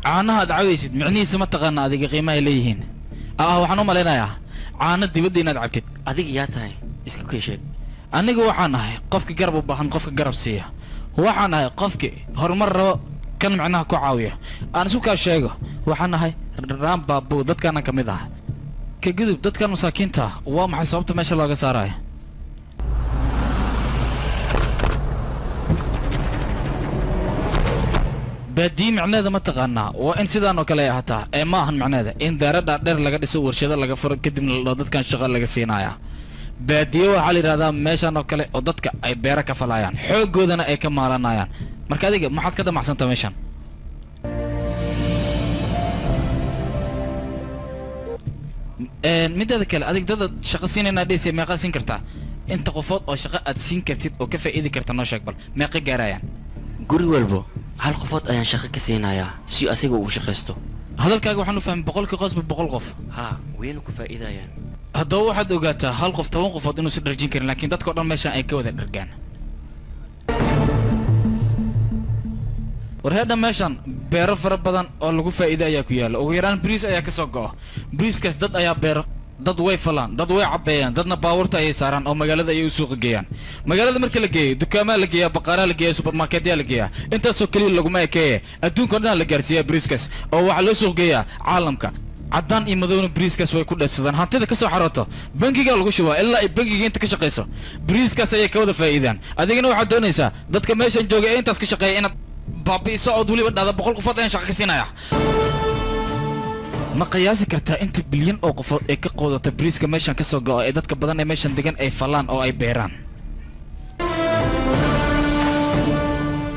caanaha aad cawaysid micnihiisa ma taqaana adiga qiimaha ay leeyihiin waxaan u malaynayaa caano dibadda inaad cabtid adiga yaa tahay isku kay sheeg anigu waxaan ahay qofka garab u baahan qofka garab siiya waxaan ahay qofkii horumar rabo kan micnaha ku caawiya aan isku kaa sheego waxaan ahay raambaabu dadkaana ka mid ah ka gudub dadkan masaakiinta waa maxay sababta meesha looga saaraya baadiyi micneeda ma taqaanaa waa in sidaan oo kale ay ahaataa ee ma ahan micneeda in daaradha dheer laga dhiso warshado laga furo kadibna ladhao dadkan shaqo laga siinayaa baadiye waxaa la yidhahdaa meeshaan oo kale oo dadka ay beero ka falayaan xooggoodana ay ka maalanayaan marka adiga maxaad ka damacsantaa meeshaan mideeda kale adig dada shaqo siinaynaa dheysa meeqaa siin kartaa inta qofood oo shaqo aad siin kartid oo ka faa'iidi karta noo sheeg bal meeqa gaarayaan guri walbo hal qofood ayaan shaqo ka siinayaa si asiga uu shaqaysto hadalkaaga waxaan u fahmay boqolkii qosba 100 qof haa wayna ku faa'iidayaan haddaba waxaad ogaataa hal qof 10 qofood inuu si dharjin karin laakiin dadkao dhan meeshaan ay ka wada dhargaan war heedha meeshaan beero fara badan oo lagu faa'iido ayaa ku yaalla ugu yaraan bariis ayaa ka soo go'o bariiskaas dad ayaa beero dad way falaan dad way cabbeeyaan dadna baabuurta ayay saaraan oo magaalada ayay u suuqa geeyaan magaalada markii la geeyo dukaamaa la geeyaa baqaaraa la geeyaa subermarketyaa la geeyaa intaasoo keliya laguma ekeeye adduunka o dhan la gaarsiiyaa bariiskaas oo waxaa loo suuq geeyaa caalamka caddaan iyo madowna bariiskaas way ku dheedsadaan hantida ka soo xarooto bangigaa lagu shubaa ilaa ay bangiga inta ka shaqayso bariiskaas ayay ka wada faa'iidaan adigana waxaad doonaysaa dadka meeshan jooga ee intaas ka shaqeeya inaad baabi'iso ood weliba dhahda 100 qofood ayaan shaqo ka siinaya ma qiyaasi kartaa inta bilyan oo qofood ee ka qoodata bariiska meeshan ka soo go'o ee dadka badan ee meeshan degan ay falaan oo ay beeraan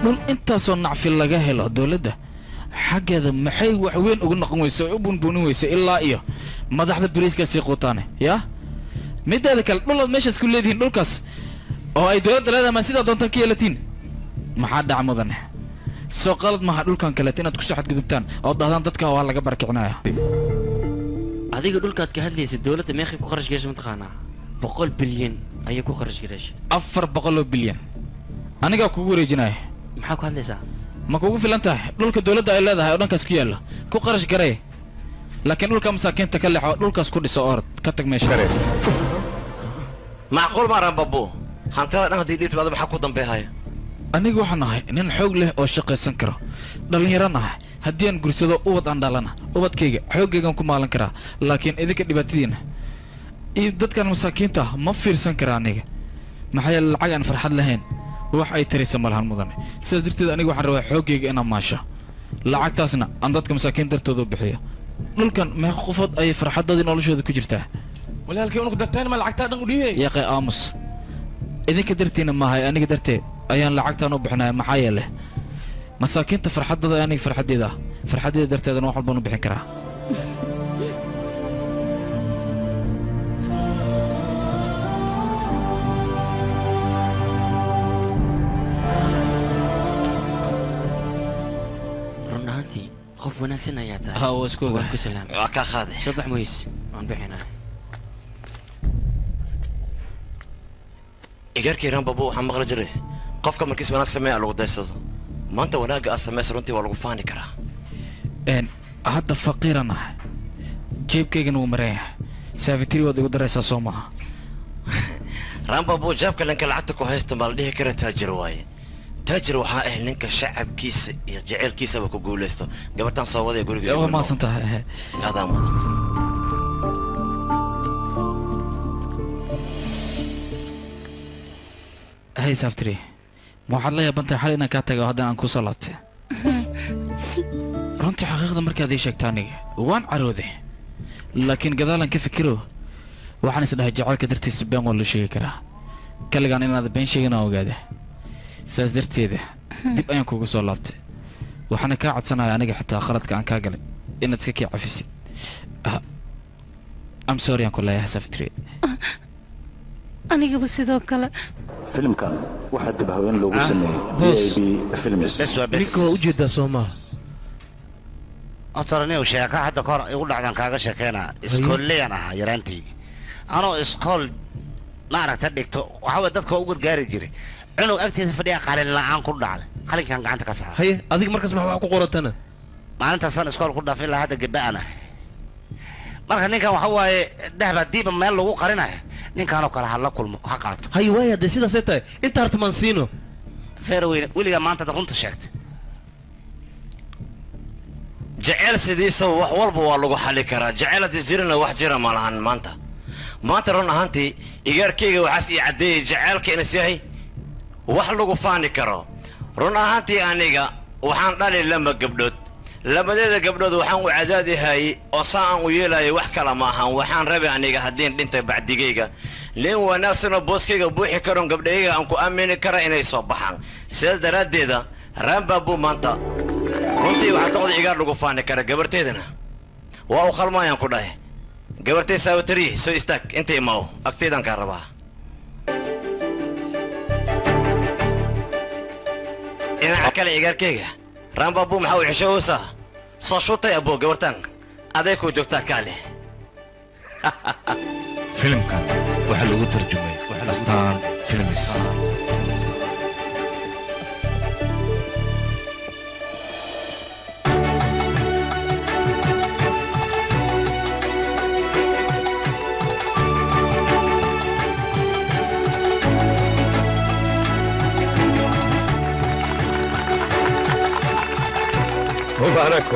dhul intaasoo nacfi laga helo dowladda xaggeeda maxay wax weyn ugu noqon weyso oo u bunbuunin weyso ilaa iyo madaxda bariiskaasii quutaane yaa mideeda kale dhulaad meeshaas ku leedihiin dhulkaas oo ay dowladda leedahay ma sidaa doontaan ka yeelatiin maxaa dhaca mudane soo qalad maaha dhulkan kaleet inaad kusoo xadgudubtaan oo dhahdaan dadka waa laga barakicinaya adiga dhulkaad ka hadlaysa dowladda meeqay ku kharash gashay mataqaanaa 100 bilyan ayay ku kharash gashay 400 bilyan anigaa kugu wareejinaya maxaa ku hadlaysaa ma kugu filan tahay dhulka dowladda ay leedahay oo dhankaas ku yaalla ku kharash garay laakiin dhulka masaakiinta ka leexo dhulkaas ku dhiso orod ka tag meesha macquul ma rababo hantada dhan haddii dhiibtimaada maxaa ku dambeehaya anigu waxaan ahay nin xoog leh oo shaqaysan karo dhallinyarana ah haddii aan gursado ubad aan dhalana ubadkayga xooggaygaan ku maalan karaa laakiin idinka dhibaatadiina iyo dadkan masaakiinta ah ma fiirsan kara aniga maxaa yeele lacag aan farxad lahayn wax ay taraysa malahan mudane sidaas darteed aniga waxaan rabaa xooggayga inaan maasho lacagtaasna aan dadka masaakiin dartooda u bixiyo dhulkan meeqa qofood ayay farxadoodii noloshooda ku jirtaa walaalkay unugu darteen ma lacagtaa dhan u dhiibay yaqay aamus idinka dartiina maahay aniga darteed ayaan lacagtaan u bixinaya maxaa yeele masaakiinta farxadooda aniga farxaddeeda darteedana wax walbaan u bixin karaa run ahaantii qof wanaagsan ayaa tahay ha waa isku waan ku salaam waa kaa qaaday soo bax moys waan bixinaa igarkii Rambabu waxaan maqla jiray qofka markiis wanaag sameeyo lagu daysado maanta wanaaga aad sameeyso runtii waa lagu faani karaa hadda faqiiran ah jeebkaygana wuu mareeyaa saafitiri waad igu daraysaa soo maaha Rambabu jaabka lanka lacagta ku haysta ma la dhihi kara taajir waaye taajir waxaa ah ninka shacabkiisa iyo jaceelkiisaba ku guuleysto gabartan soo waday guriga waa maasan tahay aadaan mudan hay saftiri ma waxaad la yaabantahay xal inaan kaa tago haddana aan ku soo laabtay runtii xaqiiqda markaad ii sheegta aniga waan carooday laakiin gadaalan ka fikiro waxaan isdhahay jacaylka dartiisa been waa loo sheegi karaa kaligaan inaad been sheegin aan ogaada saas darteeda dib ayaan kugu soo laabtay waxaana kaa codsanaya aniga xitaa khaladka aan kaa galay inaad iska kii cafisid am sorry aan ku leeyahay saftiri anigaba sidoo kale filimkan waxaa dib haween loogu sameeyey BIB Films ninka waa ujeedaa soo maaha أترى وشيكا حتى كور يقول عن كاغا شيكينا اسكول لي أنا يرانتي أنا اسكول نعرف تدكتو وحاول دتك أقول جاري جري عنو أكتر فديا قال لا عن كل دعوة خليك عن عندك أسعار هي أديك مركز مع واقع قرتنا ما أنت صار اسكول كل دافين لهذا جبا أنا مركز نيكا وحوا ده بدي بما يلو قرينا نيكا أنا كره الله كل حقات هاي ويا ده سيدا ستة أنت هرتمانسينو فيروي ولي ما أنت تقوم تشكت جعل سيديسا wax walba waa lagu xali karaa jaceelad isjirina wax jira ma lahan maanta run ahaantii igarkeyga waxaas ii cadeeyay jaceelka inay yahay wax lagu faani karo run ahaantii aniga waxaan dhalay lama gabdhood labadeeda gabdhood waxaan u cadaadihay oo saan u yeelay wax kala ma ahan waxaan rabay aniga hadii dhintay bacdigeyga leen wanaagsan booskeyga buuxi karo gabdhayga aan ku aamini kara inay soo baxaan sidaas daraadeeda Rambabu maanta runtii waxaa toqda igaar lagu faani kara gabarteedana waa u khalmaayaan ku dhahay gabartay saawatari soo istaag inta imaaw agteedan kaa rabaa dhinaca kale igaarkeyga Rambabu maxaa u xishoosaa soo shutay aboo gabartan aday ku joogtaa kaale filimkan waxaa lagu tarjumay astaan films مبارك